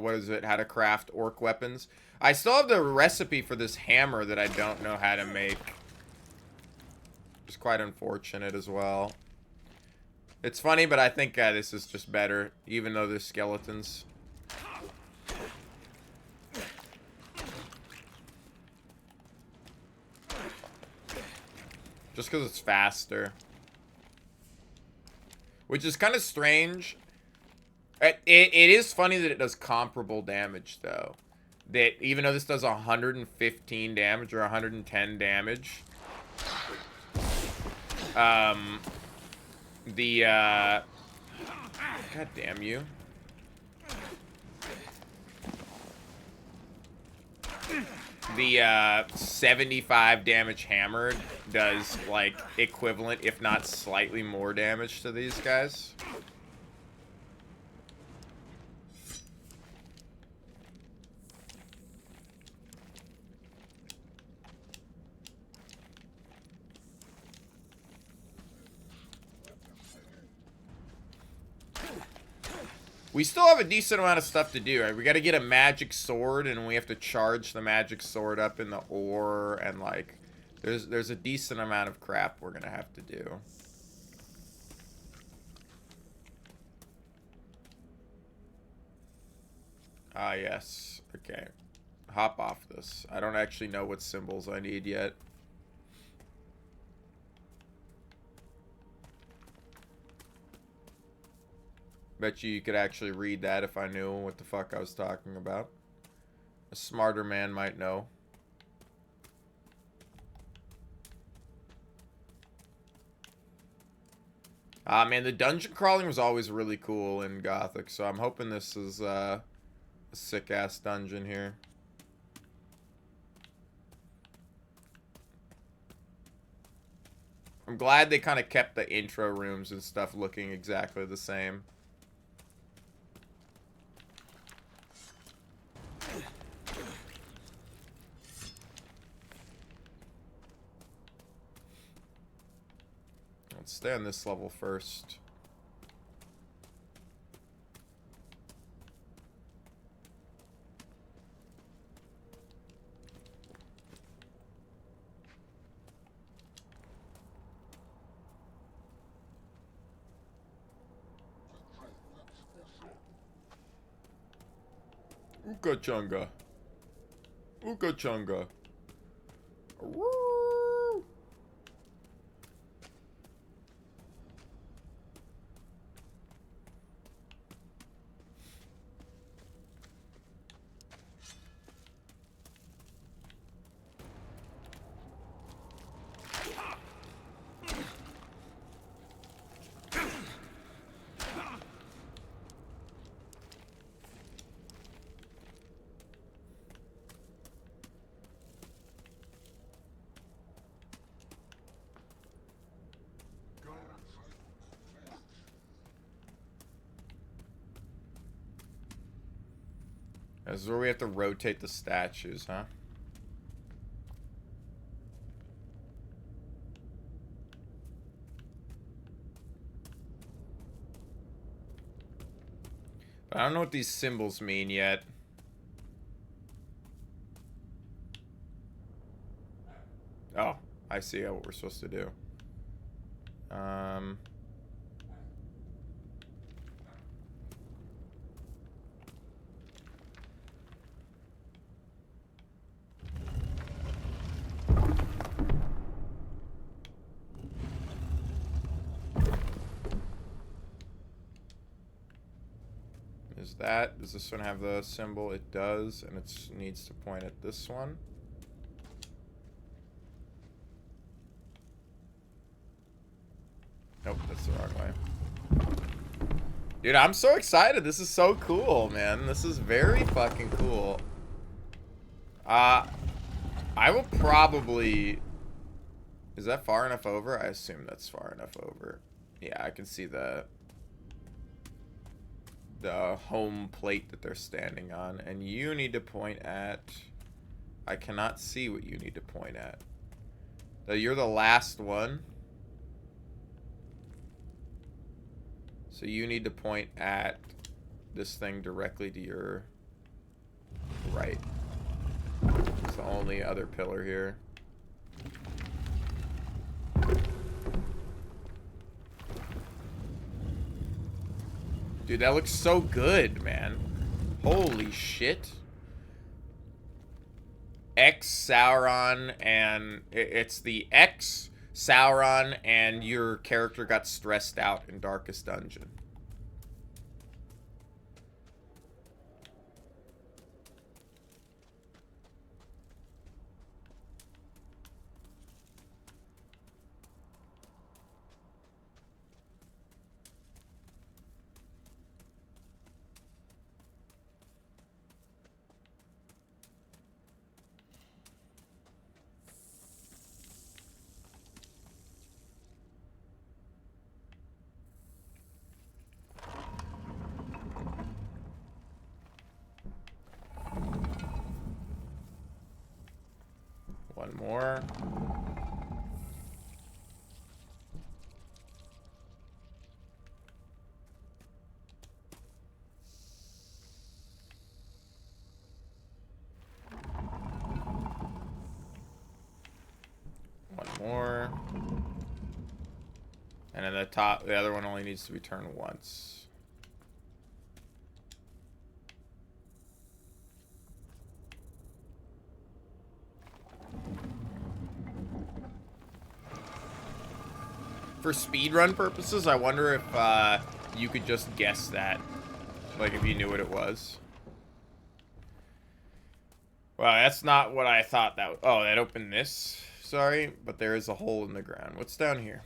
what is it? How to craft orc weapons. I still have the recipe for this hammer that I don't know how to make. It's quite unfortunate as well. It's funny, but I think this is just better, even though there's skeletons. Just because it's faster. Which is kind of strange. It is funny that it does comparable damage, though. That even though this does 115 damage or 110 damage, God damn you. The 75 damage hammered does, like, equivalent, if not slightly more damage to these guys. We still have a decent amount of stuff to do, right? We got to get a magic sword, and we have to charge the magic sword up in the ore, and, like, there's a decent amount of crap we're gonna have to do. Ah, yes. Okay. Hop off this. I don't actually know what symbols I need yet. Bet you could actually read that if I knew what the fuck I was talking about. A smarter man might know. Ah, man, the dungeon crawling was always really cool in Gothic, so I'm hoping this is a sick-ass dungeon here. I'm glad they kind of kept the intro rooms and stuff looking exactly the same. Let's stay on this level first. Ooga chunga. Ooga chunga. Woo! This is where we have to rotate the statues, huh? But I don't know what these symbols mean yet. Oh, I see what we're supposed to do. Does this one have the symbol? It does, and it needs to point at this one. Nope, that's the wrong way. Dude, I'm so excited. This is so cool, man. This is very fucking cool. I will probably... Is that far enough over? I assume that's far enough over. Yeah, I can see the home plate that they're standing on. And you need to point at... I cannot see what you need to point at. So you're the last one. So you need to point at this thing directly to your right. It's the only other pillar here. Dude, that looks so good, man. Holy shit. X Sauron, and it's the X Sauron, and your character got stressed out in Darkest Dungeon. One more. One more. And then the other one only needs to be turned once. For speedrun purposes, I wonder if you could just guess that. Like, if you knew what it was. Well, that's not what I thought that... Oh, that opened this? Sorry, but there is a hole in the ground. What's down here?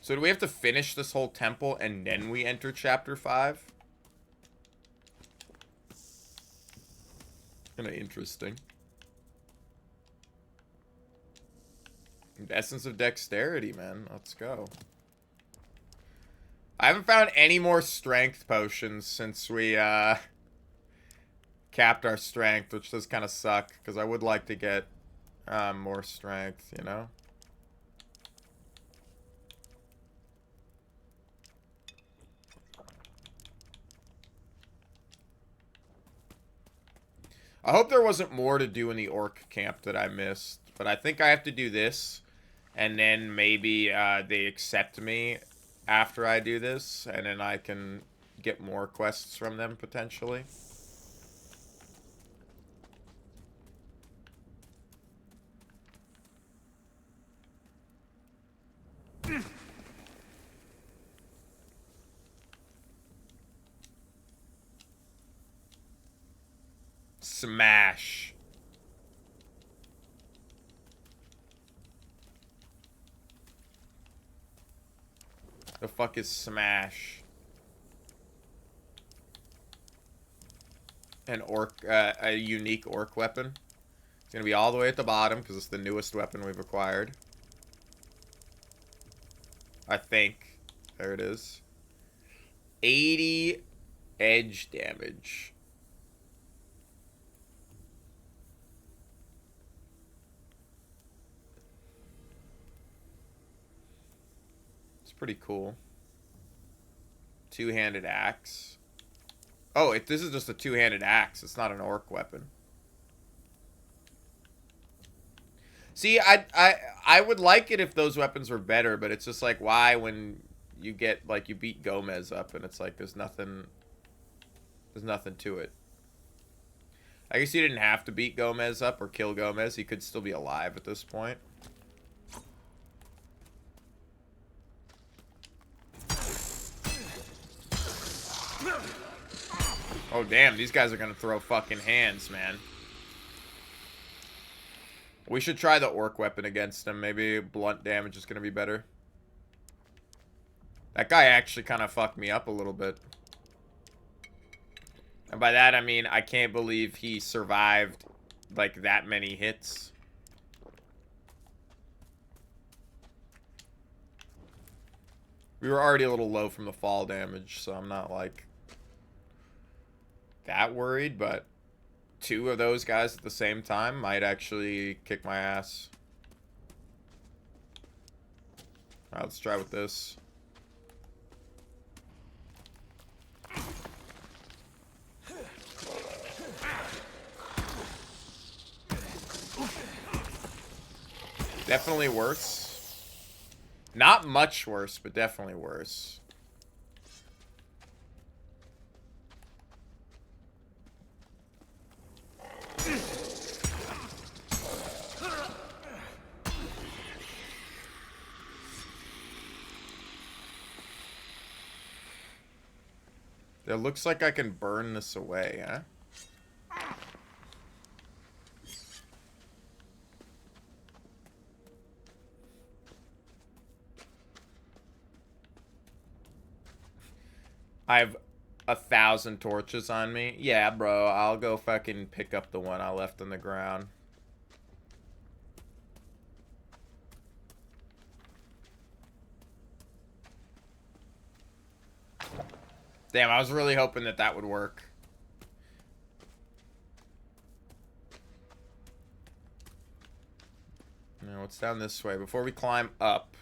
So do we have to finish this whole temple and then we enter chapter 5? Kinda interesting. Essence of dexterity, man. Let's go. I haven't found any more strength potions since we capped our strength, which does kind of suck, because I would like to get more strength, you know? I hope there wasn't more to do in the orc camp that I missed, but I think I have to do this, and then maybe they accept me after I do this, and then I can get more quests from them, potentially. Smash. The fuck is smash? An orc, a unique orc weapon. It's gonna be all the way at the bottom because it's the newest weapon we've acquired. I think. There it is. 80 edge damage. It's pretty cool. Two-handed axe. Oh, this is just a two-handed axe. It's not an orc weapon. See, I would like it if those weapons were better, but it's just like, why when you get, like, you beat Gomez up and it's like there's nothing to it. I guess you didn't have to beat Gomez up or kill Gomez. He could still be alive at this point. Oh, damn. These guys are going to throw fucking hands, man. We should try the orc weapon against him. Maybe blunt damage is going to be better. That guy actually kind of fucked me up a little bit. And by that, I mean, I can't believe he survived, like, that many hits. We were already a little low from the fall damage, so I'm not, like, that worried, but two of those guys at the same time might actually kick my ass. Alright, let's try with this. Definitely worse. Not much worse, but definitely worse. It looks like I can burn this away, huh? I have 1,000 torches on me. Yeah, bro, I'll go fucking pick up the one I left on the ground. Damn, I was really hoping that that would work. Now, what's down this way? Before we climb up.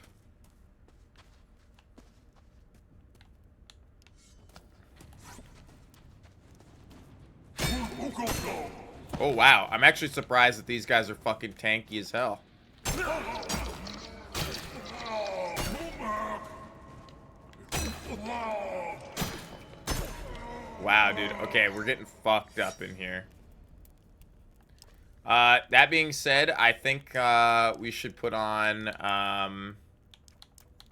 Oh, wow. I'm actually surprised that these guys are fucking tanky as hell. Wow, dude. Okay, we're getting fucked up in here. That being said, I think we should put on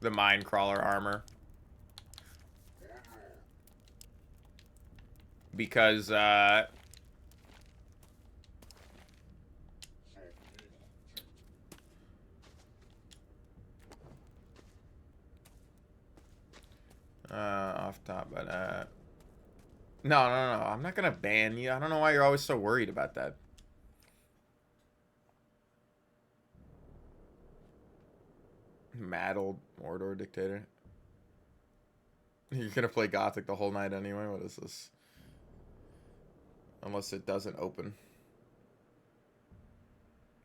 the Minecrawler armor. Because off top by that. No. I'm not gonna ban you. I don't know why you're always so worried about that. Mad old Mordor dictator. You're gonna play Gothic the whole night anyway? What is this? Unless it doesn't open.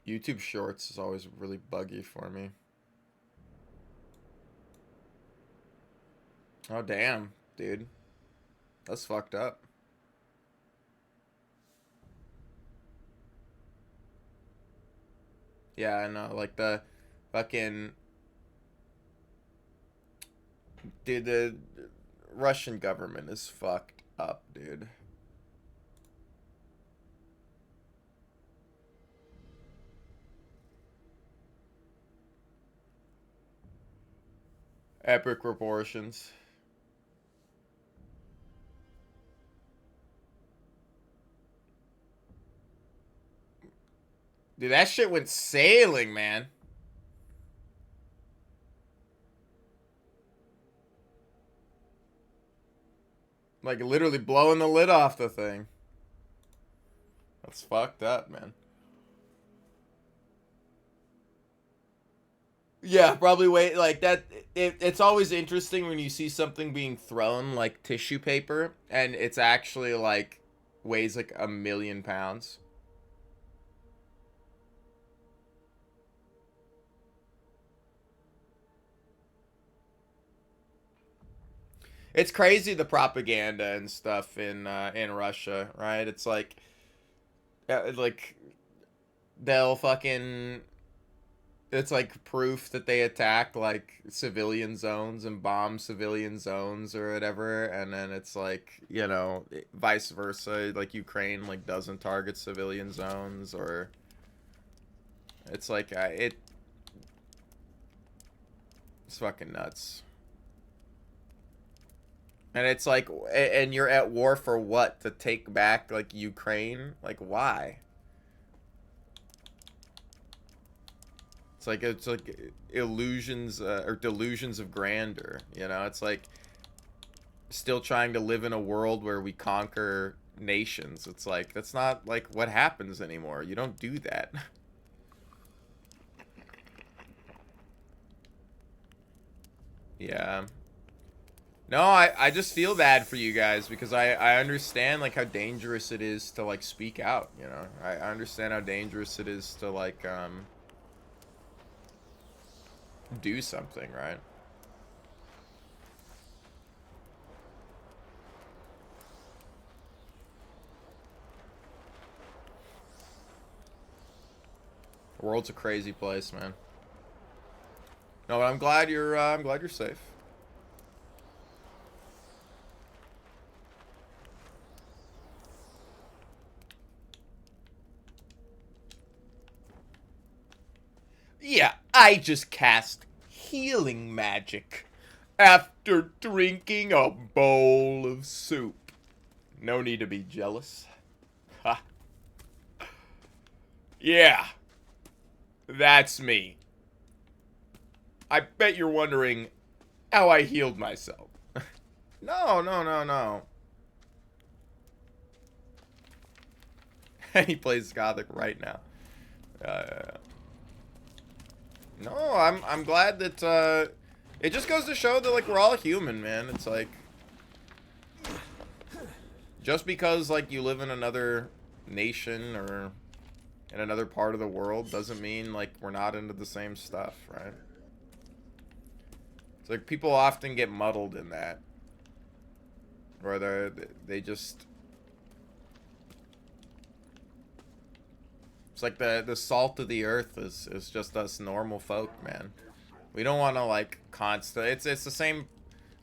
YouTube Shorts is always really buggy for me. Oh, damn, dude. That's fucked up. Yeah, I know. Like, the fucking... Dude, the Russian government is fucked up, dude. Epic proportions. Dude, that shit went sailing, man. Like, literally blowing the lid off the thing. That's fucked up, man. Yeah, probably wait like that. It's always interesting when you see something being thrown like tissue paper and it's actually like weighs like 1,000,000 pounds. It's crazy the propaganda and stuff in Russia, right? It's like they'll fucking it's like proof that they attacked like civilian zones and bombed civilian zones or whatever, and then it's like, you know, vice versa, like Ukraine like doesn't target civilian zones, or it's like it's fucking nuts. And it's like, and you're at war for what? To take back like Ukraine? Like why? It's like illusions or delusions of grandeur, you know? It's like still trying to live in a world where we conquer nations. It's like that's not like what happens anymore. You don't do that. Yeah. No, I just feel bad for you guys because I understand like how dangerous it is to like speak out, you know? I understand how dangerous it is to like do something, right? The world's a crazy place, man. No, but I'm glad you're safe. Yeah, I just cast healing magic after drinking a bowl of soup. No need to be jealous. Ha. Yeah, that's me. I bet you're wondering how I healed myself. No, no, no, no. He plays Gothic right now. No, I'm glad that it just goes to show that like we're all human, man. It's like just because like you live in another nation or in another part of the world doesn't mean like we're not into the same stuff, right? It's like people often get muddled in that, where they just, it's like the salt of the earth is just us normal folk, man. We don't want to like it's the same.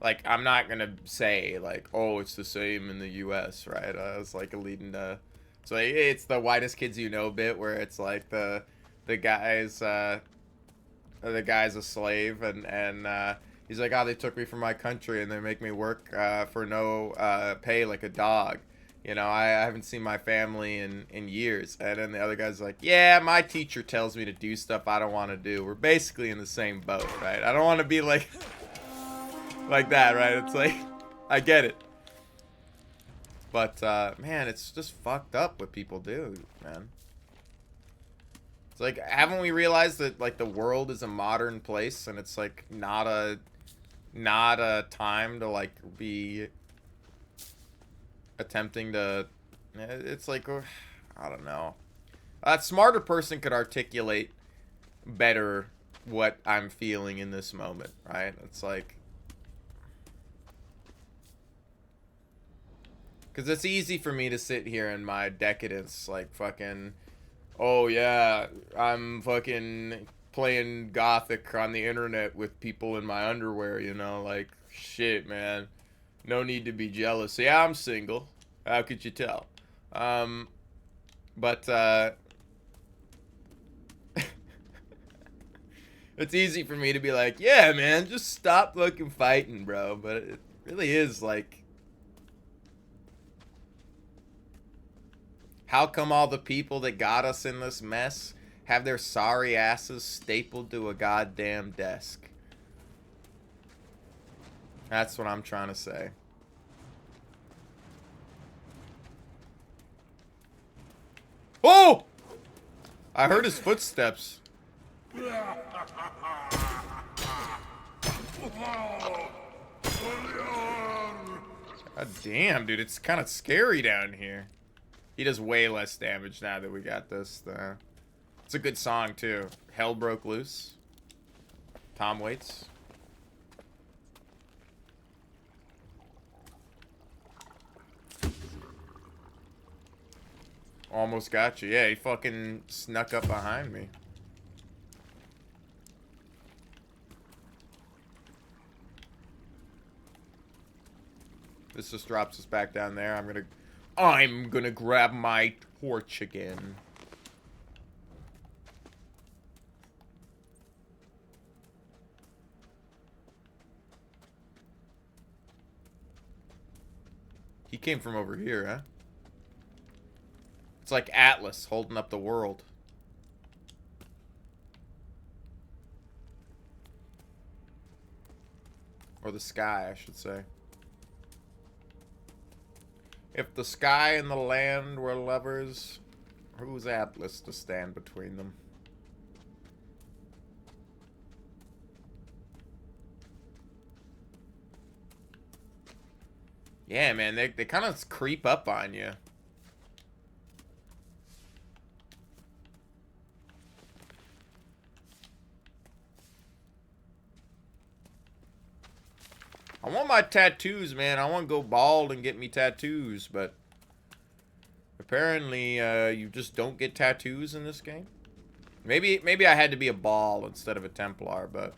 Like I'm not gonna say like, oh, it's the same in the U.S., right? It's like leading to, so it's the whitest kids you know bit where it's like the guy's a slave and he's like, oh, they took me from my country and they make me work for no pay like a dog. You know, I haven't seen my family in years. And then the other guy's like, yeah, my teacher tells me to do stuff I don't want to do. We're basically in the same boat, right? I don't want to be like that, right? It's like, I get it. But, man, it's just fucked up what people do, man. It's like, haven't we realized that, like, the world is a modern place and it's, like, not a time to, like, be attempting to, it's like, I don't know. A smarter person could articulate better what I'm feeling in this moment, right? It's like, because it's easy for me to sit here in my decadence, like, fucking, oh yeah, I'm fucking playing Gothic on the internet with people in my underwear, you know, like, shit, man. No need to be jealous. Yeah, I'm single. How could you tell? But it's easy for me to be like, yeah, man, just stop fucking fighting, bro. But it really is like, how come all the people that got us in this mess have their sorry asses stapled to a goddamn desk? That's what I'm trying to say. Oh! I heard his footsteps. God damn, dude, it's kind of scary down here. He does way less damage now that we got this. It's a good song, too. Hell Broke Loose. Tom Waits. Almost got you. Yeah, he fucking snuck up behind me. This just drops us back down there. I'm gonna grab my torch again. He came from over here, huh? It's like Atlas holding up the world. Or the sky, I should say. If the sky and the land were lovers, who's Atlas to stand between them? Yeah, man, they kind of creep up on you. I want my tattoos, man. I want to go bald and get me tattoos, but apparently you just don't get tattoos in this game. Maybe I had to be a Ball instead of a Templar, but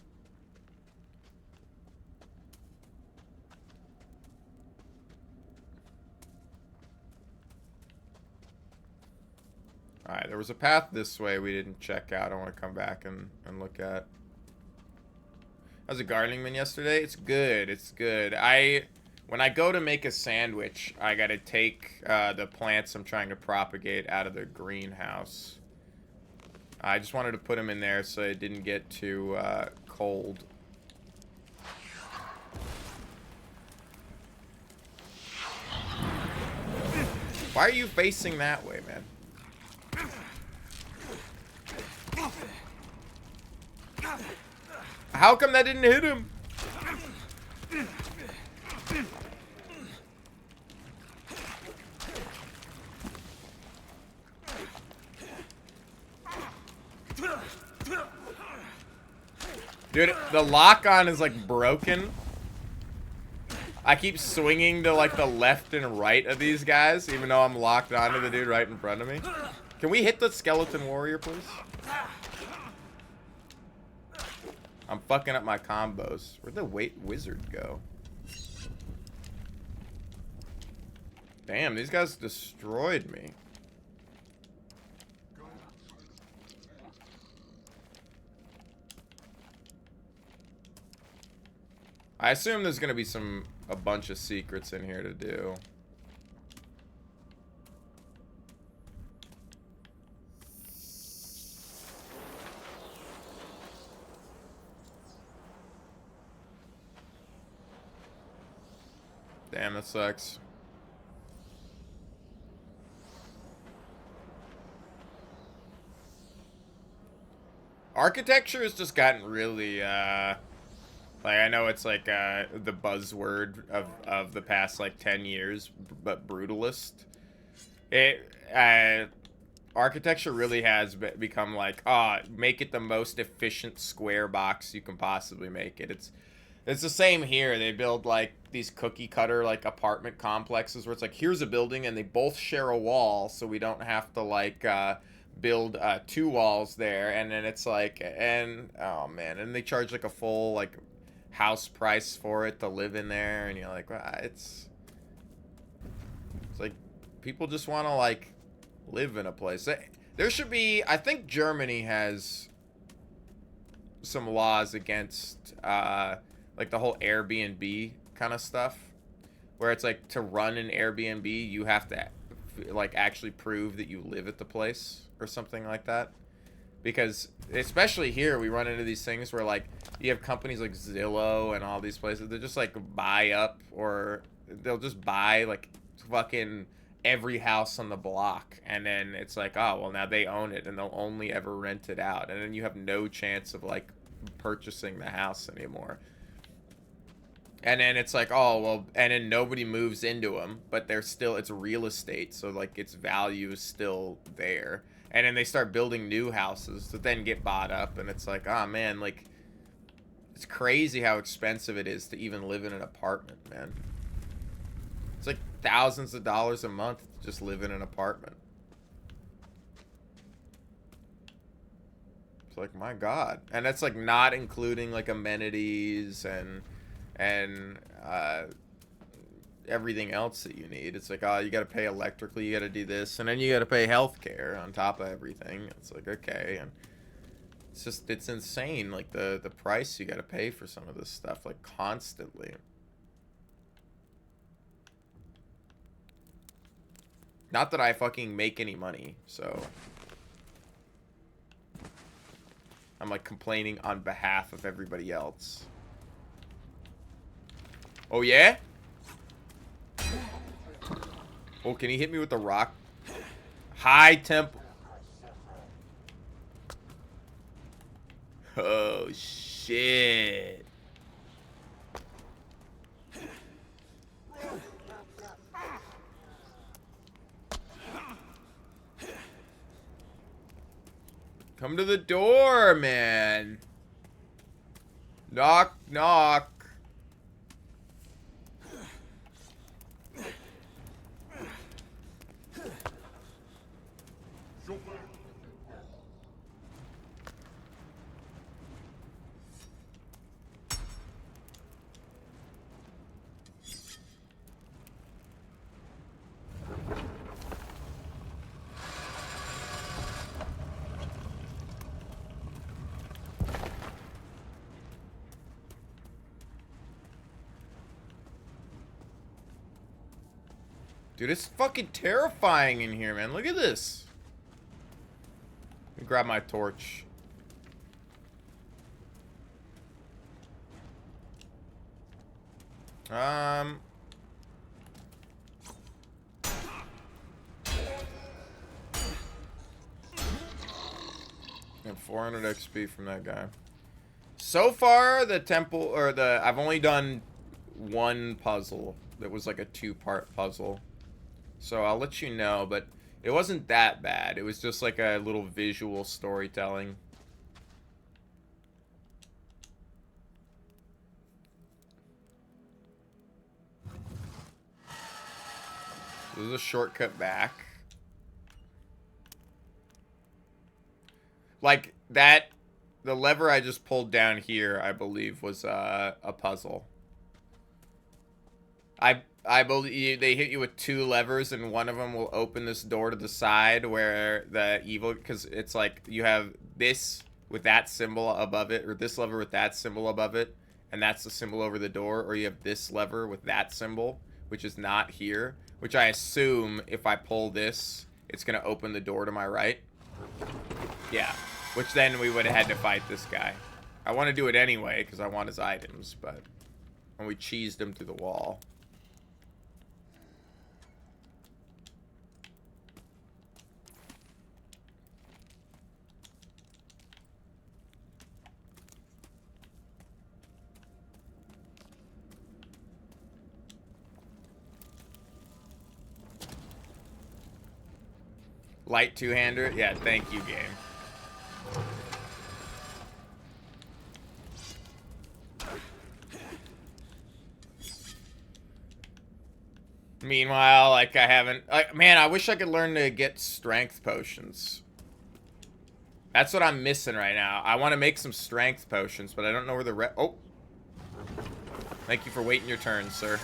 alright, there was a path this way we didn't check out. I want to come back and look at. How's the gardening been yesterday? It's good. It's good. When I go to make a sandwich, I gotta take the plants I'm trying to propagate out of the greenhouse. I just wanted to put them in there so it didn't get too cold. Why are you facing that way, man? How come that didn't hit him? Dude, the lock-on is like broken. I keep swinging to like the left and right of these guys, even though I'm locked onto the dude right in front of me. Can we hit the skeleton warrior, please? I'm fucking up my combos. Where'd the wizard go? Damn, these guys destroyed me. I assume there's gonna be a bunch of secrets in here to do. Damn, that sucks. Architecture has just gotten really, like, I know it's like the buzzword of the past, like, 10 years, but brutalist. Architecture really has become like, make it the most efficient square box you can possibly make it. It's the same here. They build like these cookie cutter like apartment complexes where it's like, here's a building and they both share a wall, so we don't have to like build 2 walls there. And then it's like, and oh man, and they charge like a full like house price for it to live in there, and you're like, well, it's like people just want to like live in a place. There should be, I think Germany has some laws against like the whole Airbnb kind of stuff, where it's like to run an Airbnb you have to like actually prove that you live at the place or something like that. Because especially here we run into these things where like you have companies like Zillow and all these places that just like buy up, or they'll just buy like fucking every house on the block, and then it's like, oh well, now they own it and they'll only ever rent it out, and then you have no chance of like purchasing the house anymore. And then it's like, oh, well, and then nobody moves into them, but they're still, it's real estate, so, like, its value is still there. And then they start building new houses that then get bought up, and it's like, oh, man, like, it's crazy how expensive it is to even live in an apartment, man. It's like thousands of dollars a month to just live in an apartment. It's like, my God. And that's, like, not including, like, amenities and everything else that you need. It's like, oh, you gotta pay electrically, you gotta do this, and then you gotta pay healthcare on top of everything. It's like, okay, and it's just, it's insane, like, the price you gotta pay for some of this stuff, like, constantly. Not that I fucking make any money, so I'm, like, complaining on behalf of everybody else. Oh, yeah? Oh, can he hit me with the rock? High tempo. Oh, shit. Come to the door, man. Knock, knock. Dude, it's fucking terrifying in here, man. Look at this. Let me grab my torch. And 400 XP from that guy. So far, the temple, or I've only done one puzzle that was like a 2-part puzzle. So I'll let you know, but it wasn't that bad. It was just like a little visual storytelling. This is a shortcut back. Like, that, the lever I just pulled down here, I believe, was a puzzle. I believe they hit you with 2 levers, and one of them will open this door to the side where the evil, because it's like you have this with that symbol above it, or this lever with that symbol above it, and that's the symbol over the door, or you have this lever with that symbol, which is not here, which I assume if I pull this, it's going to open the door to my right. Yeah, which then we would have had to fight this guy. I want to do it anyway, because I want his items, but when we cheesed him through the wall. Light two-hander? Yeah, thank you, game. Meanwhile, like, I haven't... Like, man, I wish I could learn to get strength potions. That's what I'm missing right now. I want to make some strength potions, but I don't know where the oh! Thank you for waiting your turn, sir.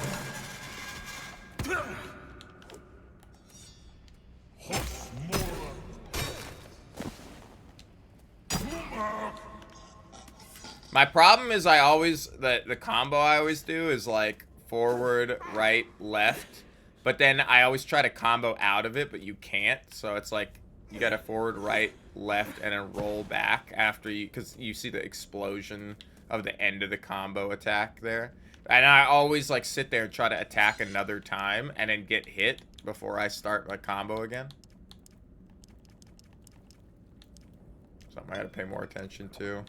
My problem is I always, the combo I always do is like forward, right, left. But then I always try to combo out of it, but you can't. So it's like you gotta forward, right, left, and then roll back after you, because you see the explosion of the end of the combo attack there. And I always like sit there and try to attack another time and then get hit before I start my combo again. Something I gotta pay more attention to.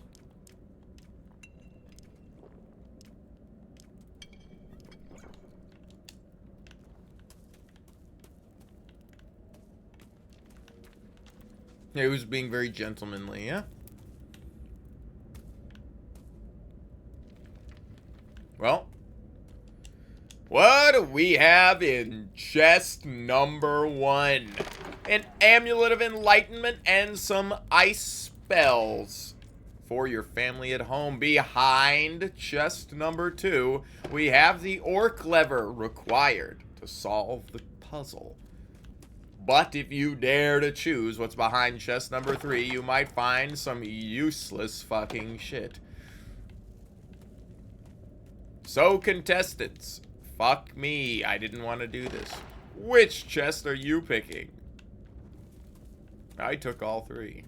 Yeah, he was being very gentlemanly, yeah? Well, what do we have in chest number 1? An amulet of enlightenment and some ice spells for your family at home. Behind chest number 2, we have the orc lever required to solve the puzzle. But if you dare to choose what's behind chest number 3, you might find some useless fucking shit. So, contestants, fuck me, I didn't want to do this. Which chest are you picking? I took all 3.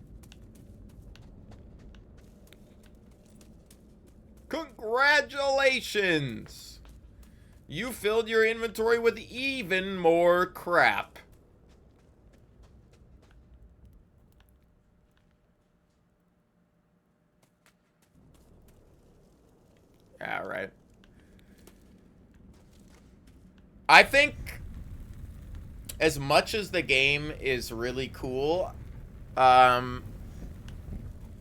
Congratulations! You filled your inventory with even more crap. Alright. I think as much as the game is really cool, there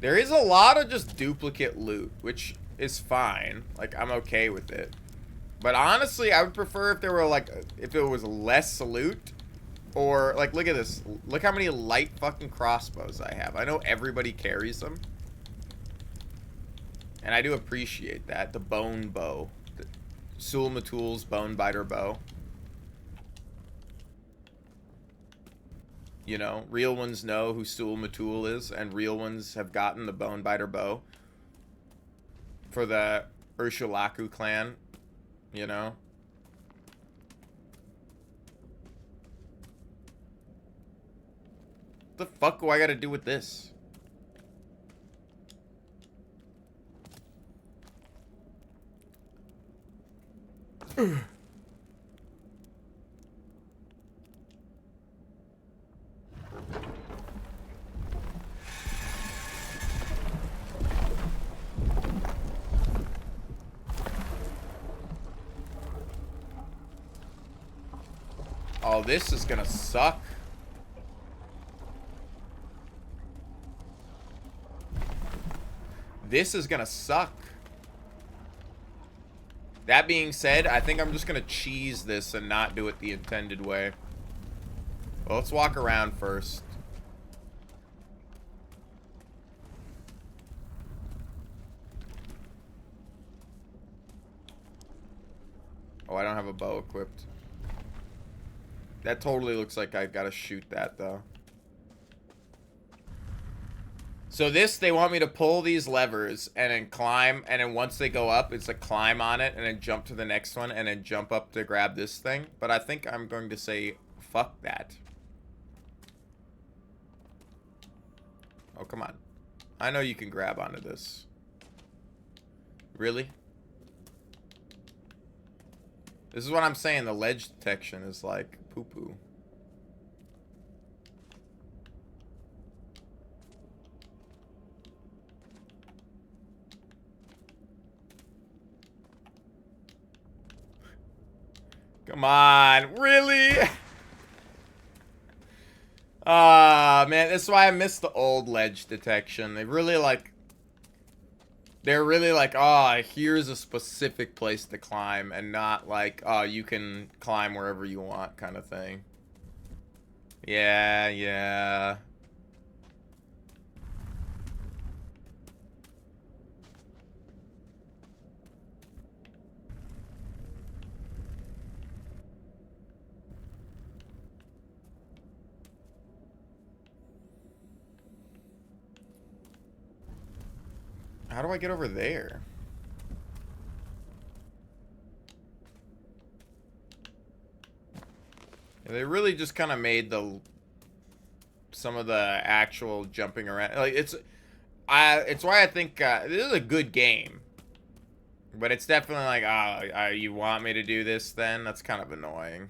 is a lot of just duplicate loot, which is fine. Like, I'm okay with it. But honestly, I would prefer if there were, like, if it was less loot. Or, like, look at this. Look how many light fucking crossbows I have. I know everybody carries them. And I do appreciate that. The bone bow. The Sul Matul's bone biter bow. You know, real ones know who Sul Matul is, and real ones have gotten the bone biter bow. For the Urshulaku clan. You know? What the fuck do I gotta do with this? Oh, this is gonna suck. This is gonna suck. That being said, I think I'm just gonna cheese this and not do it the intended way. Well, let's walk around first. Oh, I don't have a bow equipped. That totally looks like I gotta shoot that, though. So this, they want me to pull these levers and then climb, and then once they go up, it's a climb on it, and then jump to the next one, and then jump up to grab this thing. But I think I'm going to say, fuck that. Oh, come on. I know you can grab onto this. Really? This is what I'm saying, the ledge detection is like poo-poo. Come on, really? Ah, man, this is why I miss the old ledge detection. They're really like, oh, here's a specific place to climb, and not like, oh, you can climb wherever you want kind of thing. Yeah, yeah. How do I get over there? Yeah, they really just kind of made some of the actual jumping around, like, it's why I think this is a good game, but it's definitely like, you want me to do this then? That's kind of annoying.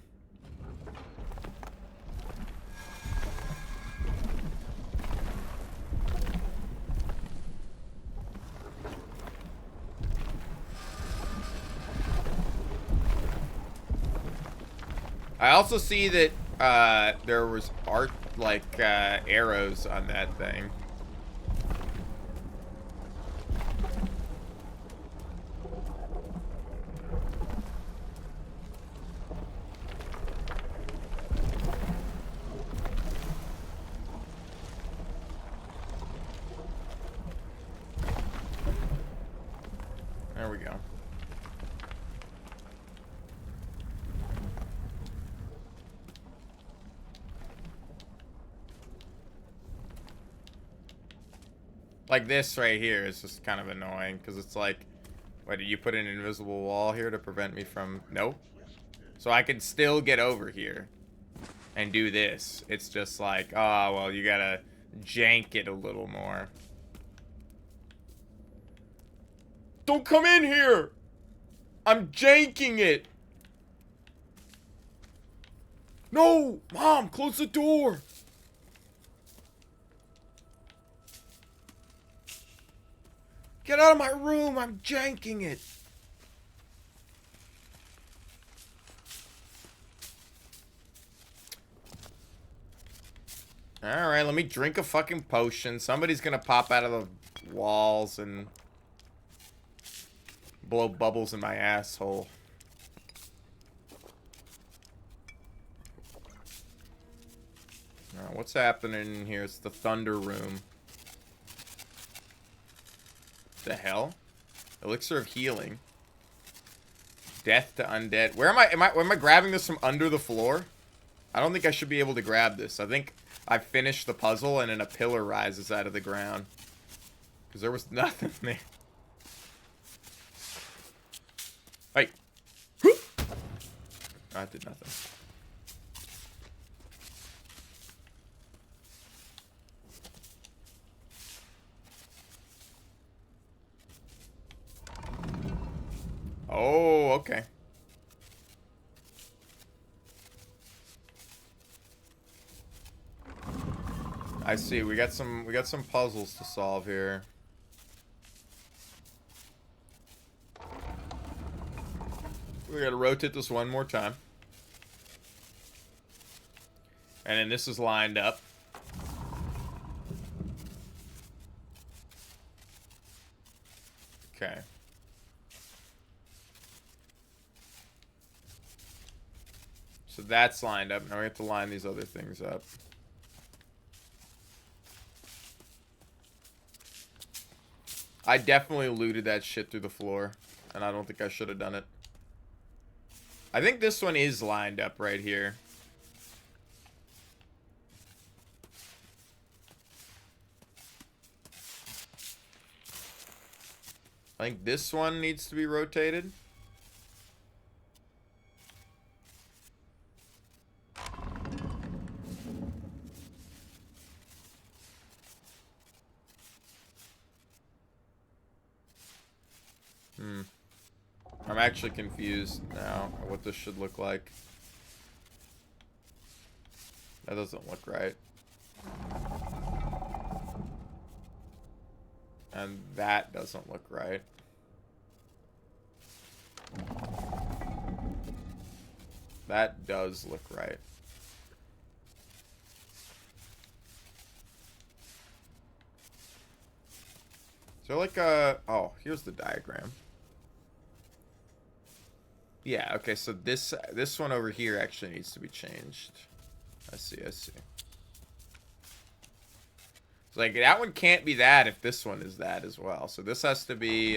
I also see that there was art, like, arrows on that thing. There we go. Like this right here is just kind of annoying because it's like, wait, did you put an invisible wall here to prevent me from? Nope. So I can still get over here and do this. It's just like, oh, well, you gotta jank it a little more. Don't come in here! I'm janking it! No! Mom, close the door! Get out of my room! I'm janking it! Alright, let me drink a fucking potion. Somebody's gonna pop out of the walls and blow bubbles in my asshole. What's happening in here? It's the Thunder Room. The hell? Elixir of Healing. Death to Undead. Where am I? Am I grabbing this from under the floor? I don't think I should be able to grab this. I think I finished the puzzle and then a pillar rises out of the ground. Because there was nothing there. Hey. That did nothing. Oh, okay. I see. We got some puzzles to solve here. We gotta rotate this one more time. And then this is lined up. Okay. So that's lined up. Now we have to line these other things up. I definitely looted that shit through the floor. And I don't think I should have done it. I think this one is lined up right here. I think this one needs to be rotated. I'm actually confused now what this should look like. That doesn't look right. And that doesn't look right. That does look right. Is there like a... Oh, here's the diagram. Yeah, okay, so this one over here actually needs to be changed. I see. It's like, that one can't be that if this one is that as well. So this has to be,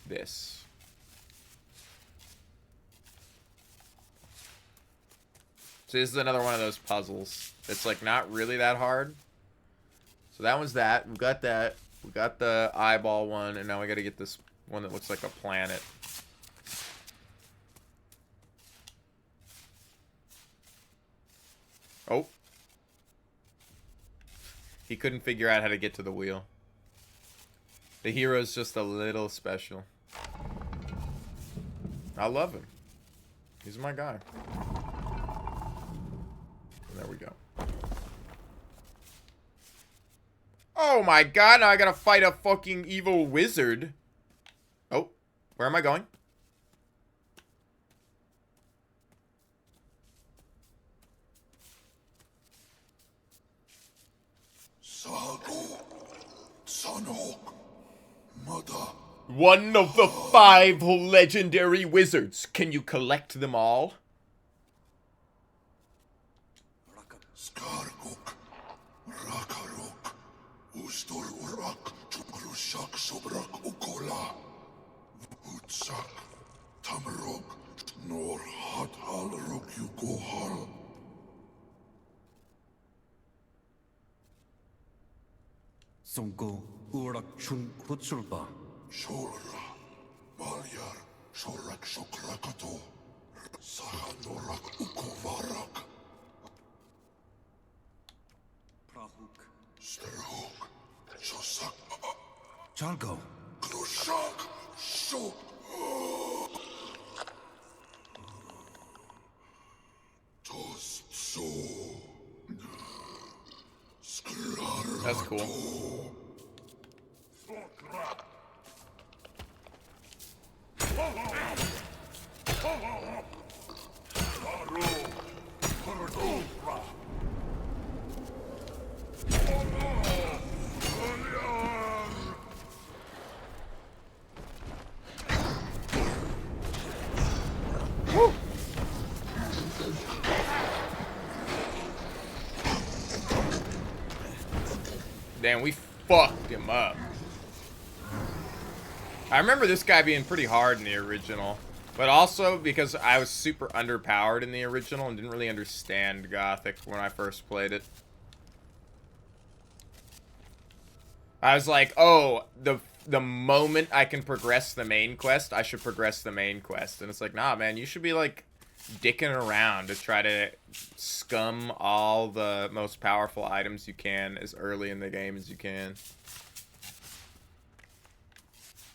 this. So this is another one of those puzzles. It's, like, not really that hard. So that one's that. We've got that. We got the eyeball one, and now we gotta get this one that looks like a planet. Oh. He couldn't figure out how to get to the wheel. The hero's just a little special. I love him. He's my guy. There we go. Oh my god, now I gotta fight a fucking evil wizard. Oh, where am I going? One of the 5 legendary wizards. Can you collect them all? Skargok, Rakarok, Ustor Urak, Chukrushak Sobrak Ukola, Utsak, Tamrok, Nor Hat Hal Rok Yukohal. Songo Urak Chun Kutsulba. Shora, Malyar, Shorak Shokrakato, Sahanorak Ukovarak. Sterhok, Shosak, Jalgo. Krushak, Sho. Tos So. That's cool. Woo. Damn, we fucked him up. I remember this guy being pretty hard in the original. But also because I was super underpowered in the original and didn't really understand Gothic when I first played it. I was like, oh, the moment I can progress the main quest, I should progress the main quest. And it's like, nah, man, you should be like dicking around to try to scum all the most powerful items you can as early in the game as you can.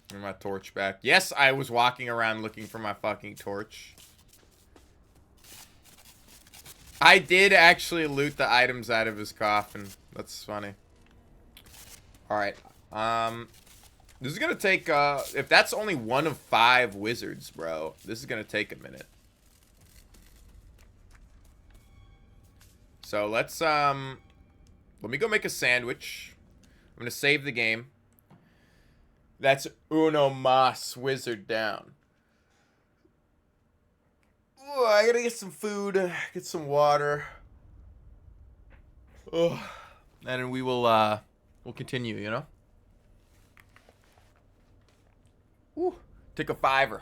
Give my torch back. Yes, I was walking around looking for my fucking torch. I did actually loot the items out of his coffin. That's funny. Alright. This is gonna take, if that's only one of 5 wizards, bro, this is gonna take a minute. So let's, let me go make a sandwich. I'm gonna save the game. That's Uno Mas wizard down. Ooh, I gotta get some food, get some water. Oh, and then we will, we'll continue, you know? Woo, take a 5er.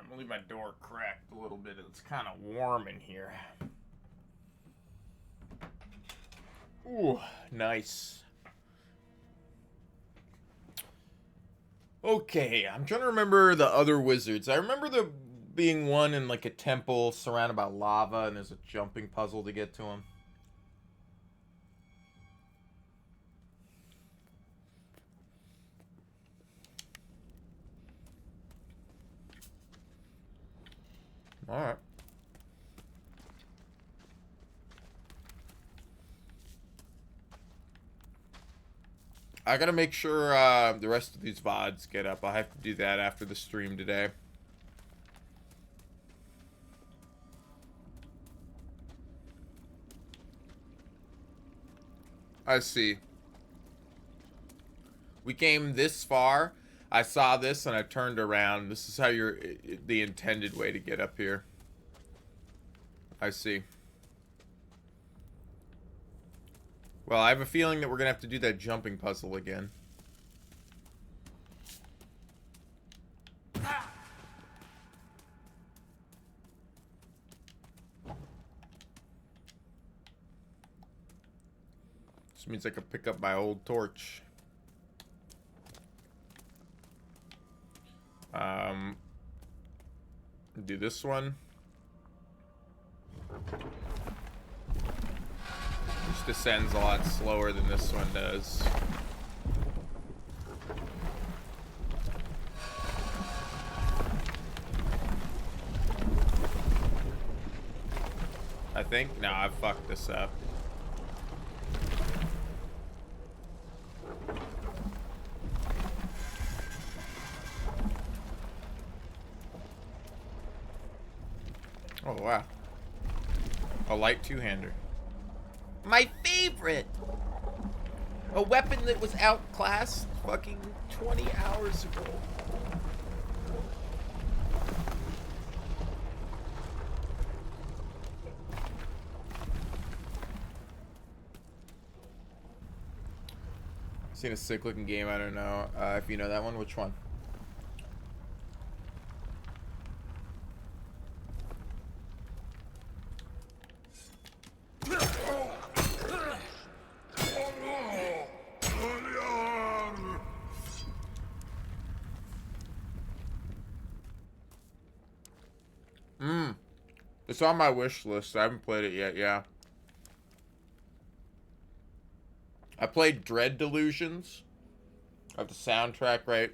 I'm gonna leave my door cracked a little bit. It's kind of warm in here. Ooh, nice. Okay, I'm trying to remember the other wizards. I remember there being one in like a temple surrounded by lava, and there's a jumping puzzle to get to him. All right. I gotta make sure the rest of these VODs get up. I'll have to do that after the stream today. I see. We came this far. I saw this and I turned around. This is how you're the intended way to get up here. I see. Well, I have a feeling that we're gonna have to do that jumping puzzle again. This means I can pick up my old torch. Do this one. Which descends a lot slower than this one does. I think? No, I fucked this up. Oh, wow. A light two-hander. My favorite! A weapon that was outclassed fucking 20 hours ago. Seen a sick looking game, I don't know. If you know that one, which one? It's on my wish list. I haven't played it yet, yeah. I played Dread Delusions. I have the soundtrack right.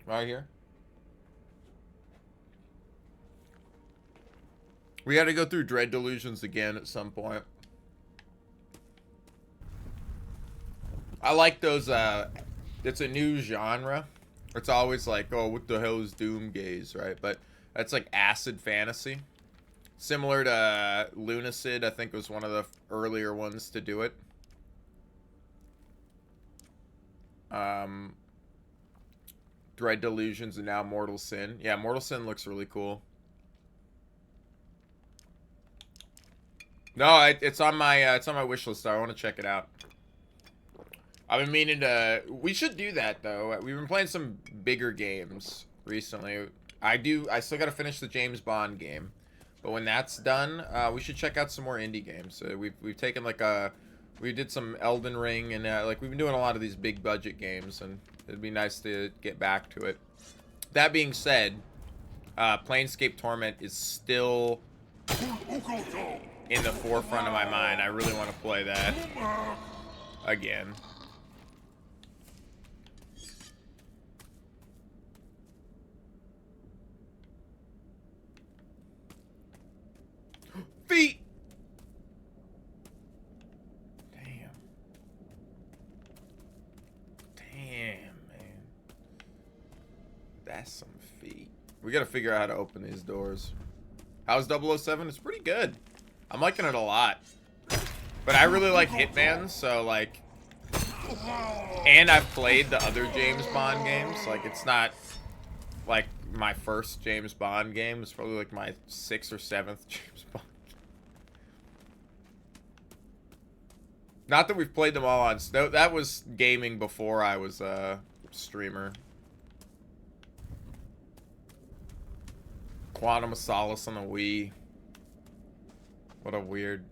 Right here. We got to go through Dread Delusions again at some point. I like those, it's a new genre. It's always like, oh, what the hell is Doom Gaze, right? But that's like acid fantasy. Similar to Lunacid, I think was one of the earlier ones to do it. Dread Delusions and now Mortal Sin. Yeah, Mortal Sin looks really cool. No, it's on my wish list. I want to check it out. I've been meaning to... We should do that, though. We've been playing some bigger games recently. I still got to finish the James Bond game. But when that's done, we should check out some more indie games. We've taken, like, we did some Elden Ring, and, like, we've been doing a lot of these big budget games, and it'd be nice to get back to it. That being said, Planescape Torment is still in the forefront of my mind. I really want to play that again. Feet! Damn. Damn, man. That's some feet. We gotta figure out how to open these doors. How's 007? It's pretty good. I'm liking it a lot. But I really like Hitman, so like... And I've played the other James Bond games. Like, it's not like my first James Bond game. It's probably like my 6th or 7th James Bond. Not that we've played them all on Snow. That was gaming before I was streamer. Quantum of Solace on the Wii. What a weird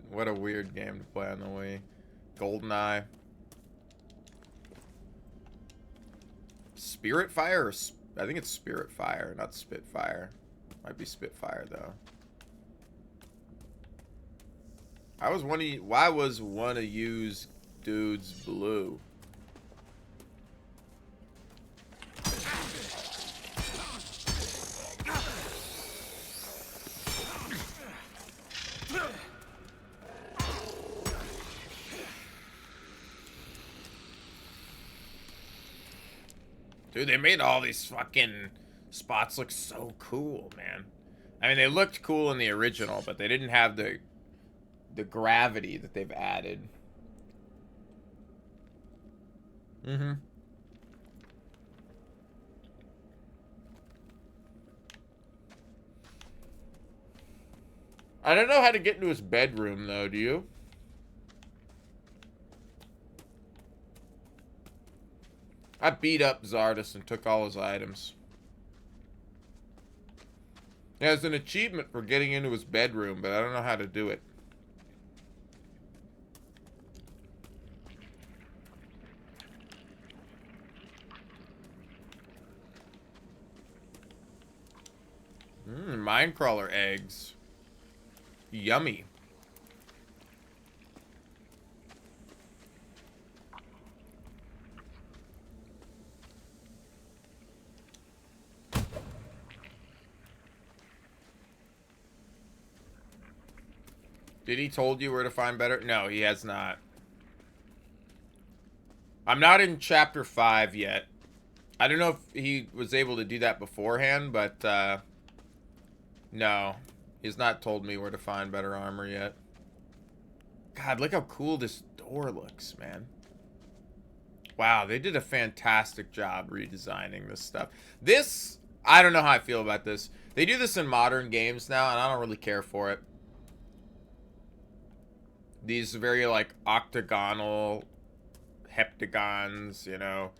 game to play on the Wii. GoldenEye. Spiritfire? I think it's Spiritfire, not Spitfire. Might be Spitfire though. Why was one of you's dudes blue? Dude, they made all these fucking spots look so cool, man. I mean, they looked cool in the original, but they didn't have the gravity that they've added. Mm-hmm. I don't know how to get into his bedroom, though, do you? I beat up Zardas and took all his items. He has an achievement for getting into his bedroom, but I don't know how to do it. Minecrawler eggs. Yummy. Did he told you where to find better? No, he has not. I'm not in chapter 5 yet. I don't know if he was able to do that beforehand, but no. He's not told me where to find better armor yet. God, look how cool this door looks, man. Wow, they did a fantastic job redesigning this stuff. This, I don't know how I feel about this. They do this in modern games now, and I don't really care for it. These very, like, octagonal heptagons, you know.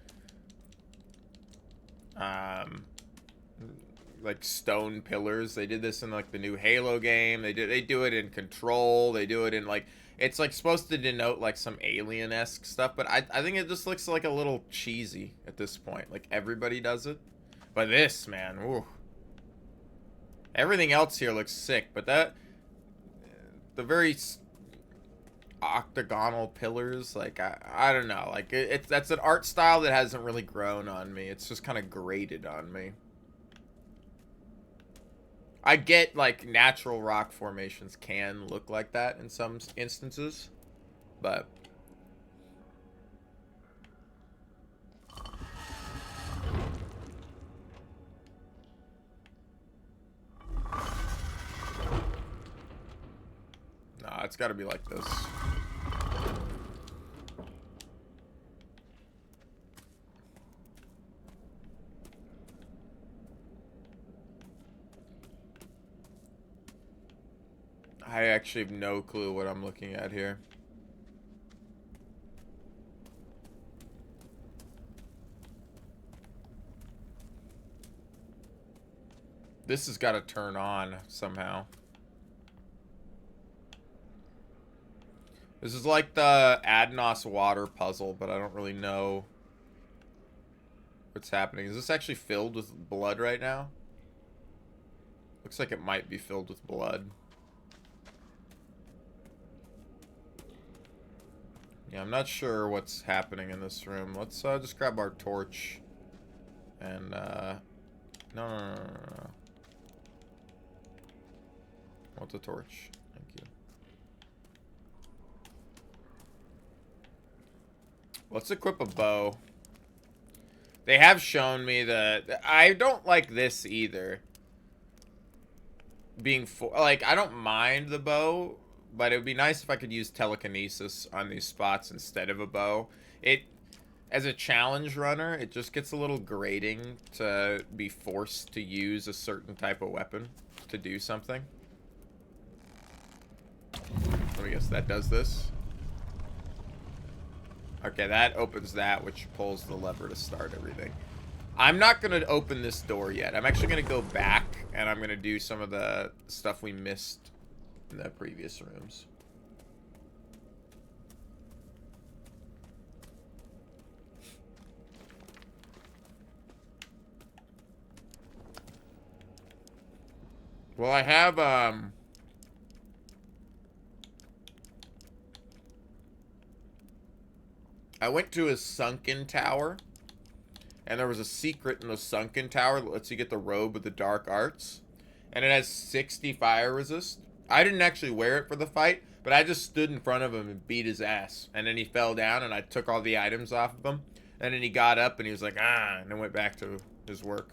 Like stone pillars. They did this in like the new Halo game. They do it in Control. They do it in like, it's like supposed to denote like some alien-esque stuff, but I think it just looks like a little cheesy at this point. Like everybody does it. But this, man, ooh. Everything else here looks sick, but the very octagonal pillars, like I don't know, like that's an art style that hasn't really grown on me. It's just kind of grated on me. I get, like, natural rock formations can look like that in some instances, but... Nah, it's gotta be like this. I actually have no clue what I'm looking at here. This has got to turn on somehow. This is like the Adnos water puzzle, but I don't really know what's happening. Is this actually filled with blood right now? Looks like it might be filled with blood. Yeah, I'm not sure what's happening in this room. Let's just grab our torch. And, no. What's a torch? Thank you. Let's equip a bow. They have shown me that... I don't like this either. Being... like, I don't mind the bow... But it would be nice if I could use telekinesis on these spots instead of a bow. As a challenge runner, it just gets a little grating to be forced to use a certain type of weapon to do something. Let me guess, that does this. Okay, that opens that, which pulls the lever to start everything. I'm not going to open this door yet. I'm actually going to go back, and I'm going to do some of the stuff we missed in the previous rooms. Well, I have, I went to a sunken tower, and there was a secret in the sunken tower that lets you get the robe with the dark arts, and it has 60 fire resist. I didn't actually wear it for the fight, but I just stood in front of him and beat his ass, and then he fell down, and I took all the items off of him, and then he got up, and he was like, ah, and then went back to his work.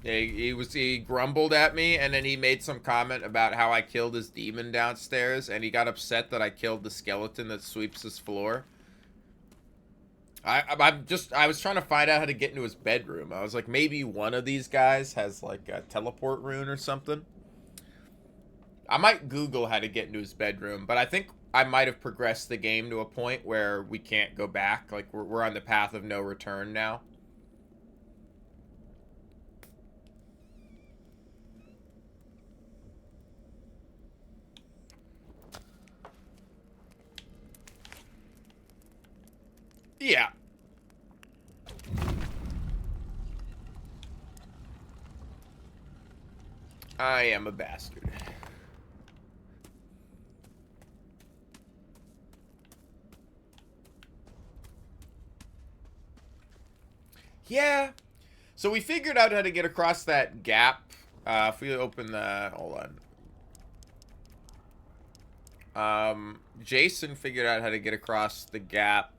Yeah, he grumbled at me, and then he made some comment about how I killed his demon downstairs, and he got upset that I killed the skeleton that sweeps his floor. I was trying to find out how to get into his bedroom. I was like, maybe one of these guys has like a teleport rune or something. I might Google how to get into his bedroom, but I think I might have progressed the game to a point where we can't go back. Like we're on the path of no return now. Yeah. I am a bastard. Yeah. So we figured out how to get across that gap. If we open the... Hold on. Jason figured out how to get across the gap.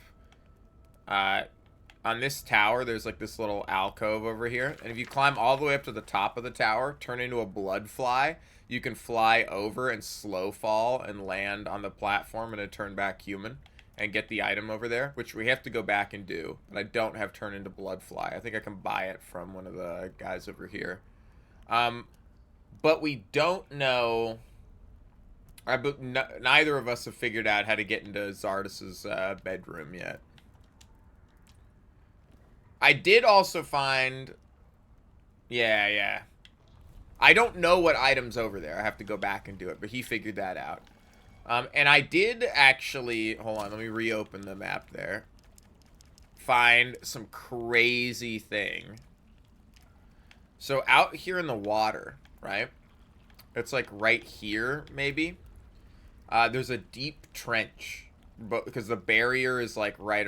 On this tower, there's like this little alcove over here. And if you climb all the way up to the top of the tower, turn into a blood fly, you can fly over and slow fall and land on the platform and a turn back human and get the item over there, which we have to go back and do. But I don't have turn into blood fly. I think I can buy it from one of the guys over here. But we don't know... neither of us have figured out how to get into Zardas's bedroom yet. I did also find... Yeah. I don't know what item's over there. I have to go back and do it, but he figured that out. And I did actually... Hold on, let me reopen the map there. Find some crazy thing. So out here in the water, right? It's like right here, maybe. There's a deep trench. But because the barrier is like right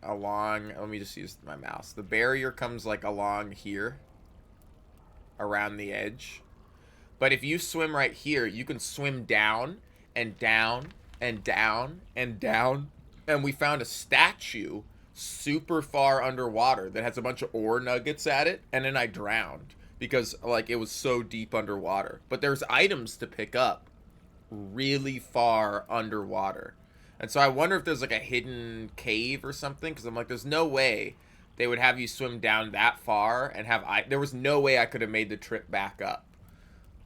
along. Let me just use my mouse. The barrier comes like along here, around the edge. But if you swim right here, you can swim down and down and down and down. And we found a statue super far underwater that has a bunch of ore nuggets at it. And then I drowned because like it was so deep underwater. But there's items to pick up really far underwater. And so I wonder if there's like a hidden cave or something, because I'm like, there's no way they would have you swim down that far and have there was no way I could have made the trip back up.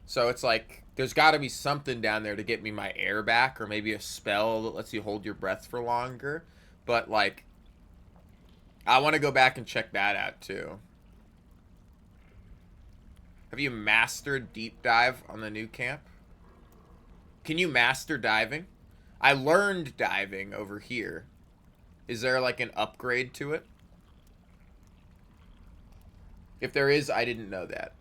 So it's like there's got to be something down there to get me my air back, or maybe a spell that lets you hold your breath for longer. But like I want to go back and check that out too. Have you mastered deep dive on the new camp? Can you master diving? I learned diving over here. Is there like an upgrade to it? If there is, I didn't know that.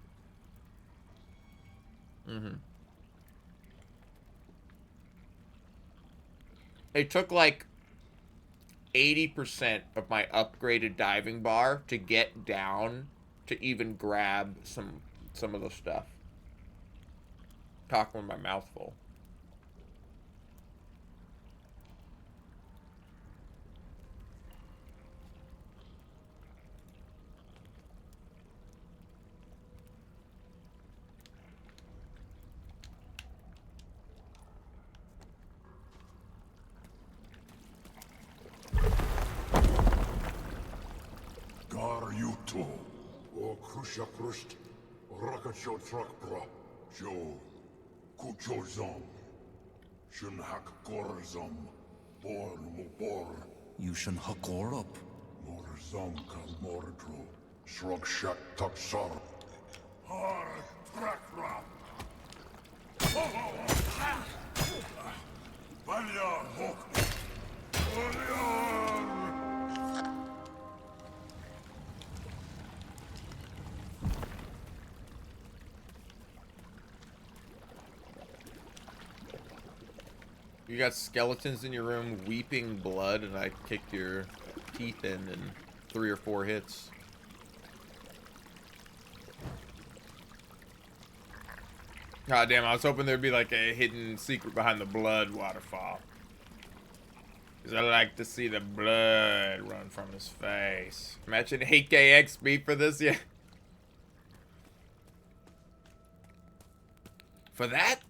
It took like 80% of my upgraded diving bar to get down to even grab some of the stuff. Talking with my mouth full. to. O krusha krust. Rakacho trakbra. Jo. Kucho zom. Shunhak korzom. Bor mubor. You should hakor up. Morzom kal mordro. Shrug shak taksar. Har trakra. Valya hok. You got skeletons in your room weeping blood, and I kicked your teeth in 3 or 4 hits. God damn, I was hoping there'd be like a hidden secret behind the blood waterfall. Because I like to see the blood run from his face. Imagine 8K XP for this, yeah. For that?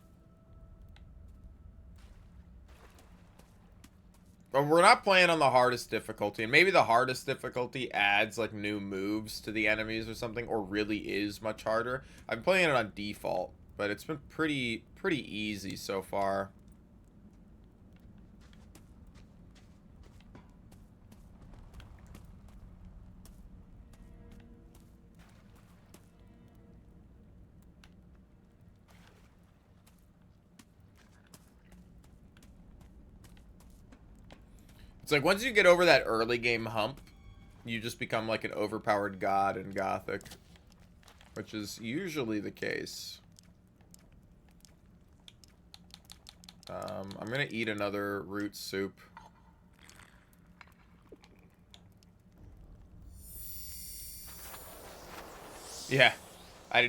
But we're not playing on the hardest difficulty, and maybe the hardest difficulty adds like new moves to the enemies or something, or really is much harder. I'm playing it on default, but it's been pretty easy so far. It's like once you get over that early game hump, you just become like an overpowered god in Gothic, which is usually the case. I'm gonna eat another root soup. Yeah, I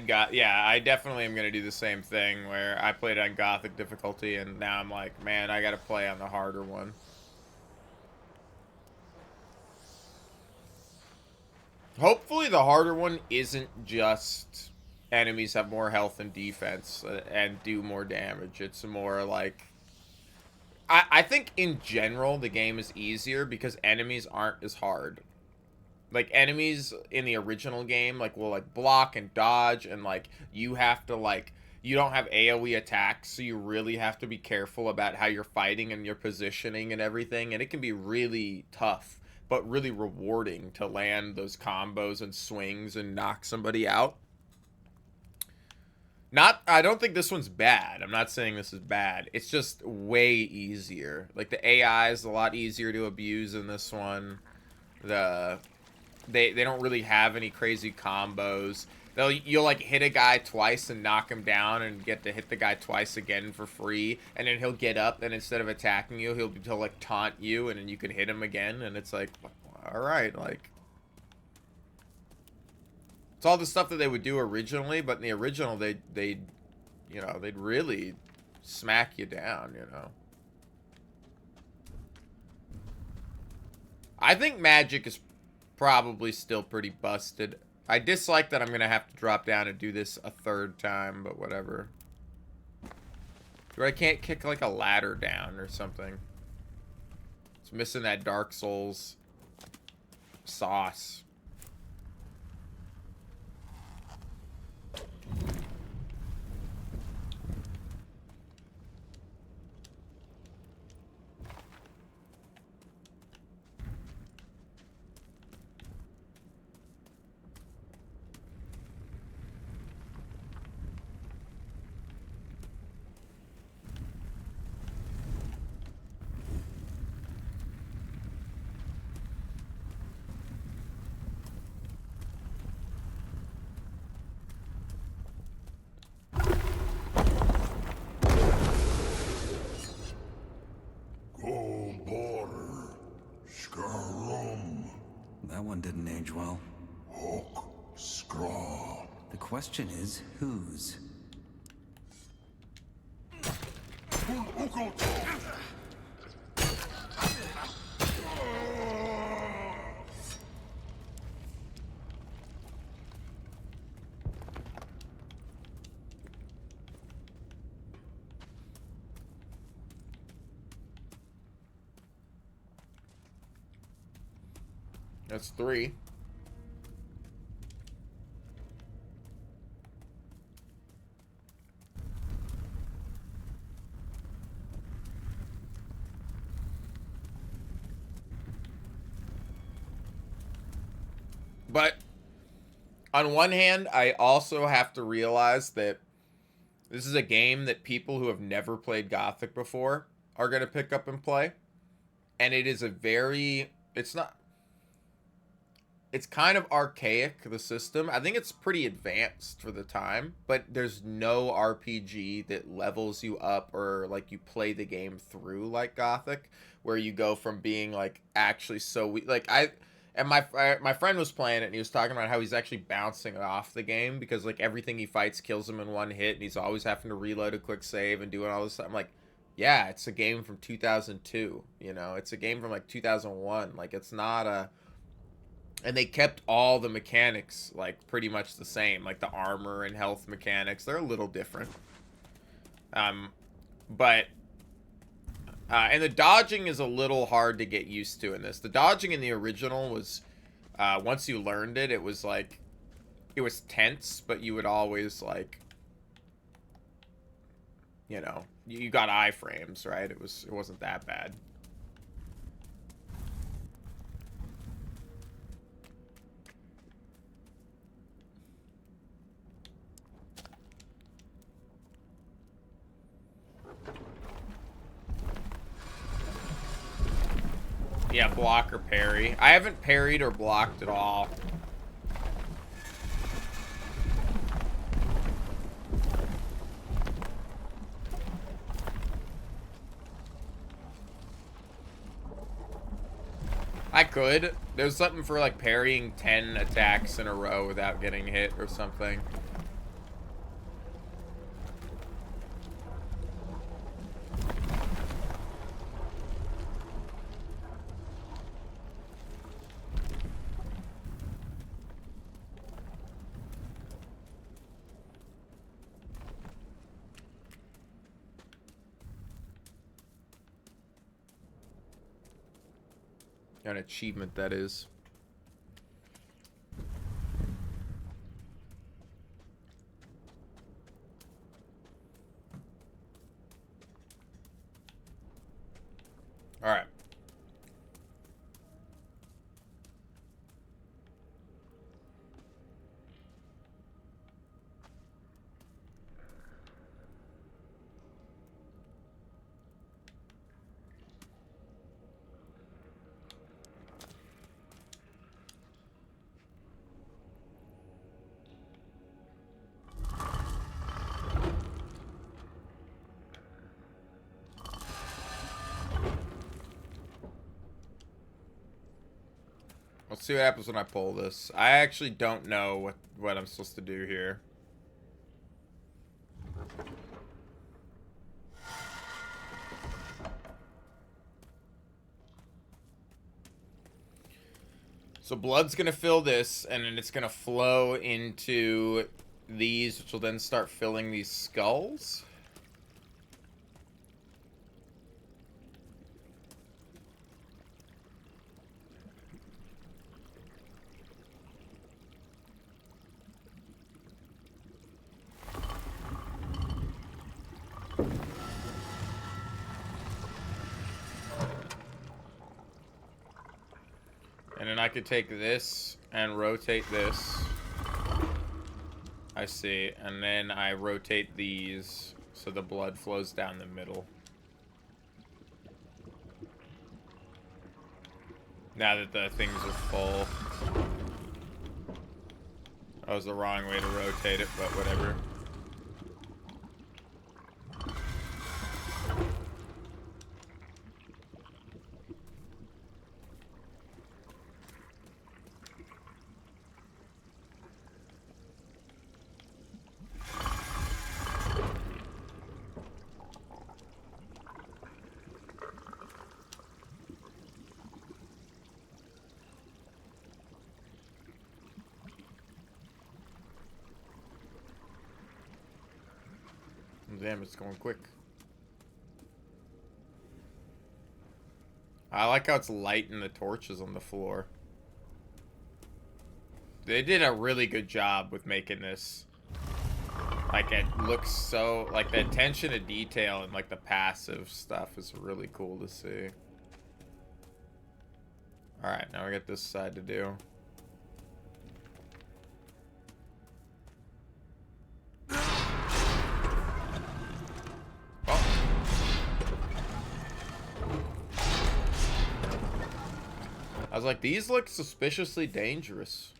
definitely am gonna do the same thing where I played on Gothic difficulty and now I'm like, man, I gotta play on the harder one. Hopefully the harder one isn't just enemies have more health and defense and do more damage. It's more like... I think in general the game is easier because enemies aren't as hard. Like enemies in the original game like will like block and dodge, and like you have to like... You don't have AoE attacks, so you really have to be careful about how you're fighting and your positioning and everything, and it can be really tough. But really rewarding to land those combos and swings and knock somebody out. I don't think this one's bad. I'm not saying this is bad. It's just way easier. Like the AI is a lot easier to abuse in this one. They don't really have any crazy combos. You'll like hit a guy twice and knock him down and get to hit the guy twice again for free, and then he'll get up and instead of attacking you he'll like taunt you, and then you can hit him again, and it's like, all right, like it's all the stuff that they would do originally, but in the original they'd you know, they'd really smack you down, you know. I think magic is probably still pretty busted. I dislike that I'm going to have to drop down and do this a 3rd time, but whatever. Or I can't kick like a ladder down or something. It's missing that Dark Souls sauce. That one didn't age well. Hawk, Scraw. The question is, whose? That's 3. But on one hand, I also have to realize that this is a game that people who have never played Gothic before are going to pick up and play. And it is a very... It's kind of archaic, the system. I think it's pretty advanced for the time, but there's no RPG that levels you up or, like, you play the game through like Gothic, where you go from being, like, actually so weak. Like, my friend was playing it, and he was talking about how he's actually bouncing off the game because, like, everything he fights kills him in one hit, and he's always having to reload a quick save and doing all this stuff. I'm like, yeah, it's a game from 2002, you know? It's a game from, like, 2001. Like, it's not a... And they kept all the mechanics, like, pretty much the same. Like, the armor and health mechanics. They're a little different. And the dodging is a little hard to get used to in this. The dodging in the original was, once you learned it, it was, like, it was tense, but you would always, like, you know, you got iframes, right? It wasn't that bad. Yeah, block or parry. I haven't parried or blocked at all. I could. There's something for, like, parrying 10 attacks in a row without getting hit or something. An achievement, that is. All right. Let's see what happens when I pull this. I actually don't know what I'm supposed to do here. So blood's gonna fill this, and then it's gonna flow into these, which will then start filling these skulls. And then I could take this and rotate this. I see. And then I rotate these so the blood flows down the middle. Now that the things are full. That was the wrong way to rotate it, but whatever. Damn, it's going quick. I like how it's lighting the torches on the floor. They did a really good job with making this. Like, it looks so... Like, the attention to detail and, like, the passive stuff is really cool to see. Alright, now we got this side to do. I was like, these look suspiciously dangerous.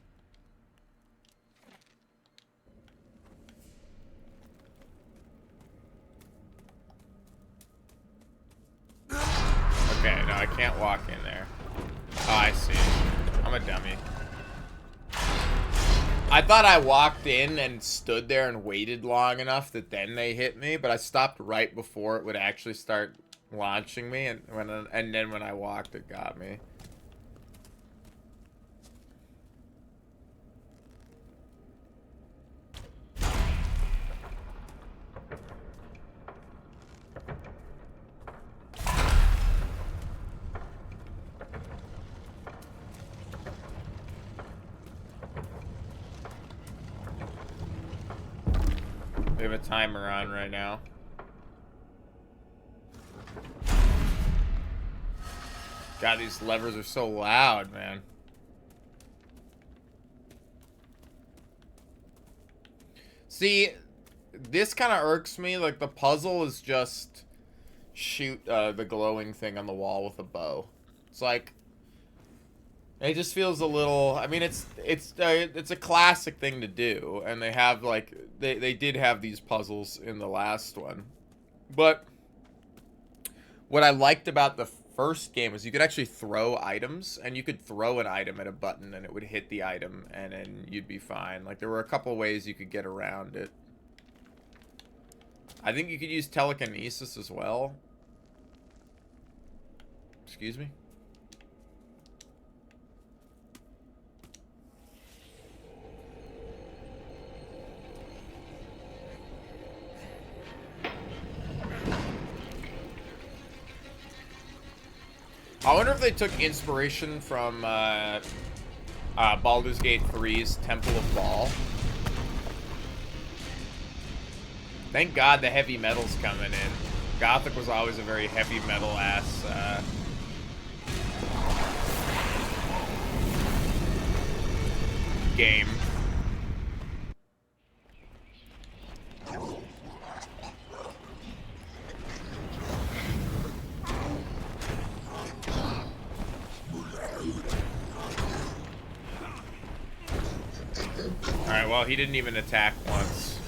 Okay, no, I can't walk in there. Oh, I see. I'm a dummy. I thought I walked in and stood there and waited long enough that then they hit me, but I stopped right before it would actually start launching me, and then when I walked, it got me. We have a timer on right now. God, these levers are so loud, man. See, this kind of irks me. Like, the puzzle is just shoot the glowing thing on the wall with a bow. It's like, it just feels a little. I mean, it's a classic thing to do, and they have like they did have these puzzles in the last one, but what I liked about the first game is you could actually throw items, and you could throw an item at a button, and it would hit the item, and then you'd be fine. Like, there were a couple ways you could get around it. I think you could use telekinesis as well. Excuse me. I wonder if they took inspiration from Baldur's Gate 3's Temple of Baal. Thank God the heavy metal's coming in. Gothic was always a very heavy metal ass game. Alright, well, he didn't even attack once.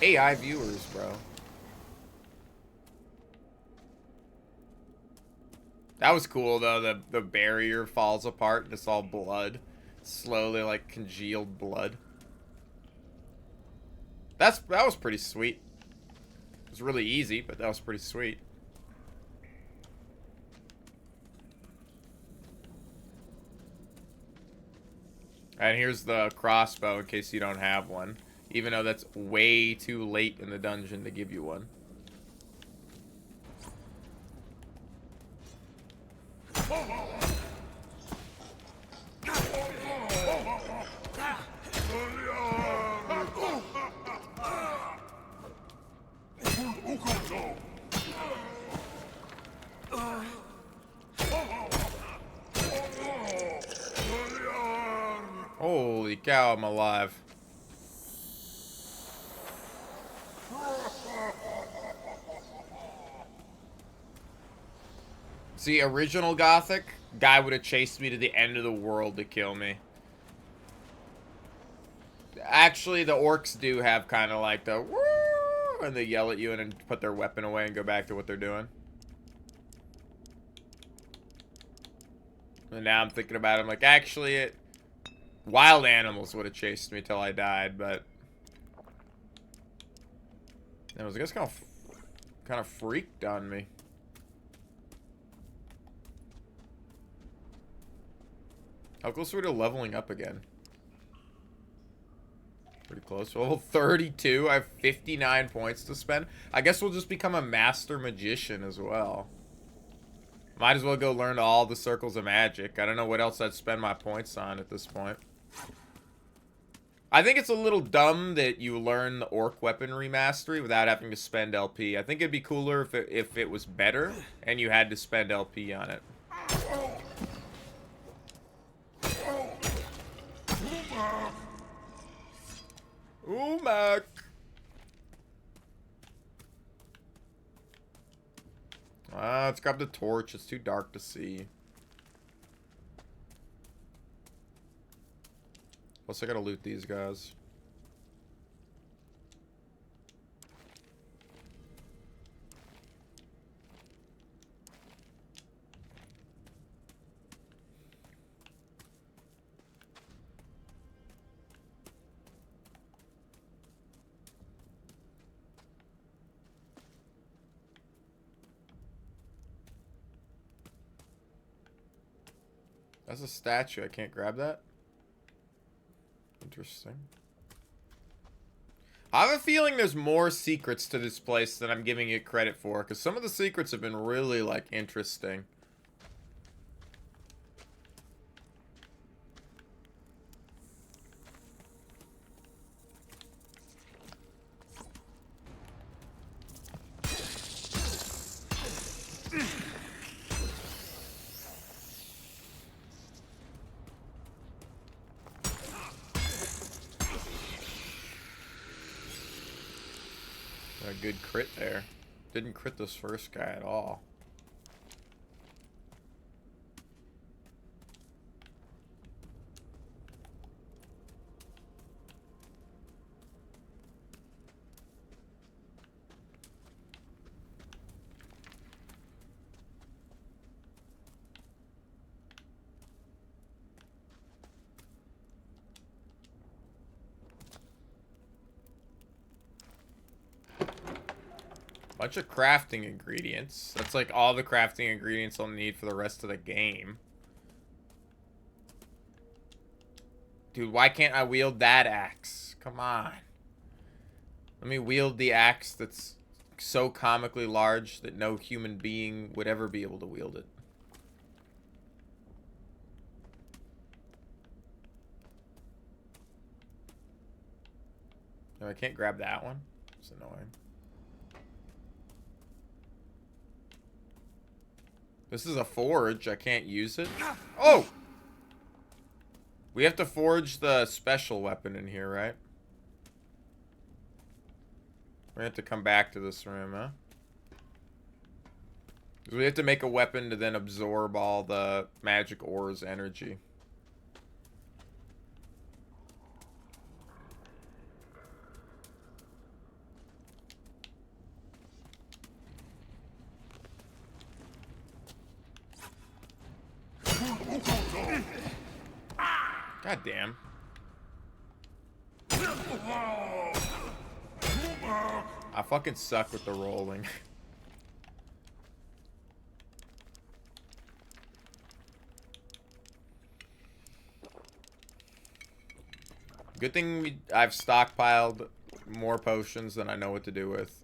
AI viewers, bro. That was cool, though. The barrier falls apart and it's all blood. Slowly, like, congealed blood. That was pretty sweet. It was really easy, but that was pretty sweet. And here's the crossbow in case you don't have one. Even though that's way too late in the dungeon to give you one. Holy cow, I'm alive. See, original Gothic, guy would have chased me to the end of the world to kill me. Actually, the orcs do have kind of like the woo, and they yell at you and then put their weapon away and go back to what they're doing. And now I'm thinking about it, I'm like, actually, wild animals would have chased me till I died, but it was, I guess, kind of freaked on me. How close are we to leveling up again? Pretty close. Level 32. I have 59 points to spend. I guess we'll just become a master magician as well. Might as well go learn all the circles of magic. I don't know what else I'd spend my points on at this point. I think it's a little dumb that you learn the orc weaponry mastery without having to spend LP. I think it'd be cooler if it was better and you had to spend LP on it. Umak. Let's grab the torch. It's too dark to see. Plus, I gotta loot these guys. That's a statue. I can't grab that? Interesting. I have a feeling there's more secrets to this place than I'm giving it credit for, because some of the secrets have been really, like, interesting. A good crit there. Didn't crit this first guy at all. Bunch of crafting ingredients. That's like all the crafting ingredients I'll need for the rest of the game. Dude, why can't I wield that axe? Come on. Let me wield the axe that's so comically large that no human being would ever be able to wield it. No, I can't grab that one. It's annoying. This is a forge. I can't use it. Oh! We have to forge the special weapon in here, right? We have to come back to this room, huh? 'Cause we have to make a weapon to then absorb all the magic ore's energy. God damn. I fucking suck with the rolling. Good thing I've stockpiled more potions than I know what to do with.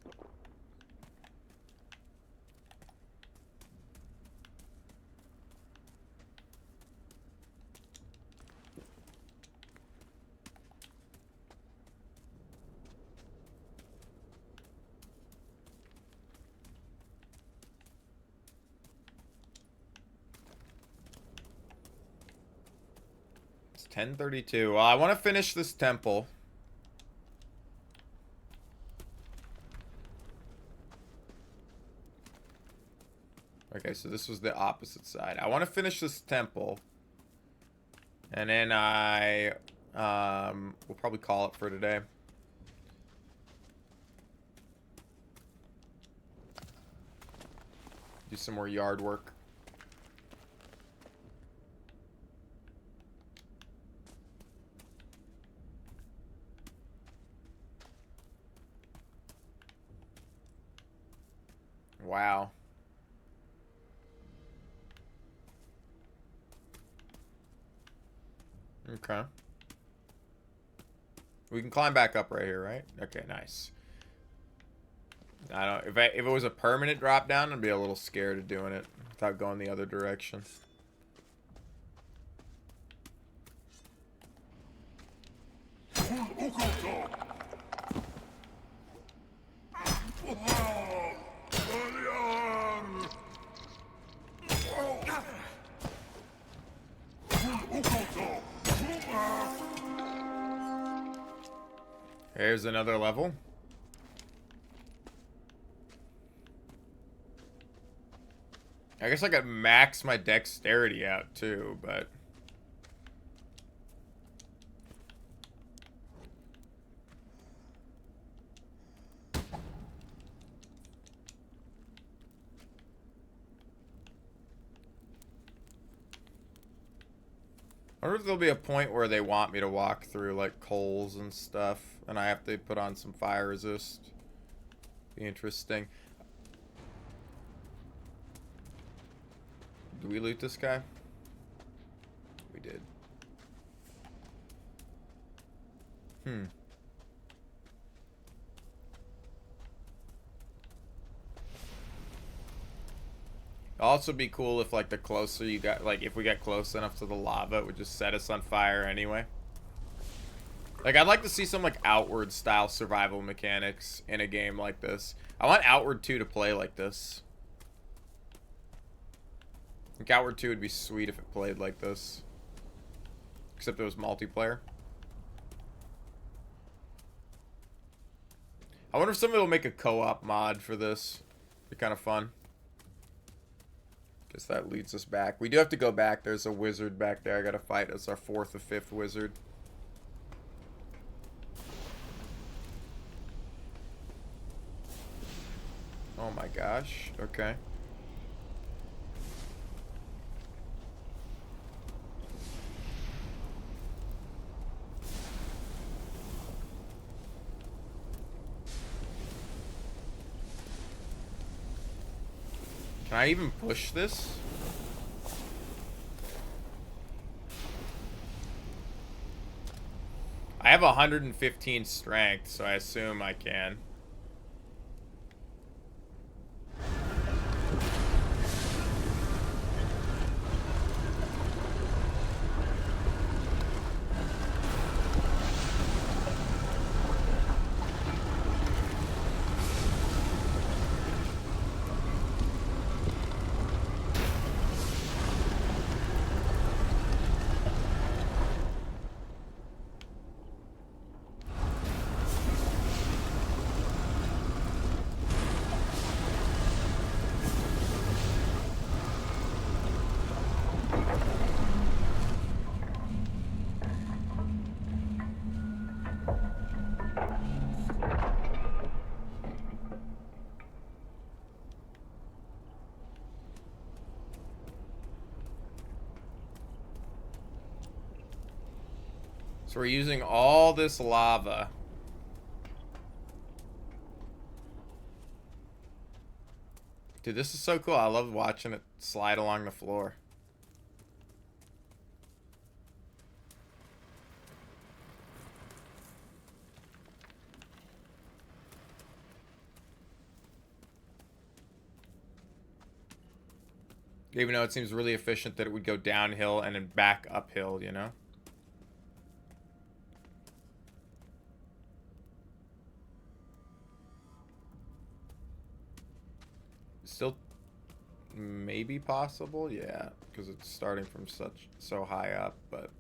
It's 10:32. Well, I want to finish this temple. Okay, so this was the opposite side. I want to finish this temple. And then we'll probably call it for today. Do some more yard work. Wow. Okay. We can climb back up right here, right? Okay, nice. I don't. If it was a permanent drop down, I'd be a little scared of doing it without going the other direction. Here's another level. I guess I could max my dexterity out too, but... I wonder if there'll be a point where they want me to walk through, like, coals and stuff, and I have to put on some fire resist. Be interesting. Do we loot this guy? We did. It'd also be cool if, like, the closer you got, like, if we got close enough to the lava, it would just set us on fire anyway. Like, I'd like to see some, like, Outward style survival mechanics in a game like this. I want Outward 2 to play like this. I think Outward 2 would be sweet if it played like this. Except it was multiplayer. I wonder if somebody will make a co-op mod for this. Be kind of fun. Guess that leads us back. We do have to go back. There's a wizard back there I gotta fight. It's our 4th or 5th wizard. Oh my gosh. Okay. Can I even push this? I have 115 strength, so I assume I can. So we're using all this lava. Dude, this is so cool. I love watching it slide along the floor. Even though it seems really efficient that it would go downhill and then back uphill, you know? Still maybe possible, yeah, because it's starting from so high up, but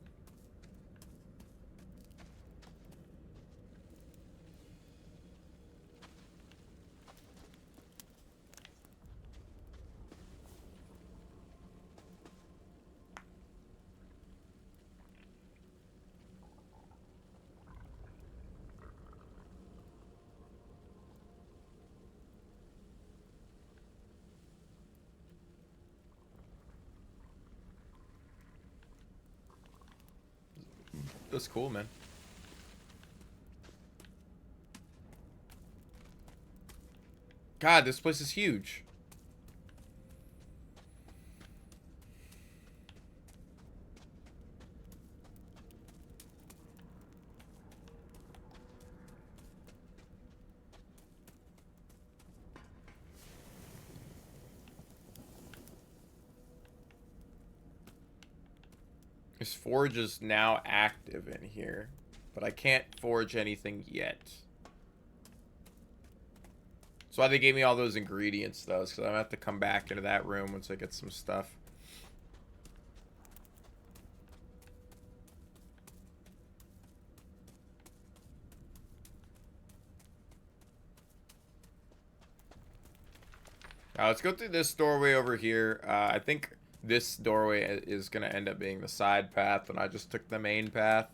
that's cool, man. God, this place is huge. This forge is now active in here, but I can't forge anything yet. That's why they gave me all those ingredients, though, because I'm going to have to come back into that room once I get some stuff. Let's go through this doorway over here. I think this doorway is going to end up being the side path, and I just took the main path.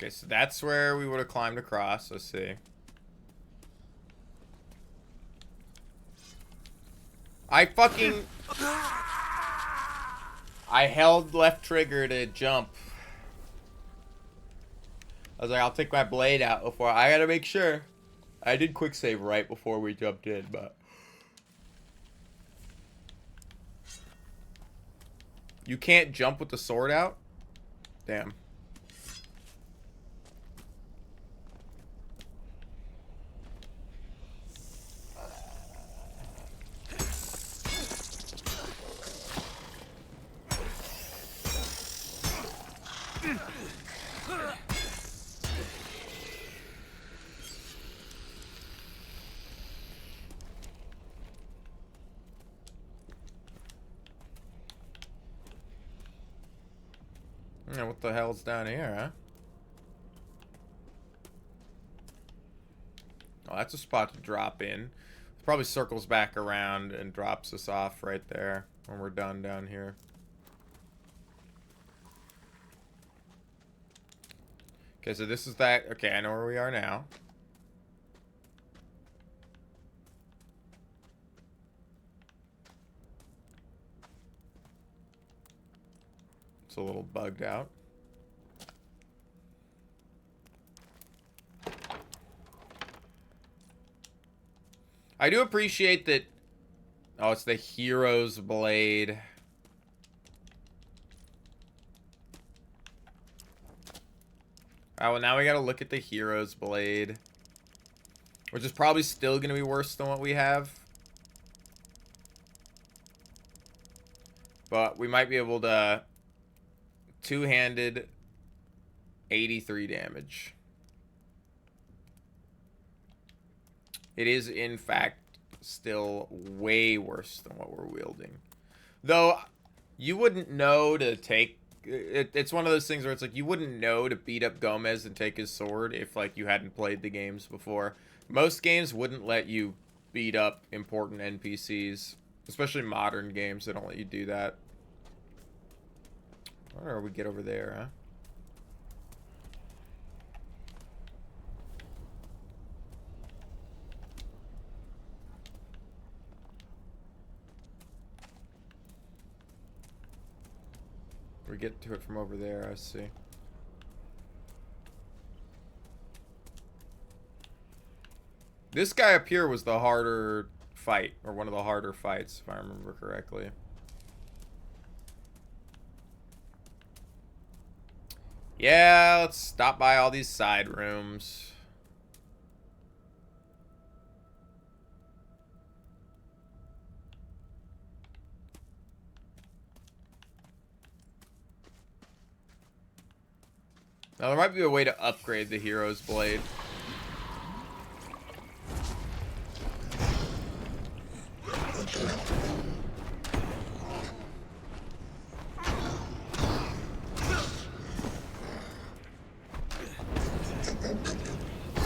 Okay, so that's where we would have climbed across. Let's see. I held left trigger to jump. I was like, I'll take my blade out before. I gotta make sure. I did quick save right before we jumped in, but. You can't jump with the sword out? Damn. Yeah, what the hell's down here, huh? Oh, that's a spot to drop in. It probably circles back around and drops us off right there when we're done down here. Okay, so this is that. Okay, I know where we are now. It's a little bugged out. I do appreciate that. Oh, it's the hero's blade. Oh, well, now we gotta look at the hero's blade. Which is probably still gonna be worse than what we have. But we might be able to... Two-handed... 83 damage. It is, in fact, still way worse than what we're wielding. Though, you wouldn't know to take... It's one of those things where it's like, you wouldn't know to beat up Gomez and take his sword if, like, you hadn't played the games before. Most games wouldn't let you beat up important NPCs. Especially modern games, they don't let you do that. Or we get over there, huh? We get to it from over there, I see. This guy up here was the harder fight, or one of the harder fights, if I remember correctly. Yeah, let's stop by all these side rooms. Now, there might be a way to upgrade the hero's blade.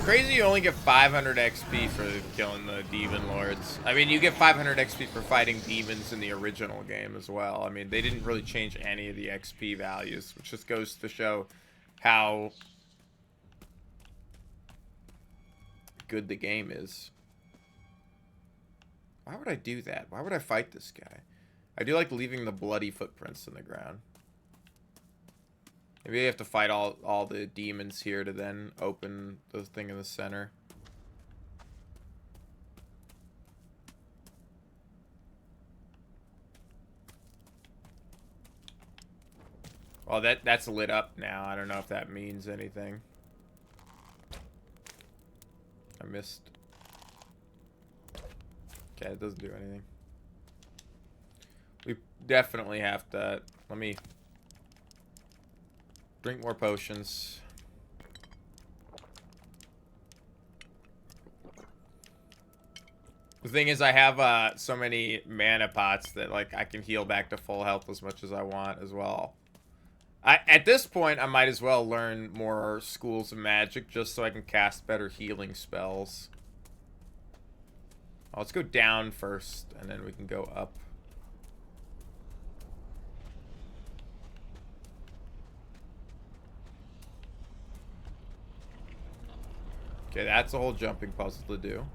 Crazy, you only get 500 XP for killing the demon lords. I mean, you get 500 XP for fighting demons in the original game as well. I mean, they didn't really change any of the XP values, which just goes to show how good the game is. Why would I do that? Why would I fight this guy? I do like leaving the bloody footprints in the ground. Maybe you have to fight all the demons here to then open the thing in the center. Well, that's lit up now. I don't know if that means anything. I missed. Okay, it doesn't do anything. We definitely have to... Let me... drink more potions. The thing is, I have so many mana pots that, like, I can heal back to full health as much as I want as well. At this point, I might as well learn more schools of magic just so I can cast better healing spells. Well, let's go down first, and then we can go up. Okay, that's a whole jumping puzzle to do.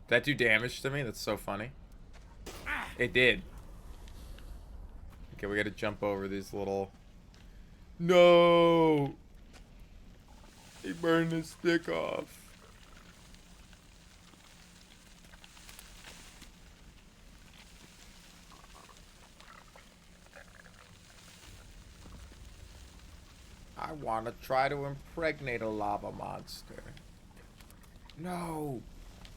Did that do damage to me? That's so funny. It did. Okay, we gotta jump over these little... No! He burned his stick off. I want to try to impregnate a lava monster. No!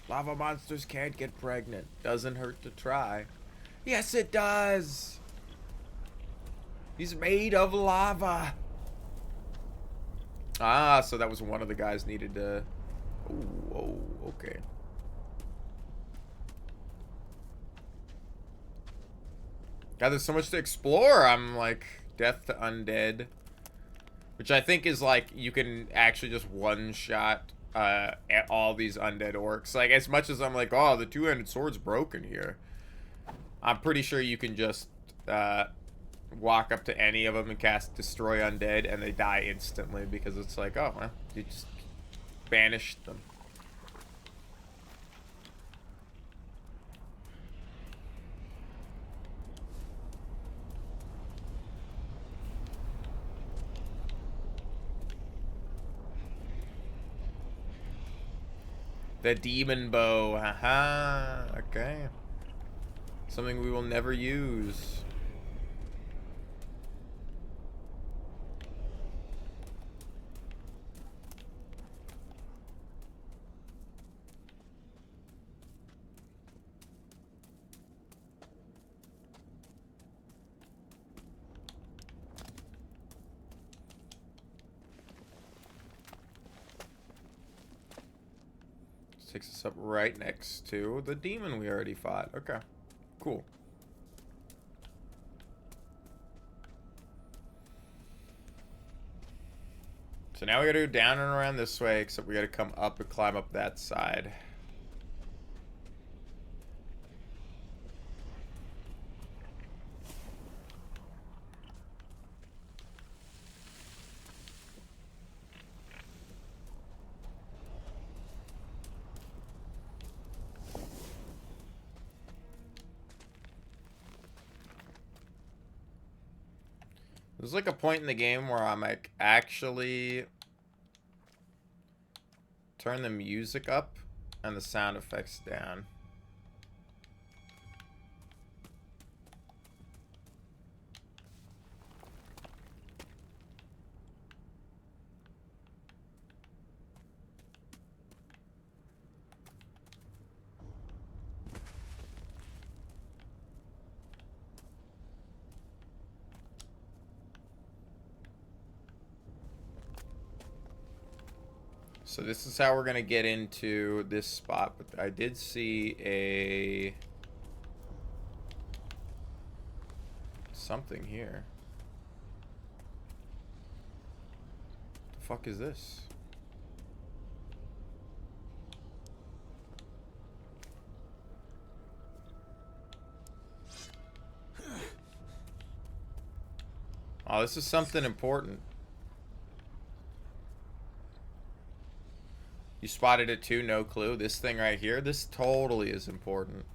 Lava monsters can't get pregnant. Doesn't hurt to try. Yes, it does! He's made of lava! Ah, so that was one of the guys needed to... Oh, okay. God, there's so much to explore. I'm like, death to undead. Which I think is like, you can actually just one-shot at all these undead orcs. Like, as much as I'm like, oh, the two-handed sword's broken here. I'm pretty sure you can just walk up to any of them and cast Destroy Undead, and they die instantly because it's like, oh, well, you just banished them. The demon bow, haha, okay. Something we will never use. Takes us up right next to the demon we already fought. Okay, cool. So now we gotta go down and around this way, except we gotta come up and climb up that side. There's like a point in the game where I'm like, actually turn the music up and the sound effects down. So this is how we're gonna get into this spot, but I did see a something here. What the fuck is this? Oh, this is something important. You spotted it too, no clue. This thing right here, this totally is important.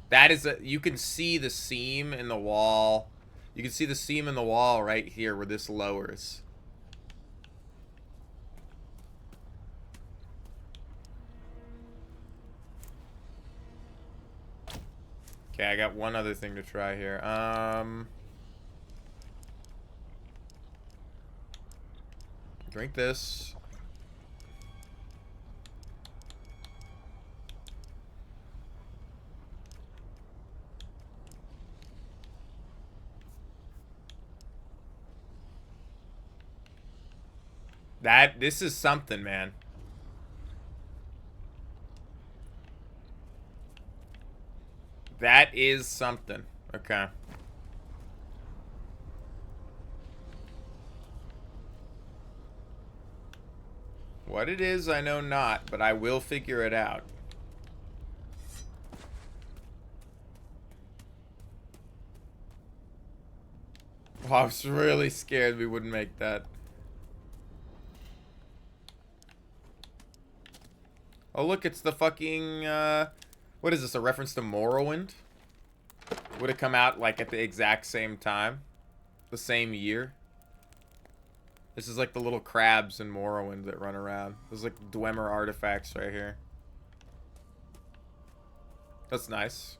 That is you can see the seam in the wall. You can see the seam in the wall right here where this lowers. Okay, I got one other thing to try here. Drink this. This is something, man. That is something. Okay. What it is, I know not, but I will figure it out. Oh, I was really scared we wouldn't make that. Oh, look, it's the fucking, what is this, a reference to Morrowind? Would it come out, like, at the exact same time? The same year? This is like the little crabs in Morrowind that run around. There's like Dwemer artifacts right here. That's nice.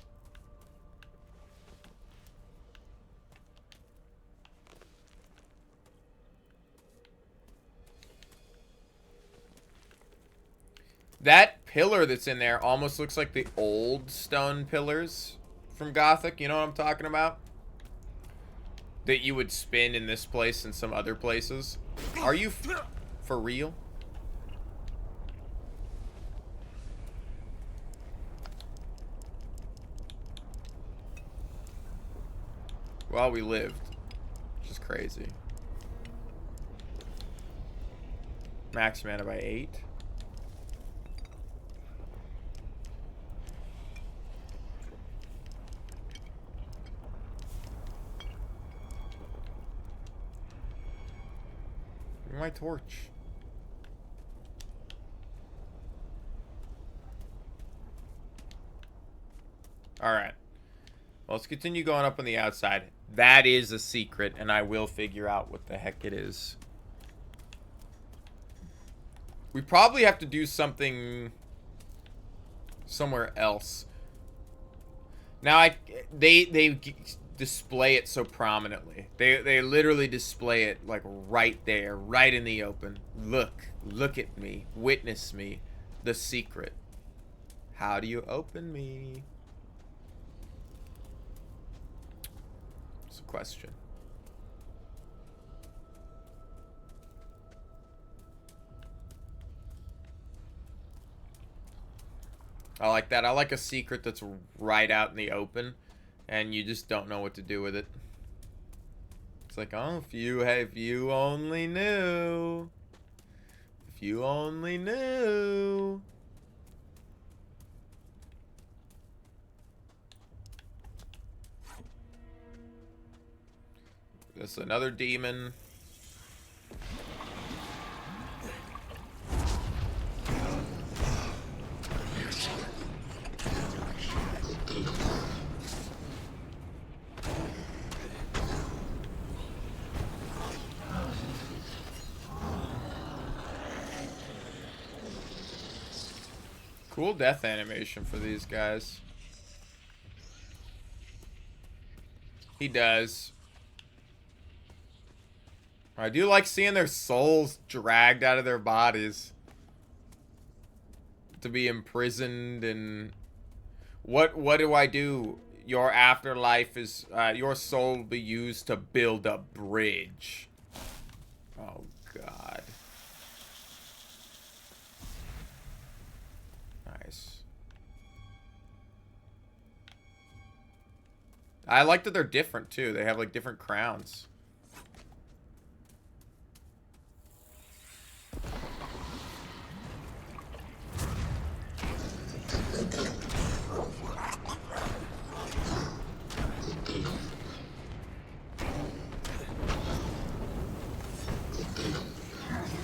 That pillar that's in there almost looks like the old stone pillars from Gothic. You know what I'm talking about? That you would spin in this place and some other places. Are you for real? Well, we lived. Which is crazy. Max mana by 8. My torch. Alright. Well, let's continue going up on the outside. That is a secret, and I will figure out what the heck it is. We probably have to do something somewhere else. Now, they display it so prominently. They literally display it like right there, right in the open. Look at me, witness me, the secret. How do you open me? It's a question. I like that. I like a secret that's right out in the open, and you just don't know what to do with it. It's like, oh, if you only knew. If you only knew. This is another demon. Cool death animation for these guys. He does. I do like seeing their souls dragged out of their bodies to be imprisoned. And what do I do? Your afterlife is your soul will be used to build a bridge. Oh God. Nice. I like that they're different too. They have like different crowns.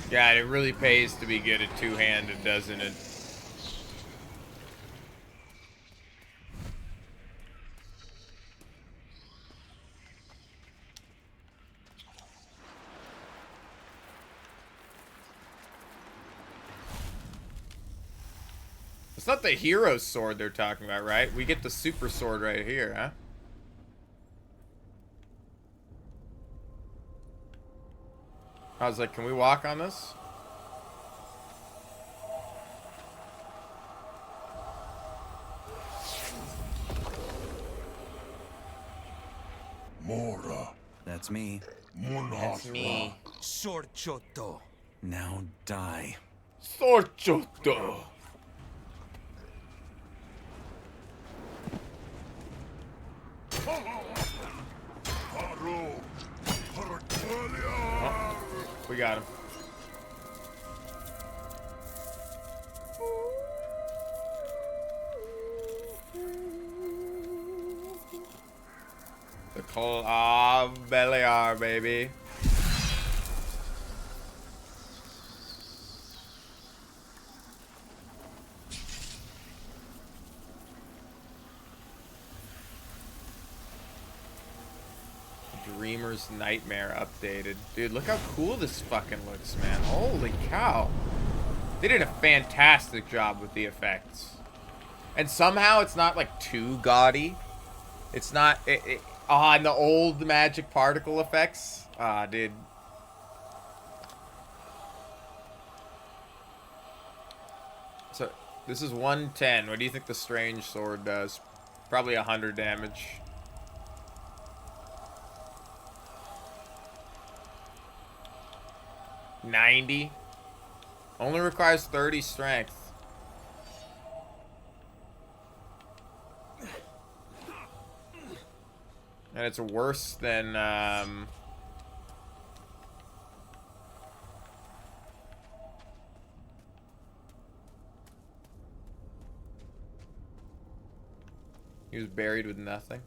Yeah, it really pays to be good at two-handed, doesn't it? It's not the hero sword they're talking about, right? We get the super sword right here, huh? I was like, can we walk on this? Mora. That's me. That's me. Sorchoto. Now die. Sorchoto. Oh, we got him. The Claw of Beliar, baby. Dreamer's Nightmare updated. Dude, look how cool this fucking looks, man. Holy cow. They did a fantastic job with the effects. And somehow it's not like too gaudy. It's not... and the old magic particle effects. Dude. So, this is 110. What do you think the strange sword does? Probably 100 damage. $90. Only requires 30 strength. And it's worse than, he was buried with nothing.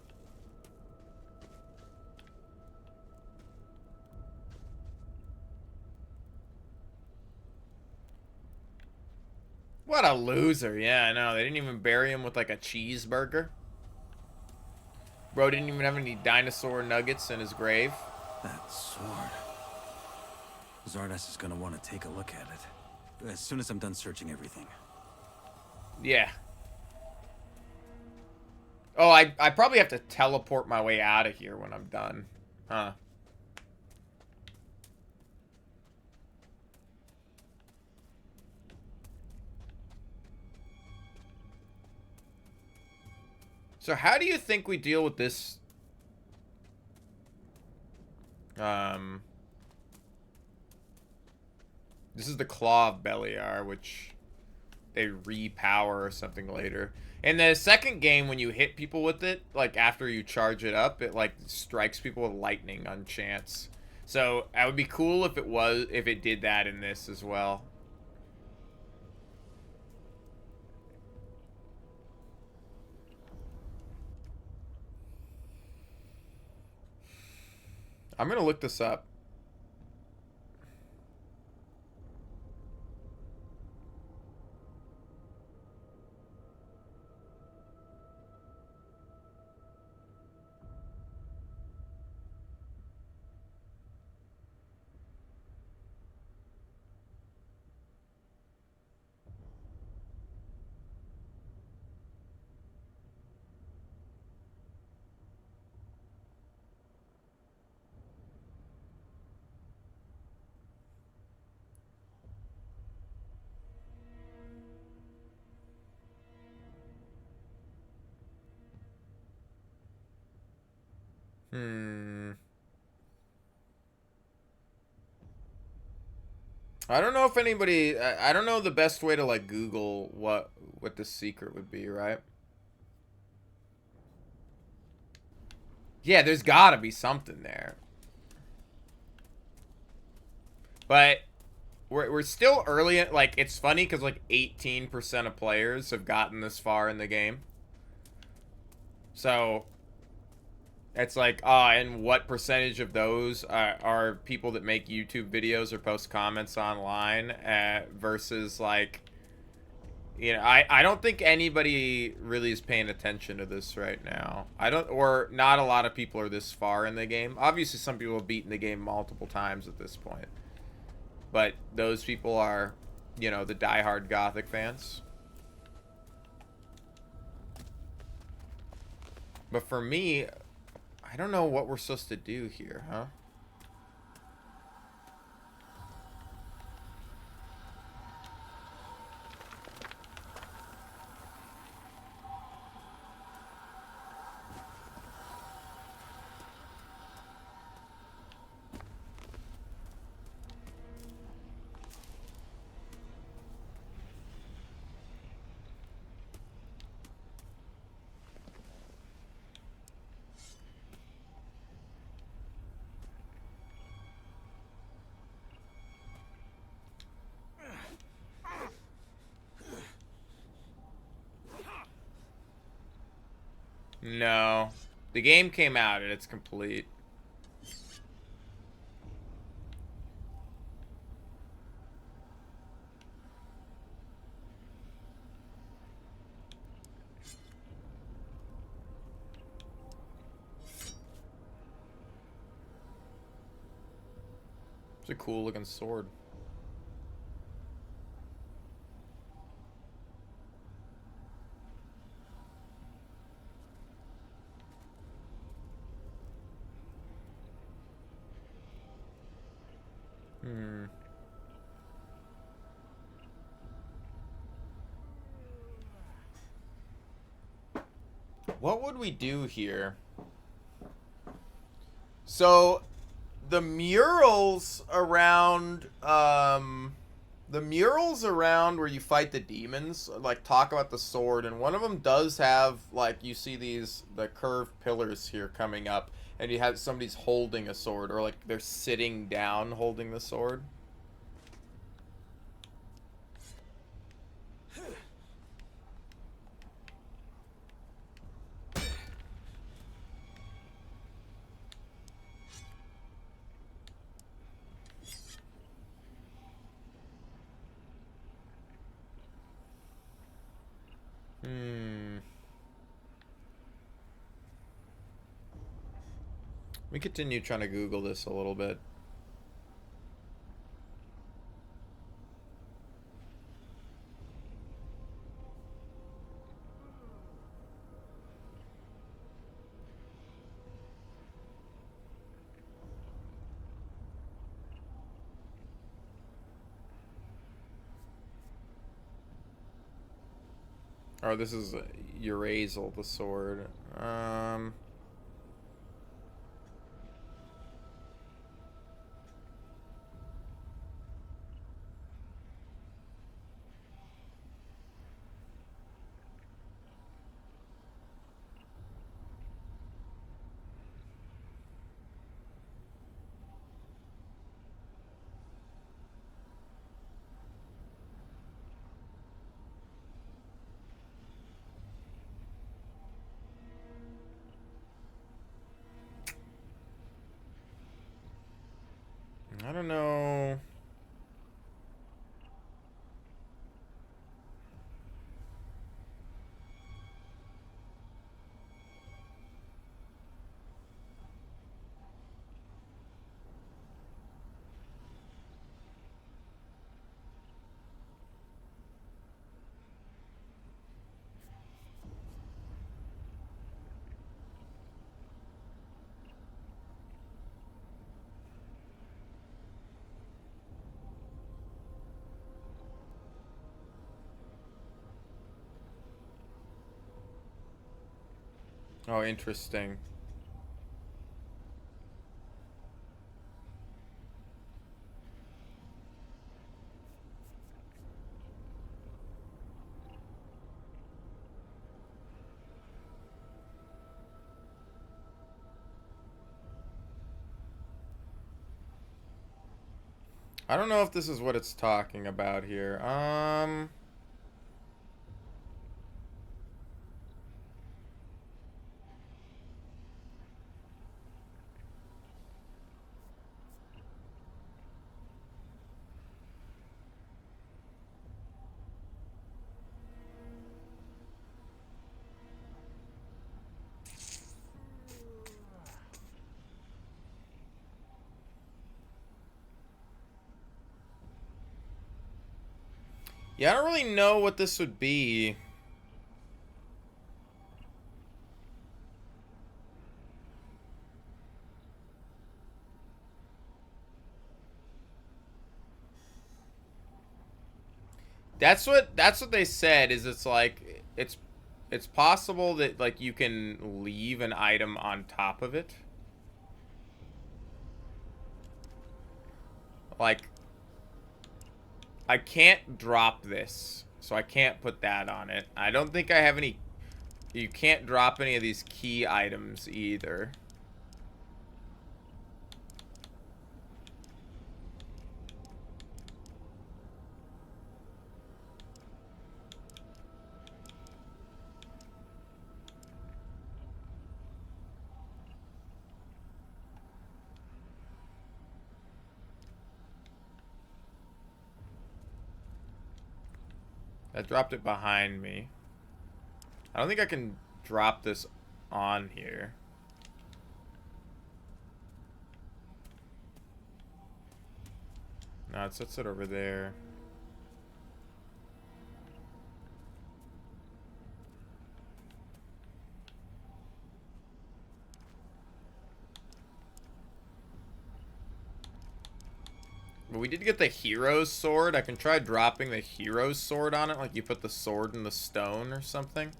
What a loser. Yeah, I know. They didn't even bury him with like a cheeseburger. Bro didn't even have any dinosaur nuggets in his grave. That sword. Zardas is gonna want to take a look at it. As soon as I'm done searching everything. Yeah. Oh, I probably have to teleport my way out of here when I'm done. Huh. So how do you think we deal with this? This is the Claw of Beliar, which they repower or something later. In the second game, when you hit people with it, like after you charge it up, it like strikes people with lightning on chance. So that would be cool if it did that in this as well. I'm gonna look this up. I don't know if anybody... I don't know the best way to, like, Google what the secret would be, right? Yeah, there's gotta be something there. But we're still early. Like, it's funny because, like, 18% of players have gotten this far in the game. So... it's like, and what percentage of those are people that make YouTube videos or post comments online versus, like, you know, I don't think anybody really is paying attention to this right now. Or not a lot of people are this far in the game. Obviously, some people have beaten the game multiple times at this point. But those people are, you know, the diehard Gothic fans. But for me, I don't know what we're supposed to do here, huh? No. The game came out and it's complete. It's a cool looking sword. Hmm. What would we do here? So, the murals around, where you fight the demons, like, talk about the sword, and one of them does have, like, you see the curved pillars here coming up, and you have somebody's holding a sword, or, like, they're sitting down holding the sword. Hmm. We continue trying to Google this a little bit. Oh, this is Urazel, the sword. I don't know. Oh, interesting. I don't know if this is what it's talking about here. Yeah, I don't really know what this would be. That's what they said, is it's like it's possible that like you can leave an item on top of it. Like I can't drop this, so I can't put that on it. I don't think I have any. You can't drop any of these key items either. I dropped it behind me. I don't think I can drop this on here. No, it sets it over there. But we did get the hero's sword. I can try dropping the hero's sword on it, like you put the sword in the stone or something.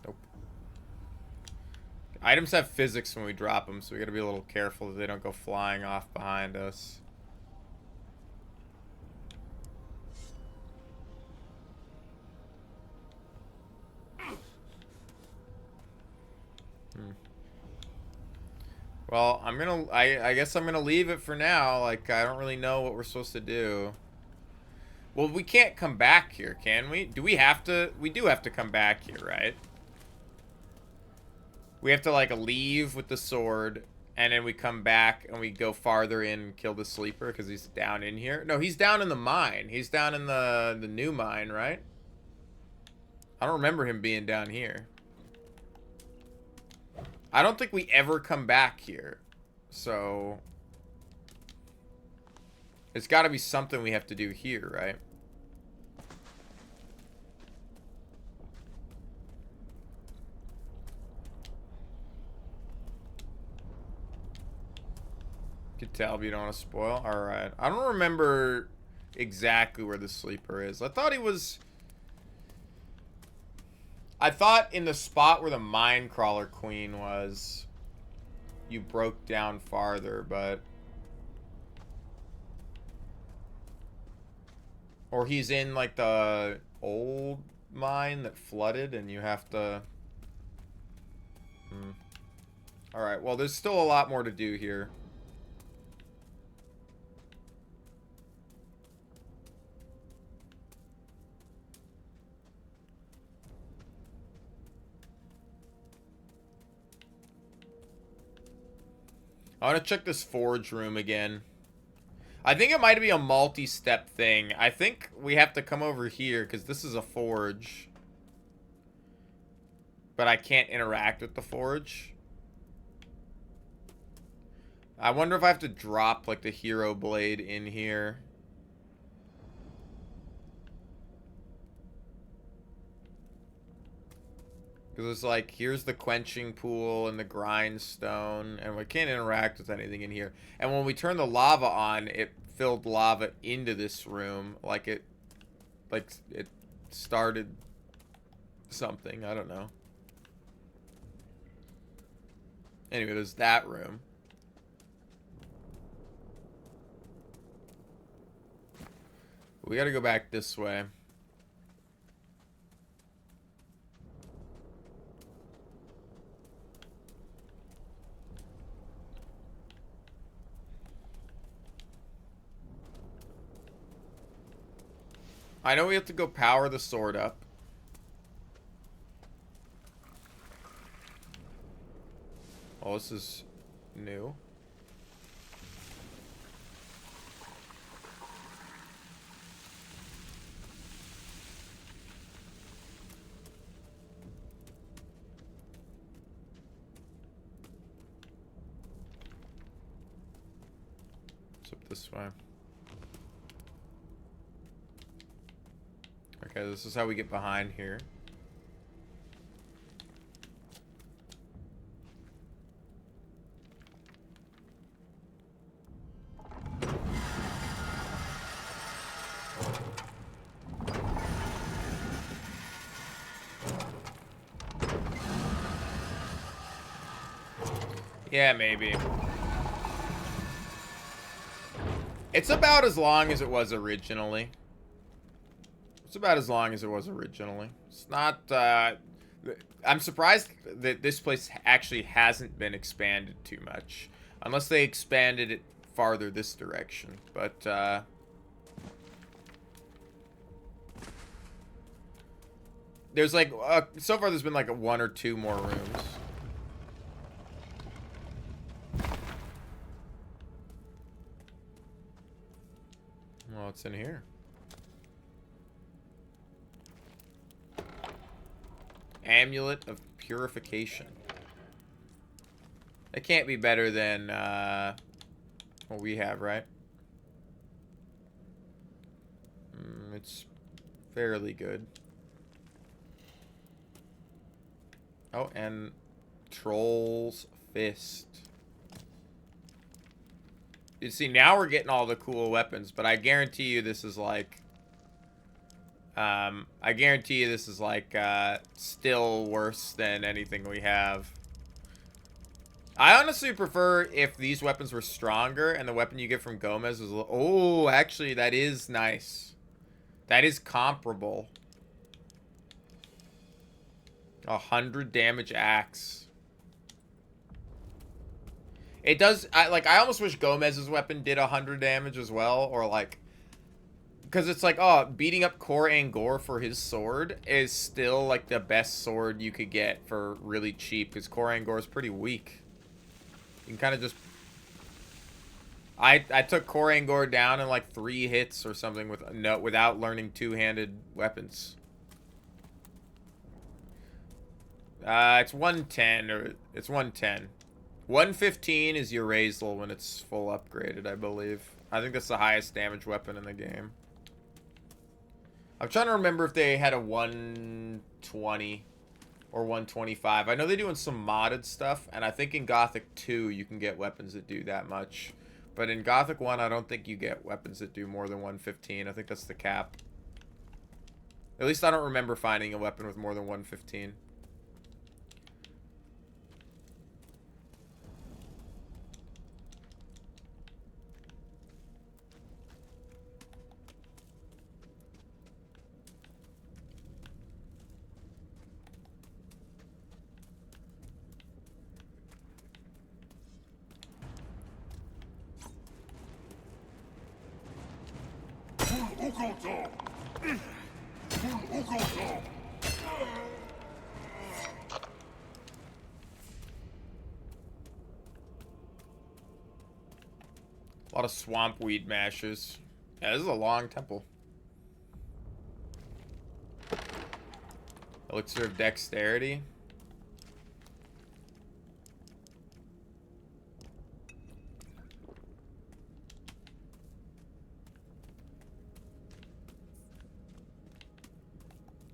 Nope. Items have physics when we drop them, so we gotta be a little careful that they don't go flying off behind us. Well, I guess I'm gonna leave it for now. Like, I don't really know what we're supposed to do. Well, we can't come back here, can we? Do we have to? We do have to come back here, right? We have to, like, leave with the sword, and then we come back and we go farther in and kill the sleeper because he's down in here. No, he's down in the mine. He's down in the new mine, right? I don't remember him being down here. I don't think we ever come back here. So it's got to be something we have to do here, right? Could tell, but you don't want to spoil. All right. I don't remember exactly where the sleeper is. I thought he was... I thought in the spot where the mine crawler queen was, you broke down farther, but... Or he's in, like, the old mine that flooded and you have to... Alright, well, there's still a lot more to do here. I want to check this forge room again. I think it might be a multi-step thing. I think we have to come over here because this is a forge. But I can't interact with the forge. I wonder if I have to drop, like, the hero blade in here. Because it's like, here's the quenching pool and the grindstone, and we can't interact with anything in here. And when we turn the lava on, it filled lava into this room, like it started something. I don't know. Anyway, there's that room. We gotta go back this way. I know we have to go power the sword up. Oh, this is new. It's up this way. Okay, this is how we get behind here. Yeah, maybe. It's about as long as it was originally. It's about as long as it was originally. It's not, I'm surprised that this place actually hasn't been expanded too much. Unless they expanded it farther this direction. But, there's like, so far there's been like one or two more rooms. Well, what's in here? Amulet of Purification. It can't be better than what we have, right? It's fairly good. Oh, and Troll's Fist. You see, now we're getting all the cool weapons, but I guarantee you this is like... I guarantee you this is like, still worse than anything we have. I honestly prefer if these weapons were stronger and the weapon you get from Gomez was... Oh, actually, that is nice. That is comparable. 100 damage axe. It does... I almost wish Gomez's weapon did 100 damage as well, or like... Because it's like, oh, beating up Cor Angor for his sword is still, like, the best sword you could get for really cheap. Because Cor Angor is pretty weak. You can kind of just... I took Cor Angor down in, like, 3 hits or something without learning two-handed weapons. It's 110, or... It's 110. 115 is your Razel when it's full upgraded, I believe. I think that's the highest damage weapon in the game. I'm trying to remember if they had a 120 or 125. I know they're doing some modded stuff, and I think in Gothic 2 you can get weapons that do that much. But in Gothic 1, I don't think you get weapons that do more than 115. I think that's the cap. At least I don't remember finding a weapon with more than 115. A lot of swamp weed mashers. Yeah, this is a long temple. Elixir of Dexterity.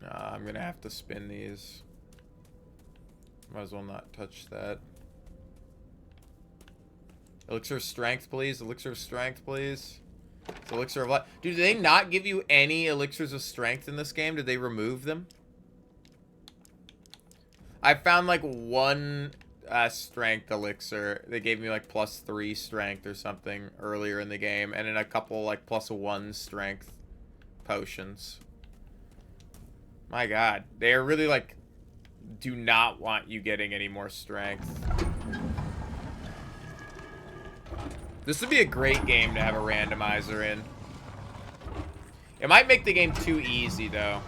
I'm gonna have to spin these. Might as well not touch that. Elixir of Strength, please. Elixir of Strength, please. It's Elixir of Life. Dude, did they not give you any Elixirs of Strength in this game? Did they remove them? I found like one Strength Elixir. They gave me like +3 Strength or something earlier in the game. And then a couple like +1 Strength potions. My god. They are really like... do not want you getting any more Strength. This would be a great game to have a randomizer in. It might make the game too easy, though.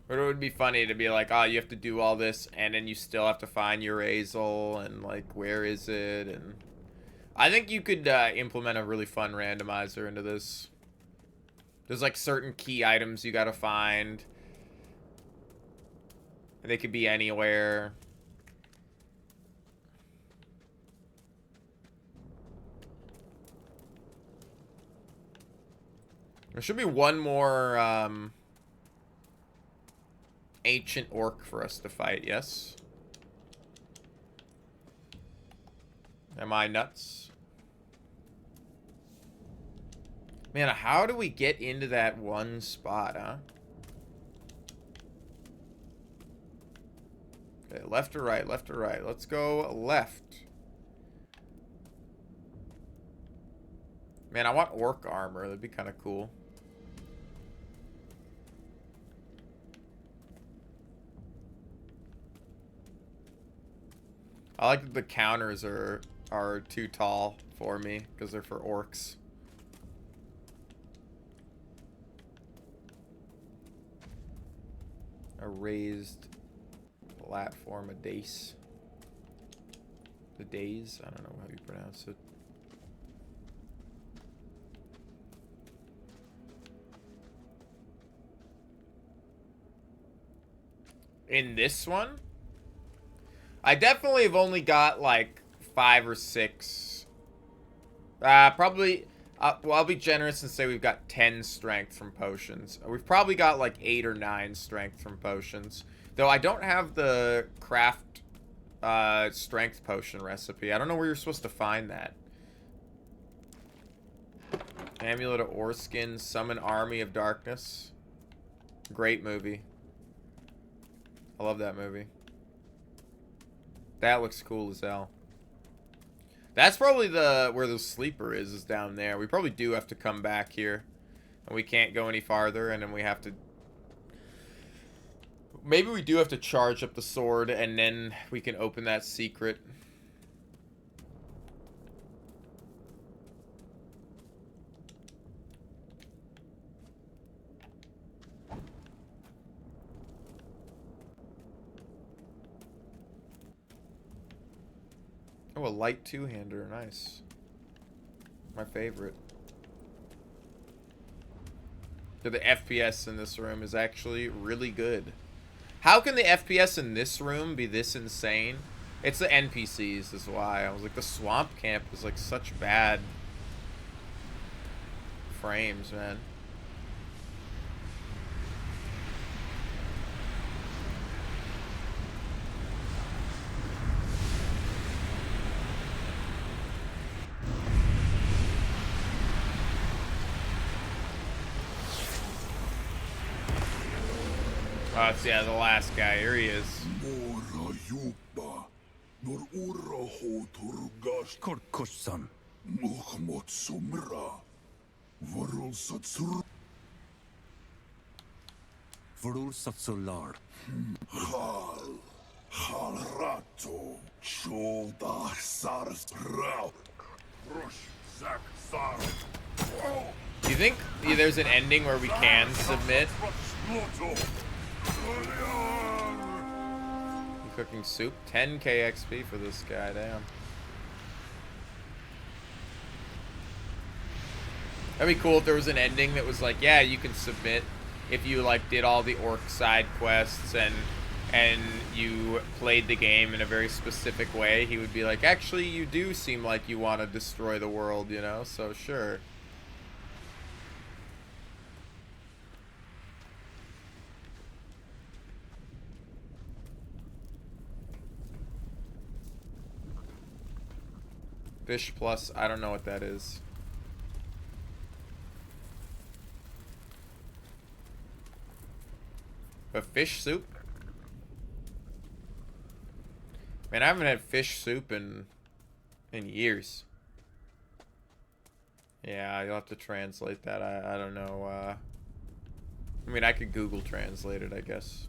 But it would be funny to be like, oh, you have to do all this, and then you still have to find your Azel, and like, where is it? And I think you could implement a really fun randomizer into this. There's like certain key items you gotta find. They could be anywhere. There should be one more ancient orc for us to fight, yes? Am I nuts? Man, how do we get into that one spot, huh? Okay, left or right, left or right. Let's go left. Man, I want orc armor. That'd be kind of cool. I like that the counters are too tall for me because they're for orcs. A raised platform, a dais. The days? I don't know how you pronounce it. In this one? I definitely have only got like 5 or 6. Probably, well, I'll be generous and say we've got 10 strength from potions. We've probably got like 8 or 9 strength from potions. Though I don't have the craft strength potion recipe. I don't know where you're supposed to find that. Amulet of Orskin, Summon Army of Darkness. Great movie. I love that movie. That looks cool as hell. That's probably where the sleeper is down there. We probably do have to come back here. And we can't go any farther, and then we have to... Maybe we do have to charge up the sword, and then we can open that secret. Oh, a light two-hander. Nice. My favorite. So the FPS in this room is actually really good. How can the FPS in this room be this insane? It's the NPCs is why. I was like, the swamp camp is like such bad frames, man. Oh, it's, yeah, the last guy. Here he is. Do you think there's an ending where we can submit? Cooking soup. 10k XP for this guy, damn. That'd be cool if there was an ending that was like, yeah, you can submit if you like did all the orc side quests and you played the game in a very specific way. He would be like, actually, you do seem like you want to destroy the world, you know? So sure. Fish plus, I don't know what that is. A fish soup? Man, I haven't had fish soup in years. Yeah, you'll have to translate that. I don't know. I mean, I could Google translate it, I guess.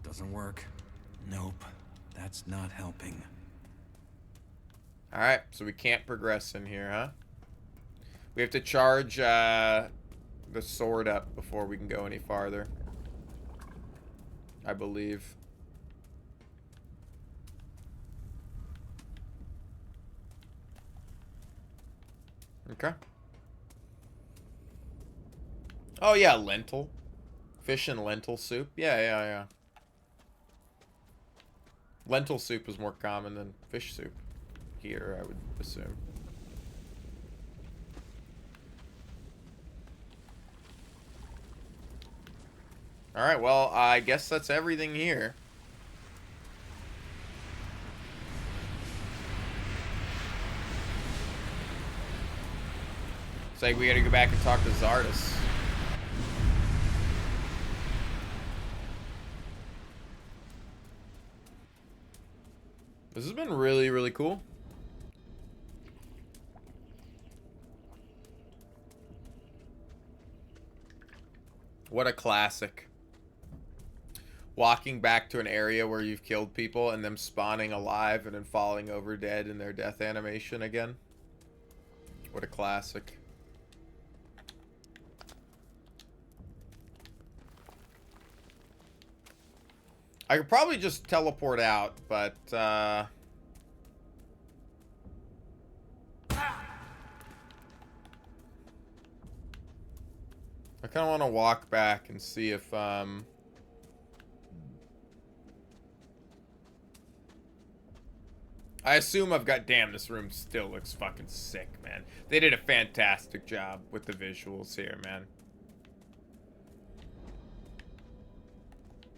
Doesn't work. Nope. That's not helping. Alright, so we can't progress in here, huh? We have to charge the sword up before we can go any farther. I believe. Okay. Oh yeah, lentil. Fish and lentil soup. Yeah. Lentil soup is more common than fish soup here, I would assume. Alright, well, I guess that's everything here. It's like we gotta go back and talk to Zardus. This has been really, really cool. What a classic. Walking back to an area where you've killed people and them spawning alive and then falling over dead in their death animation again. What a classic. I could probably just teleport out, but I kind of want to walk back and see if I assume I've got... Damn, this room still looks fucking sick, man. They did a fantastic job with the visuals here, man.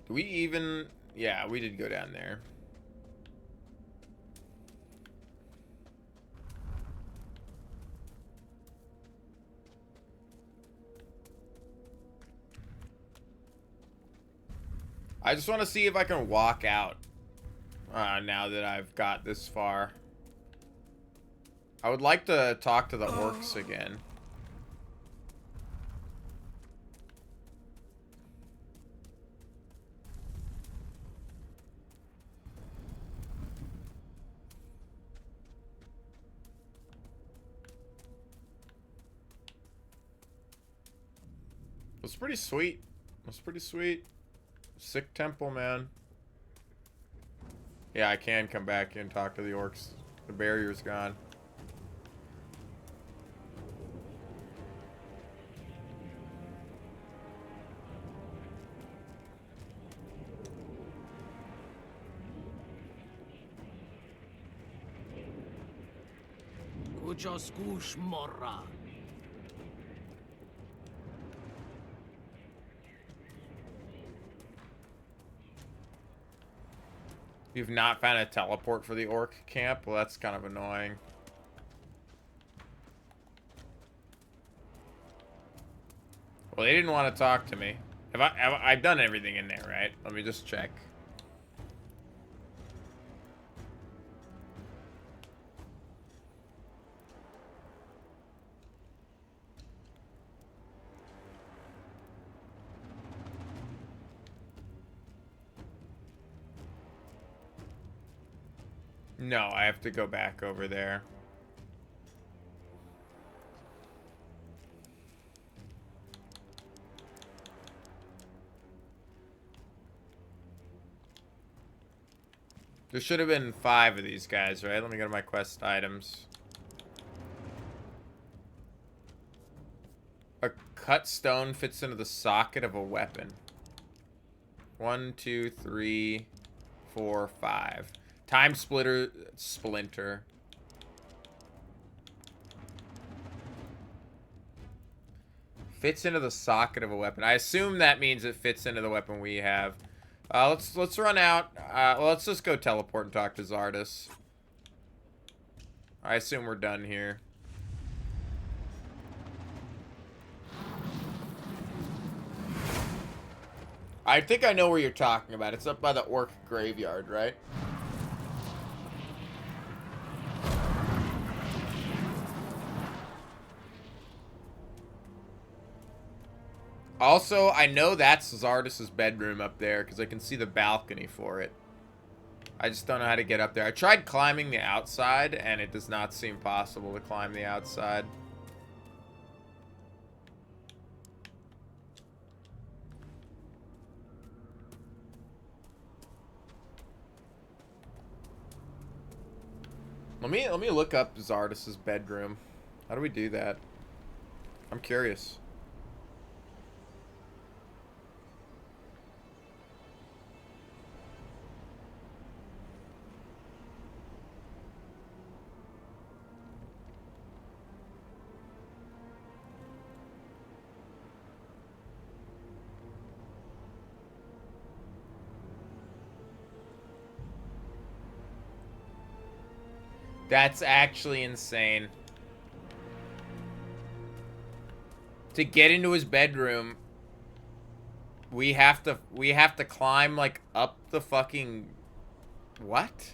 Do we even... Yeah, we did go down there. I just want to see if I can walk out now that I've got this far. I would like to talk to the orcs again. That's pretty sweet. That's pretty sweet. Sick temple, man. Yeah, I can come back and talk to the orcs. The barrier's gone. Kuchoskush morra. You've not found a teleport for the orc camp? Well, that's kind of annoying. Well, they didn't want to talk to me. I've done everything in there, right? Let me just check. No, I have to go back over there. There should have been 5 of these guys, right? Let me go to my quest items. A cut stone fits into the socket of a weapon. 1, 2, 3, 4, 5. Time splitter splinter. Fits into the socket of a weapon. I assume that means it fits into the weapon we have. Let's run out. Well, let's just go teleport and talk to Zardus. I assume we're done here. I think I know where you're talking about. It's up by the orc graveyard, right? Also, I know that's Zardus' bedroom up there because I can see the balcony for it. I just don't know how to get up there. I tried climbing the outside, and it does not seem possible to climb the outside. Let me look up Zardus' bedroom. How do we do that? I'm curious. That's actually insane. To get into his bedroom, we have to climb like up the fucking what?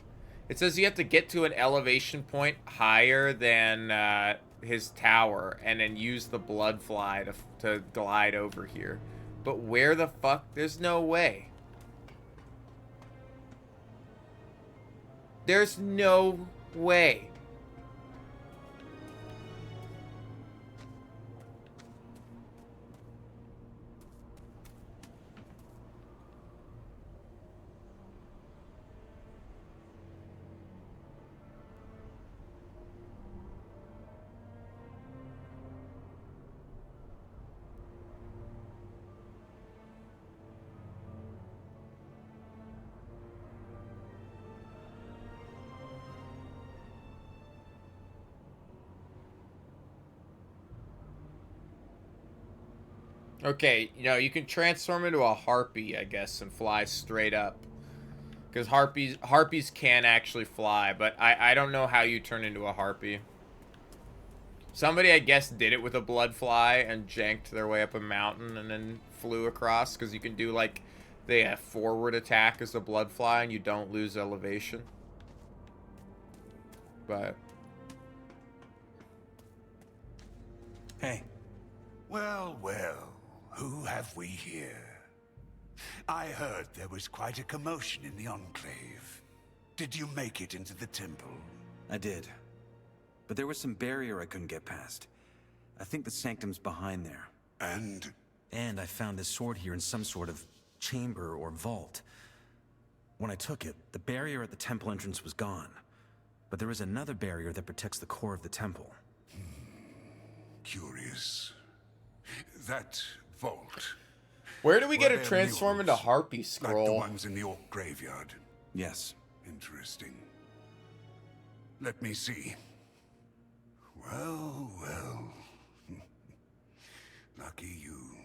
It says you have to get to an elevation point higher than his tower and then use the blood fly to glide over here. But where the fuck? There's no way. There's no way. Okay, you know, you can transform into a harpy, I guess, and fly straight up. Because harpies can actually fly, but I don't know how you turn into a harpy. Somebody, I guess, did it with a blood fly and janked their way up a mountain and then flew across. Because you can do, like, the forward attack as a blood fly and you don't lose elevation. But... Hey. Well, well. Who have we here? I heard there was quite a commotion in the Enclave. Did you make it into the temple? I did. But there was some barrier I couldn't get past. I think the sanctum's behind there. And? And I found this sword here in some sort of chamber or vault. When I took it, the barrier at the temple entrance was gone. But there is another barrier that protects the core of the temple. Curious. That vault. Where do we get a transform into harpy scroll? Like the ones in the Orc graveyard. Yes. Interesting. Let me see. Well, well. Lucky you.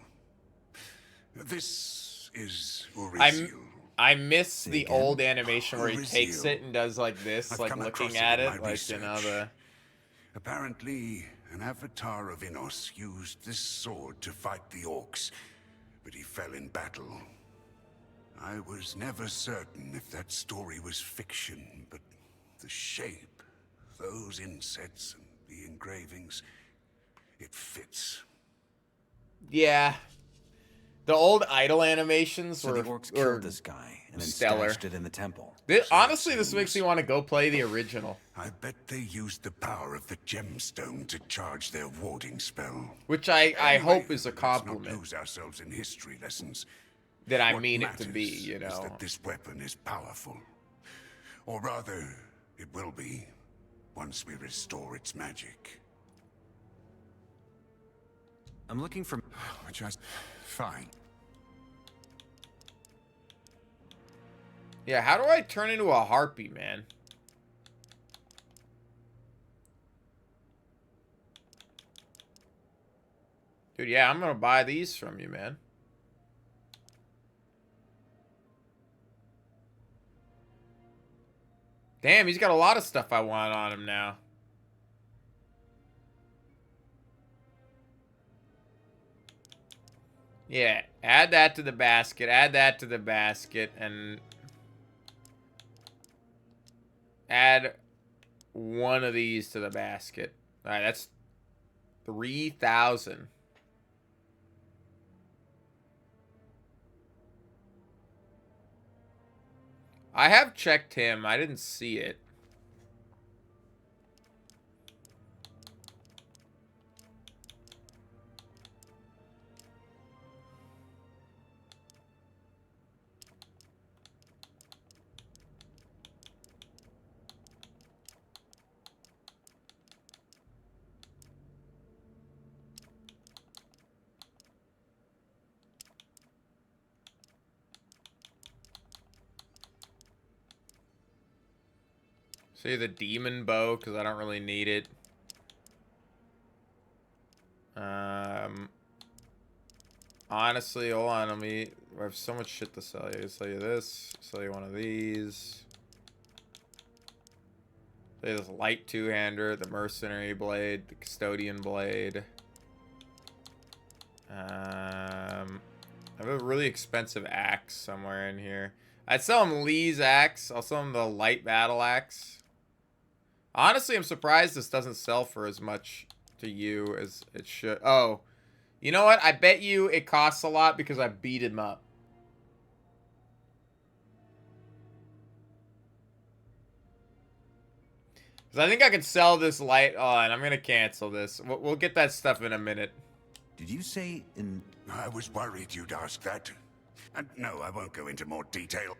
This is Uriziel. I miss the old animation where he takes it and does like this, like looking at it, like, you know, the... Apparently, an avatar of Innos used this sword to fight the orcs, but he fell in battle. I was never certain if that story was fiction, but the shape, those insets and the engravings, it fits. Yeah. The old idol animations so were, the orcs killed this guy and then stellar. stashed it in the temple. Honestly, this makes me want to go play the original. I bet they used the power of the gemstone to charge their warding spell. Which I hope is a compliment. Let's not lose ourselves in history lessons. That I What mean it to be, matters you know. is that this weapon is powerful. Or rather, it will be, once we restore its magic. I'm looking for... Just... fine. Yeah, how do I turn into a harpy, man? Dude, yeah, I'm gonna buy these from you, man. Damn, he's got a lot of stuff I want on him now. Yeah, add that to the basket, add that to the basket, and add one of these to the basket. Alright, that's 3,000. I have checked him. I didn't see it. See the demon bow, because I don't really need it. Honestly, hold on. I have so much shit to sell you. Sell you this. Sell you one of these. Sell you this light two-hander, the mercenary blade, the custodian blade. I have a really expensive axe somewhere in here. I'd sell him Lee's axe. I'll sell him the light battle axe. Honestly, I'm surprised this doesn't sell for as much to you as it should. Oh, you know what? I bet you it costs a lot because I beat him up. Because I think I could sell this light. Oh, and I'm going to cancel this. We'll get that stuff in a minute. Did you say in... I was worried you'd ask that. And no, I won't go into more detail.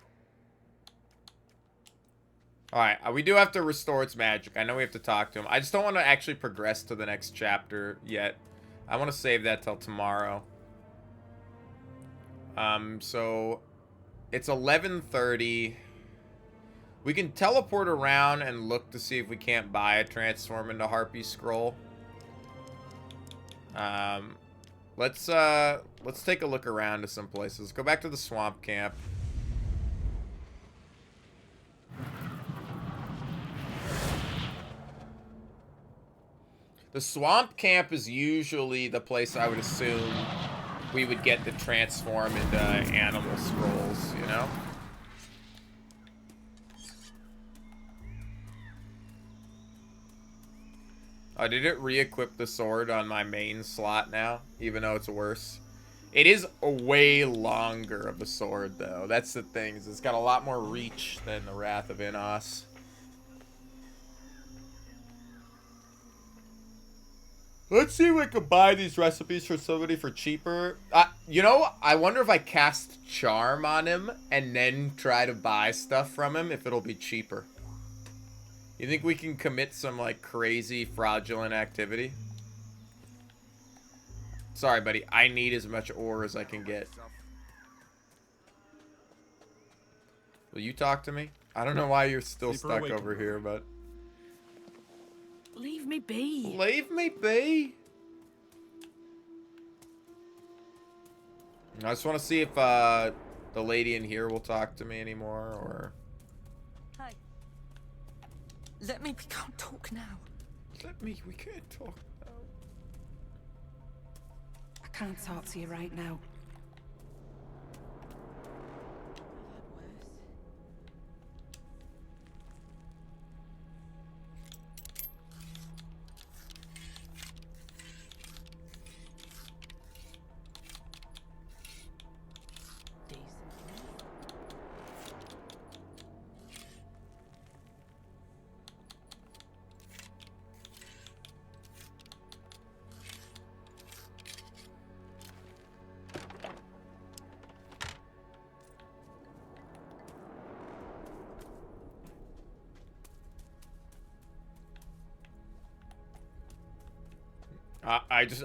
Alright, we do have to restore its magic. I know we have to talk to him. I just don't want to actually progress to the next chapter yet. I want to save that till tomorrow. So it's 11:30. We can teleport around and look to see if we can't buy a transform into Harpy Scroll. Let's take a look around to some places. Go back to the swamp camp. The swamp camp is usually the place I would assume we would get to transform into animal scrolls, you know? Oh, did it re-equip the sword on my main slot now? Even though it's worse. It is a way longer of a sword, though. That's the thing. Is it's got a lot more reach than the Wrath of Innos. Let's see if we can buy these recipes for somebody for cheaper. You know, I wonder if I cast Charm on him and then try to buy stuff from him, if it'll be cheaper. You think we can commit some, like, crazy fraudulent activity? Sorry, buddy. I need as much ore as I can get. Will you talk to me? I don't know why you're still stuck over here, but... Leave me be. Leave me be. I just want to see if the lady in here will talk to me anymore, or... Hey. Let me... We can't talk now. We can't talk now. I can't talk to you right now.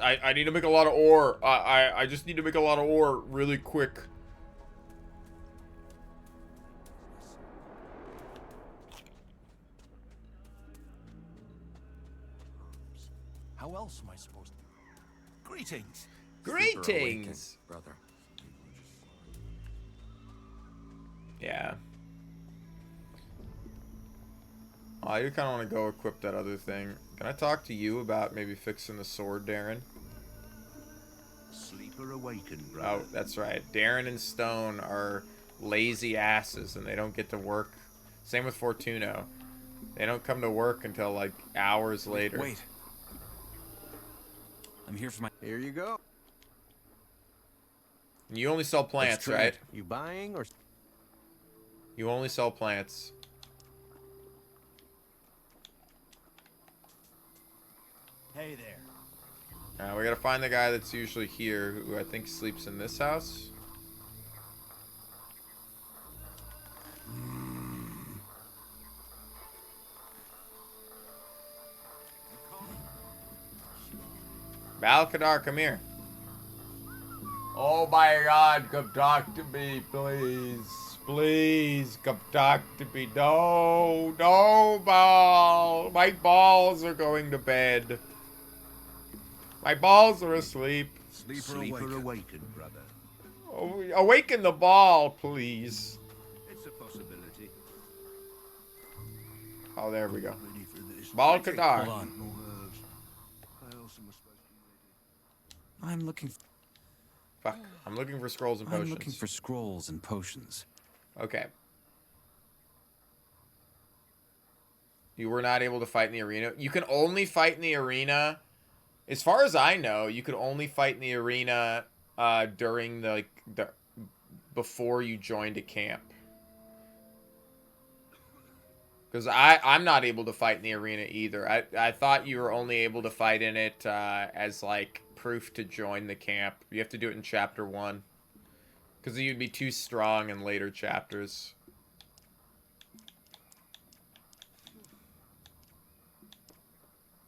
I need to make a lot of ore. I just need to make a lot of ore really quick. How else am I supposed to? Greetings. Greetings, brother. Yeah. Oh, I do kind of want to go equip that other thing. Can I talk to you about maybe fixing the sword, Darren? Sleeper awakened, brother. Oh, that's right. Darren and Stone are lazy asses, and they don't get to work. Same with Fortuno. They don't come to work until, like, hours later. Wait. I'm here for my... Here you go. You only sell plants, right? You buying or... You only sell plants. Hey there. We gotta find the guy that's usually here, who I think sleeps in this house. Balcadar, come here. Oh my god, come talk to me, please. Please, come talk to me. No, no, Ball. My balls are going to bed. My balls are asleep. Sleeper awakened, brother. Oh, awaken the ball, please. It's a possibility. Oh, there we go. Ready for this. Balcadar. Hold on. I'm looking... Fuck. I'm looking for scrolls and potions. I'm looking for scrolls and potions. Okay. You were not able to fight in the arena. You can only fight in the arena. As far as I know, you could only fight in the arena during the before you joined a camp. Because I'm not able to fight in the arena either. I thought you were only able to fight in it as, like, proof to join the camp. You have to do it in Chapter 1. Because you'd be too strong in later chapters.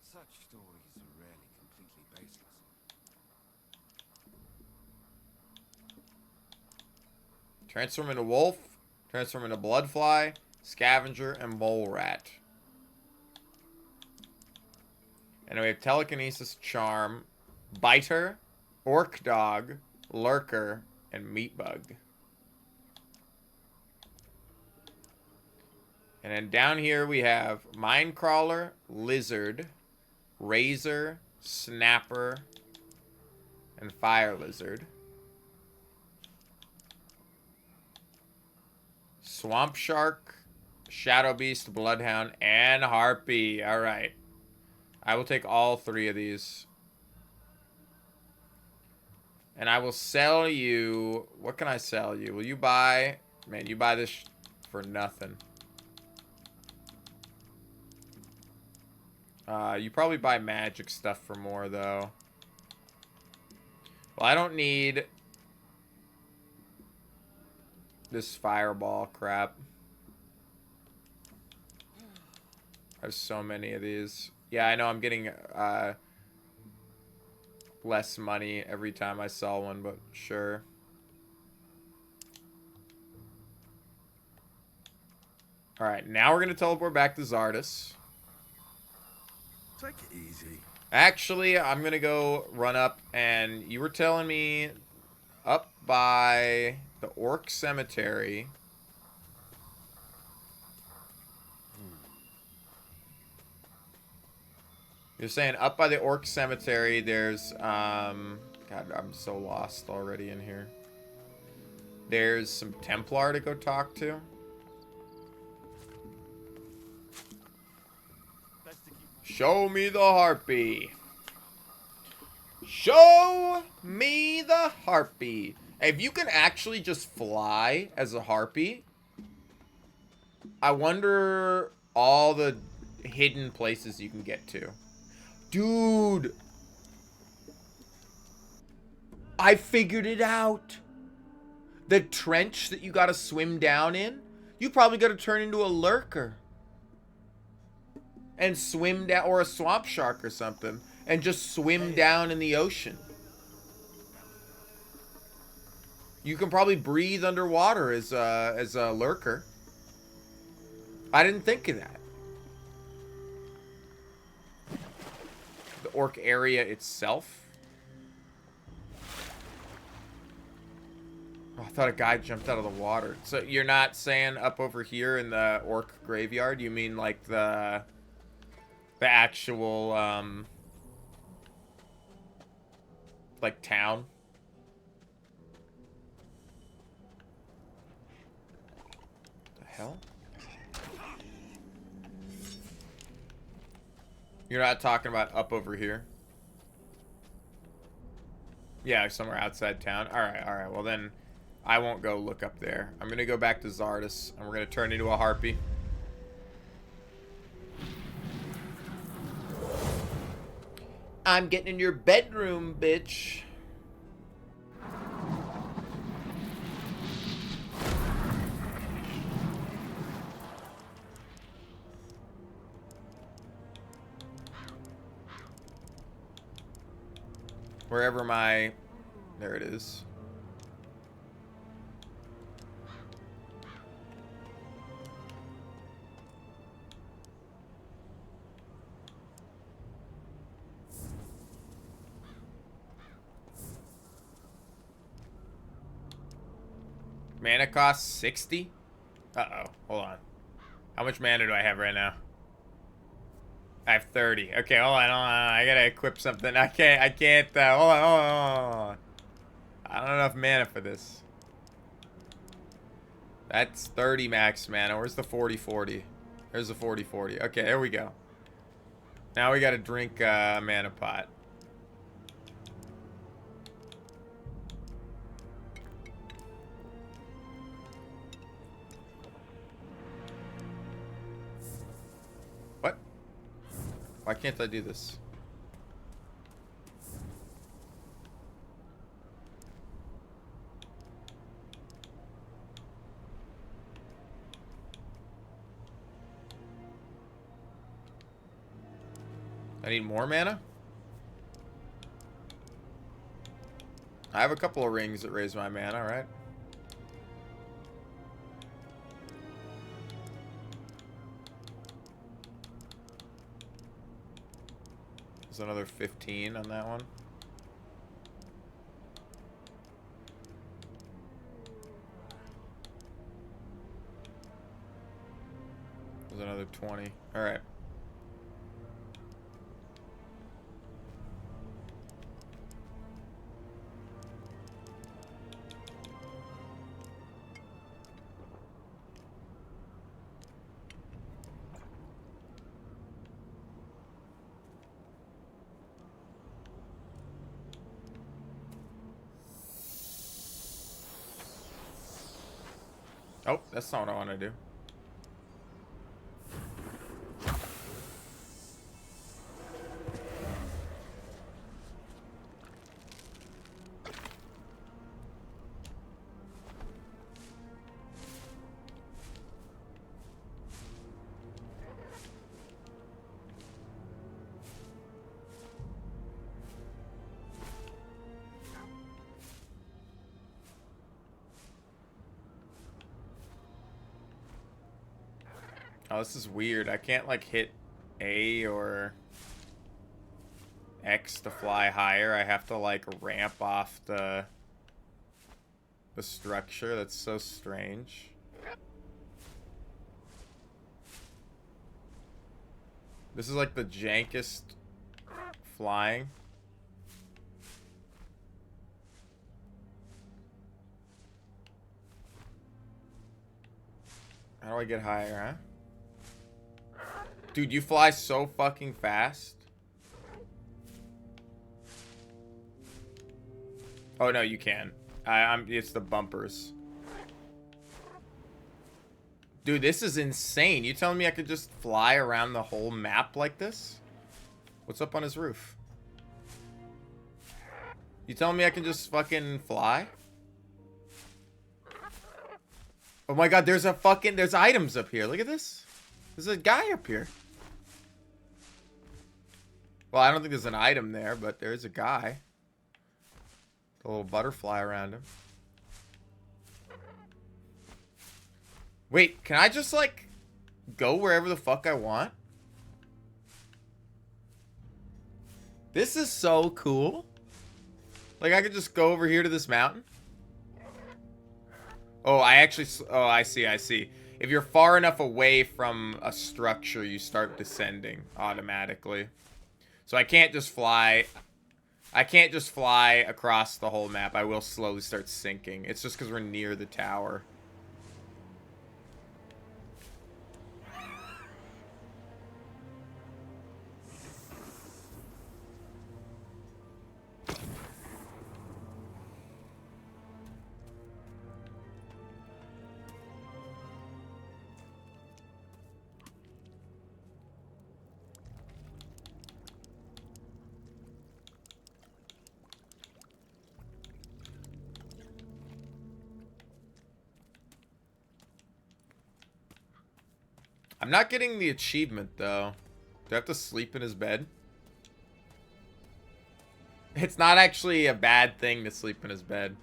Such stories are rarely completely baseless. Transform into wolf. Transform into bloodfly. Scavenger, and mole rat. And we have telekinesis, charm, biter, orc dog, lurker, and meat bug. And then down here we have mine crawler, lizard, razor, snapper, and fire lizard. Swamp shark, shadow beast, bloodhound, and harpy. All right. I will take all 3 of these. And I will sell you... What can I sell you? Will you buy... Man, you buy this for nothing. You probably buy magic stuff for more, though. Well, I don't need... this fireball crap. I have so many of these. Yeah, I know I'm getting less money every time I sell one, but sure. Alright, now we're going to teleport back to Zardus. Take it easy. Actually, I'm going to go run up, and you were telling me up by the Orc Cemetery. You're saying up by the Orc Cemetery, there's, God, I'm so lost already in here. There's some Templar to go talk to. Show me the harpy. Show me the harpy. If you can actually just fly as a harpy, I wonder all the hidden places you can get to. Dude, I figured it out. The trench that you gotta swim down in, you probably gotta turn into a lurker. And swim down, or a swamp shark or something, and just swim down in the ocean. You can probably breathe underwater as a lurker. I didn't think of that. The orc area itself. Oh, I thought a guy jumped out of the water. So you're not saying up over here in the orc graveyard? You mean like the actual like town? The hell? You're not talking about up over here? Yeah, somewhere outside town. Alright, well then I won't go look up there. I'm gonna go back to Zardus and we're gonna turn into a harpy. I'm getting in your bedroom, bitch. Wherever my... There it is. Mana cost 60? Uh-oh. Hold on. How much mana do I have right now? I have 30. Okay, hold on. I gotta equip something. I can't, hold on. I don't have enough mana for this. That's 30 max mana. Where's the 40-40? There's the 40-40. Okay, there we go. Now we gotta drink mana pot. What? Why can't I do this? I need more mana? I have a couple of rings that raise my mana, right? There's another 15 on that one. There's another 20. All right. Oh, that's not what I want to do. Oh, this is weird. I can't, like, hit A or X to fly higher. I have to, like, ramp off the structure. That's so strange. This is, like, the jankest flying. How do I get higher, huh? Dude, you fly so fucking fast. Oh no, you can. It's the bumpers. Dude, this is insane. You telling me I could just fly around the whole map like this? What's up on his roof? You telling me I can just fucking fly? Oh my god, there's items up here. Look at this. There's a guy up here. Well, I don't think there's an item there, but there's a guy. A little butterfly around him. Wait, can I just, like, go wherever the fuck I want? This is so cool. Like, I could just go over here to this mountain. Oh, I see, I see. If you're far enough away from a structure, you start descending automatically. So I can't just fly. I can't just fly across the whole map. I will slowly start sinking. It's just because we're near the tower. I'm not getting the achievement, though. Do I have to sleep in his bed? It's not actually a bad thing to sleep in his bed.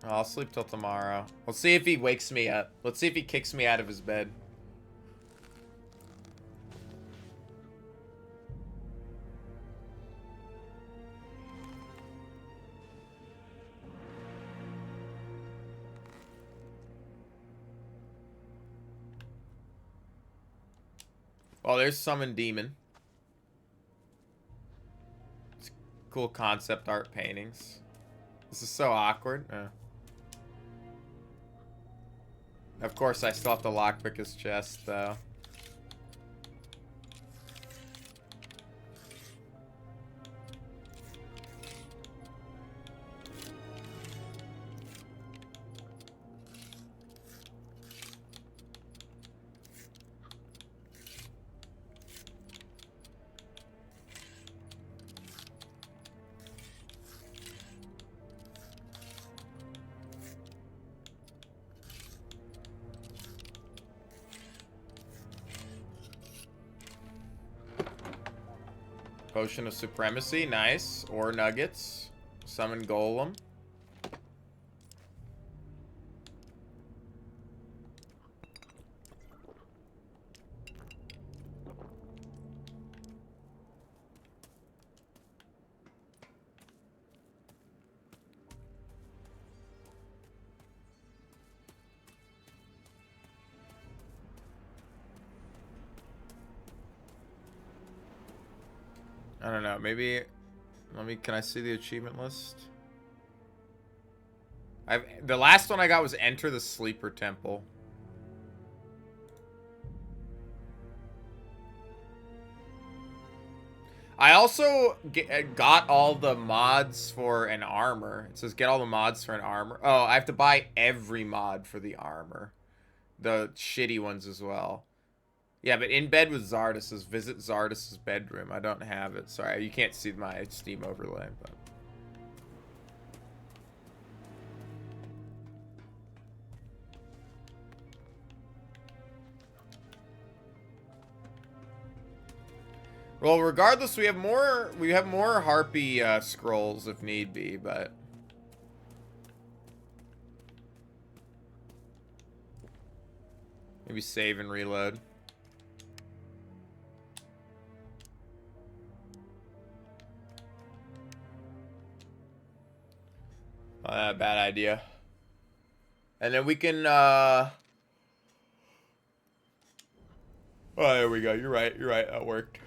I'll sleep till tomorrow. We'll see if he wakes me up. Let's see if he kicks me out of his bed. Oh, there's Summon Demon. cool concept art paintings. This is so awkward. Of course, I still have to lockpick his chest, though. Potion of Supremacy, nice. Ore nuggets. Summon Golem. I don't know, maybe can I see the achievement list? The last one I got was Enter the Sleeper Temple. I also got all the mods for an armor. It says get all the mods for an armor. Oh, I have to buy every mod for the armor. The shitty ones as well. Yeah, but in bed with Zarda says visit Zarda's bedroom. I don't have it. Sorry, you can't see my Steam overlay, but well, regardless, we have more Harpy scrolls if need be, but maybe save and reload. Bad idea. And then we can, oh, there we go. You're right. You're right. That worked.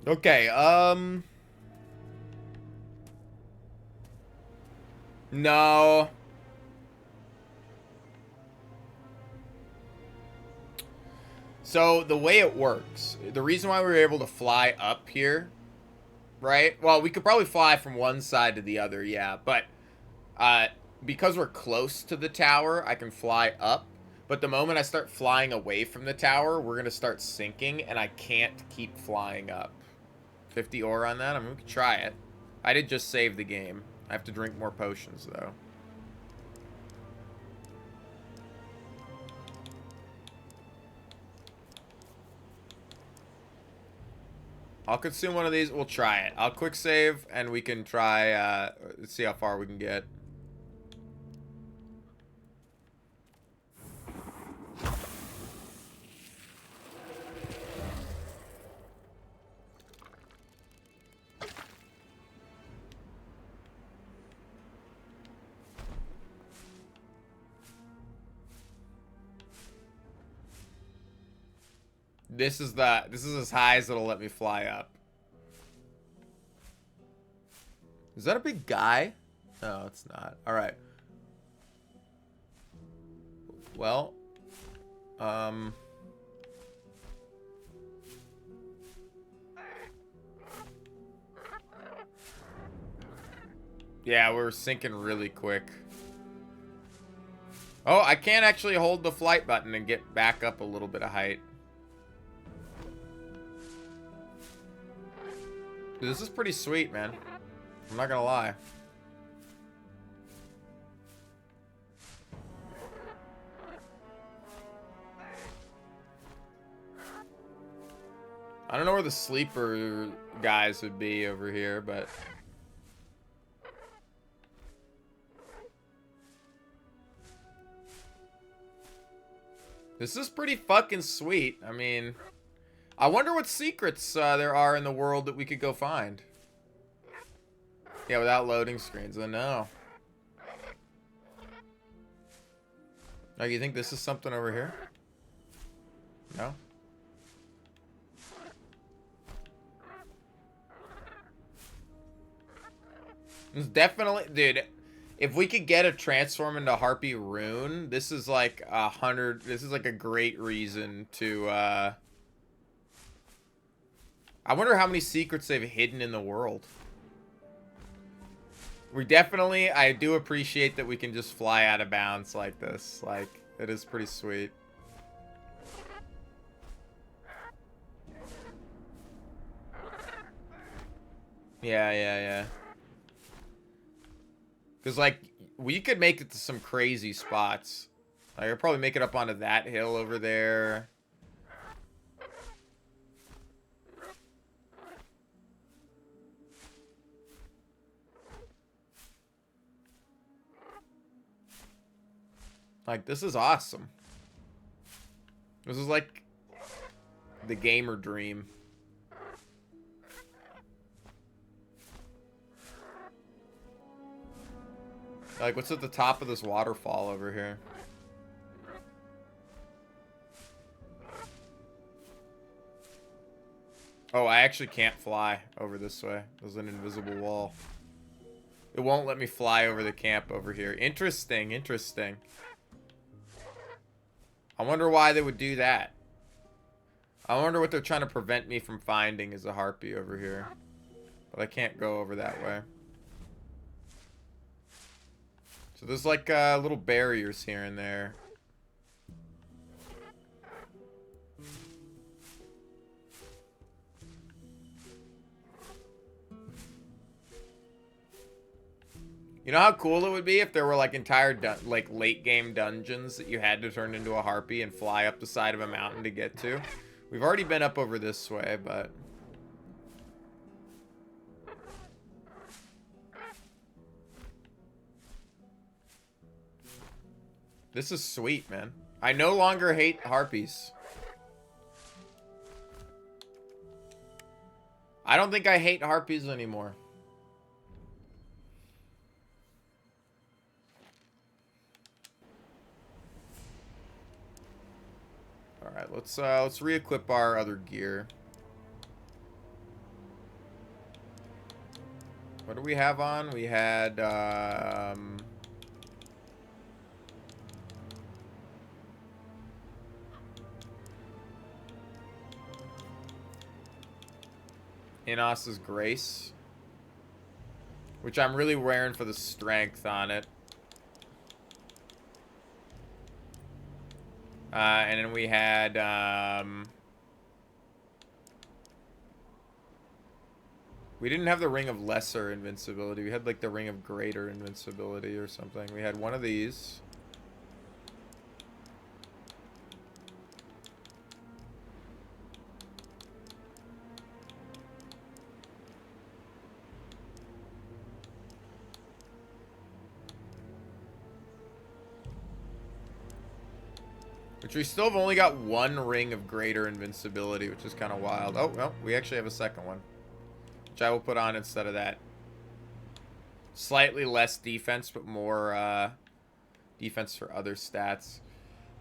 Okay, no. So, the way it works, the reason why we were able to fly up here, right? Well, we could probably fly from one side to the other, yeah. But because we're close to the tower, I can fly up. But the moment I start flying away from the tower, we're going to start sinking, and I can't keep flying up. 50 ore on that? I mean, we could try it. I did just save the game. I have to drink more potions, though. I'll consume one of these. We'll try it. I'll quick save, and we can try, see how far we can get. This is as high as it'll let me fly up. Is that a big guy? No, it's not. All right. Well, yeah, we're sinking really quick. Oh, I can't actually hold the flight button and get back up a little bit of height. Dude, this is pretty sweet, man. I'm not gonna lie. I don't know where the sleeper guys would be over here, but this is pretty fucking sweet. I mean, I wonder what secrets there are in the world that we could go find. Yeah, without loading screens. I know. Oh, you think this is something over here? No? It's definitely, dude. If we could get a transform into Harpy rune, this is like 100. This is like a great reason to. I wonder how many secrets they've hidden in the world. We definitely, I do appreciate that we can just fly out of bounds like this. Like, it is pretty sweet. Yeah. Because, like, we could make it to some crazy spots. Like, I'll probably make it up onto that hill over there. Like, this is awesome. This is like the gamer dream. Like, what's at the top of this waterfall over here? Oh, I actually can't fly over this way. There's an invisible wall. It won't let me fly over the camp over here. Interesting, interesting. I wonder why they would do that. I wonder what they're trying to prevent me from finding is a harpy over here. But I can't go over that way. So there's like little barriers here and there. You know how cool it would be if there were like entire like late game dungeons that you had to turn into a harpy and fly up the side of a mountain to get to? We've already been up over this way, but this is sweet, man. I no longer hate harpies. I don't think I hate harpies anymore. All right, let's re-equip our other gear. What do we have on? We had Inos's Grace, which I'm really wearing for the strength on it. And then we had we didn't have the Ring of Lesser Invincibility. We had like the Ring of Greater Invincibility or something. We had one of these. Which we still have only got one Ring of Greater Invincibility, which is kind of wild. Oh, well, we actually have a second one, which I will put on instead of that. Slightly less defense, but more defense for other stats.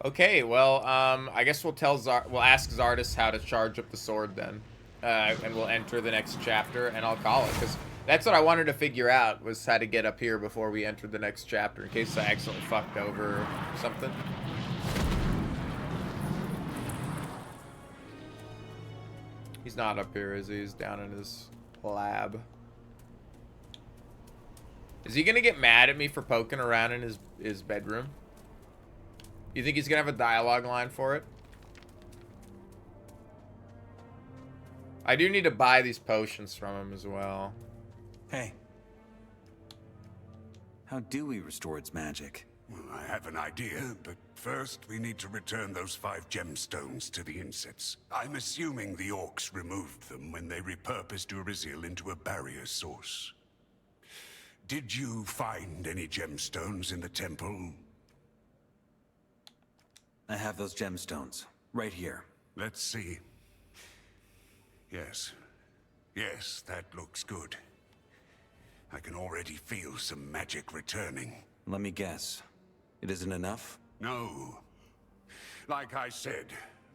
Okay, well, I guess we'll ask Zardis how to charge up the sword then. And we'll enter the next chapter, and I'll call it, because that's what I wanted to figure out, was how to get up here before we entered the next chapter, in case I accidentally fucked over something. He's not up here, is he? He's down in his lab. Is he gonna get mad at me for poking around in his bedroom? You think he's gonna have a dialogue line for it? I do need to buy these potions from him as well. Hey. How do we restore its magic? Well, I have an idea, but first we need to return those 5 gemstones to the insets. I'm assuming the orcs removed them when they repurposed Urizel into a barrier source. Did you find any gemstones in the temple? I have those gemstones, right here. Let's see. Yes. Yes, that looks good. I can already feel some magic returning. Let me guess. It isn't enough? No. Like I said,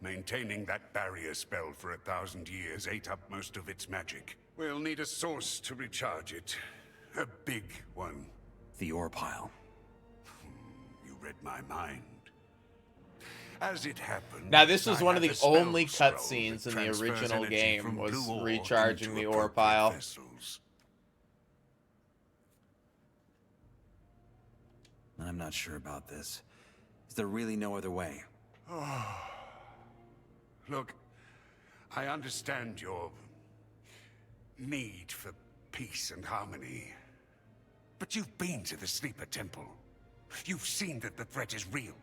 maintaining that barrier spell for 1,000 years ate up most of its magic. We'll need a source to recharge it. A big one. The ore pile. You read my mind. As it happened, Now, this was I one of had the spell only scroll cutscenes that in the transfers original energy game from was blue ore recharging into the ore appropriate pile. vessels. I'm not sure about this. Is there really no other way? Look, I understand your need for peace and harmony. But you've been to the Sleeper Temple. You've seen that the threat is real.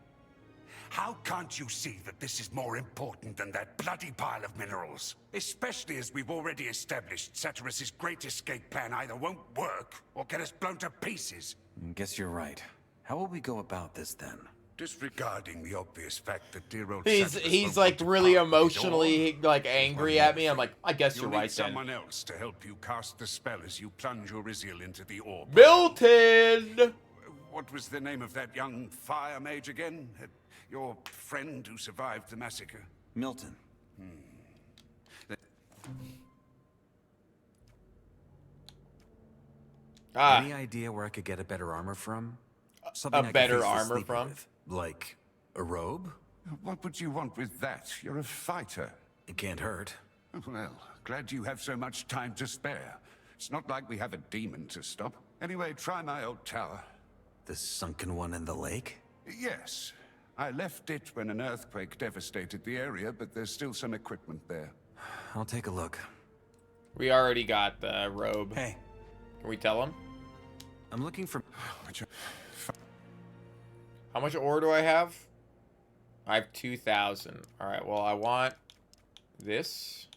How can't you see that this is more important than that bloody pile of minerals? Especially as we've already established Satyrus's great escape plan either won't work or get us blown to pieces. Guess you're right. How will we go about this then? Disregarding the obvious fact that dear old He's Satyrus like won't really want to part with it emotionally like angry at me. I'm like, I guess You'll you're need right then. someone else to help you cast the spell as you plunge your Isil into the orb. Milton! What was the name of that young fire mage again? Your friend who survived the massacre? Milton. Any idea where I could get a better armor from? Something I could better face the armor sleeper from? with. Like a robe? What would you want with that? You're a fighter. It can't hurt. Well, glad you have so much time to spare. It's not like we have a demon to stop. Anyway, try my old tower. The sunken one in the lake? Yes. I left it when an earthquake devastated the area, but there's still some equipment there. I'll take a look. We already got the robe. Hey. Can we tell him? I'm looking for... How much ore do I have? I have 2,000. Alright, well, I want this.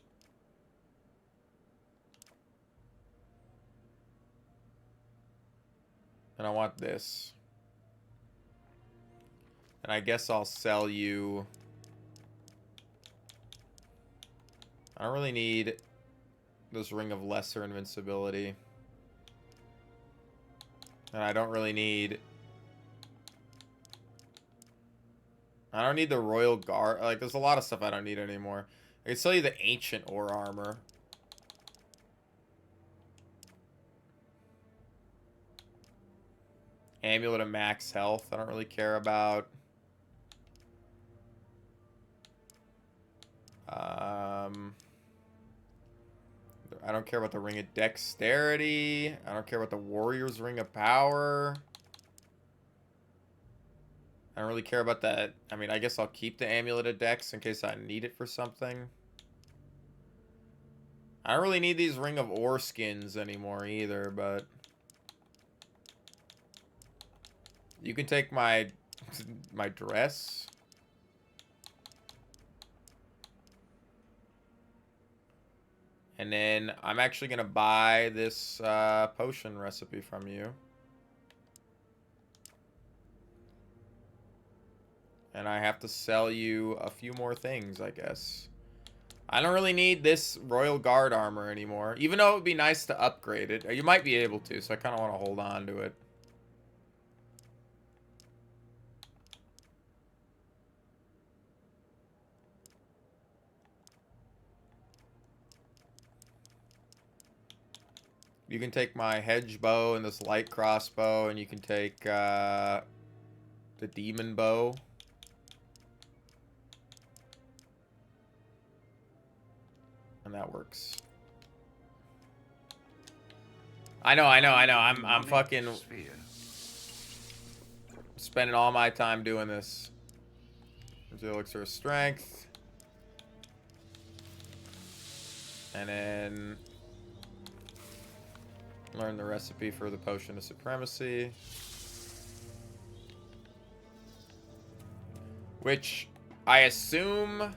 And I want this. And I guess I'll sell you... I don't really need this Ring of Lesser Invincibility. And I don't really need... I don't need the Royal Guard. Like, there's a lot of stuff I don't need anymore. I can sell you the Ancient Ore Armor. Amulet of Max Health. I don't really care about. I don't care about the Ring of Dexterity. I don't care about the Warrior's Ring of Power. I don't really care about that. I mean, I guess I'll keep the Amulet of Dex in case I need it for something. I don't really need these Ring of Ore skins anymore either, but... You can take my dress. And then I'm actually going to buy this potion recipe from you. And I have to sell you a few more things, I guess. I don't really need this Royal Guard armor anymore. Even though it would be nice to upgrade it. You might be able to, so I kind of want to hold on to it. You can take my hedge bow and this light crossbow, and you can take the demon bow. And that works. I know. I'm fucking spending all my time doing this. There's the elixir of strength. And then learn the recipe for the potion of supremacy. Which I assume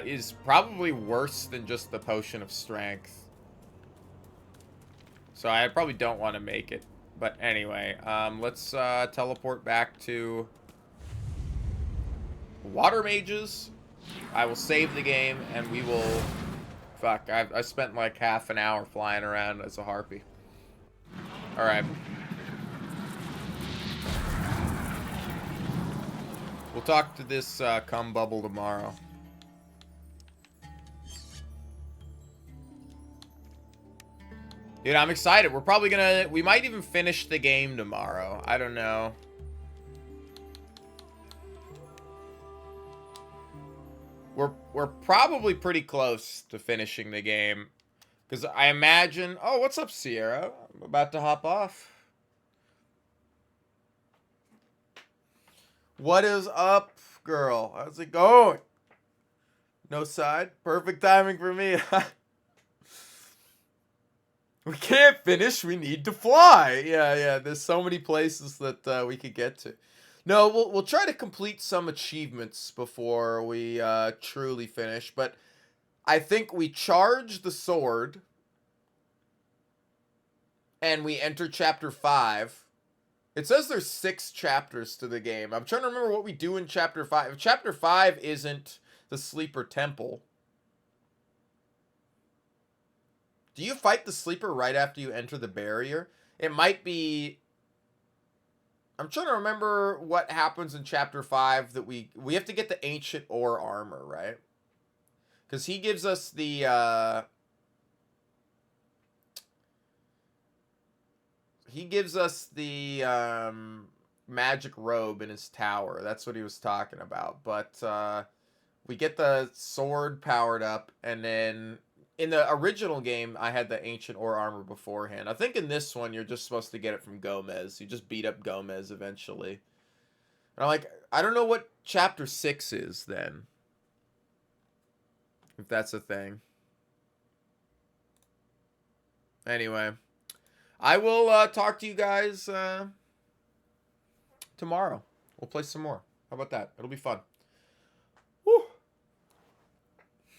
is probably worse than just the potion of strength. So I probably don't want to make it. But anyway, let's teleport back to Water Mages. I will save the game and we will... Fuck, I spent like half an hour flying around as a harpy. Alright. We'll talk to this cum bubble tomorrow. Dude, I'm excited. We're probably gonna... We might even finish the game tomorrow. I don't know. We're probably pretty close to finishing the game. Because I imagine... Oh, what's up, Sierra? I'm about to hop off. What is up, girl? How's it going? No side? Perfect timing for me. We can't finish. We need to fly. Yeah. There's so many places that we could get to. No, we'll try to complete some achievements before we truly finish. But I think we charge the sword, and we enter chapter 5. It says there's 6 chapters to the game. I'm trying to remember what we do in chapter 5. If chapter 5 isn't the Sleeper Temple. Do you fight the Sleeper right after you enter the barrier? It might be... I'm trying to remember what happens in chapter 5 that we have to get the ancient ore armor, right? Because he gives us the magic robe in his tower. That's what he was talking about. But we get the sword powered up, and then in the original game, I had the ancient ore armor beforehand. I think in this one, you're just supposed to get it from Gomez. You just beat up Gomez eventually. And I'm like, I don't know what chapter 6 is then. If that's a thing. Anyway. I will talk to you guys tomorrow. We'll play some more. How about that? It'll be fun.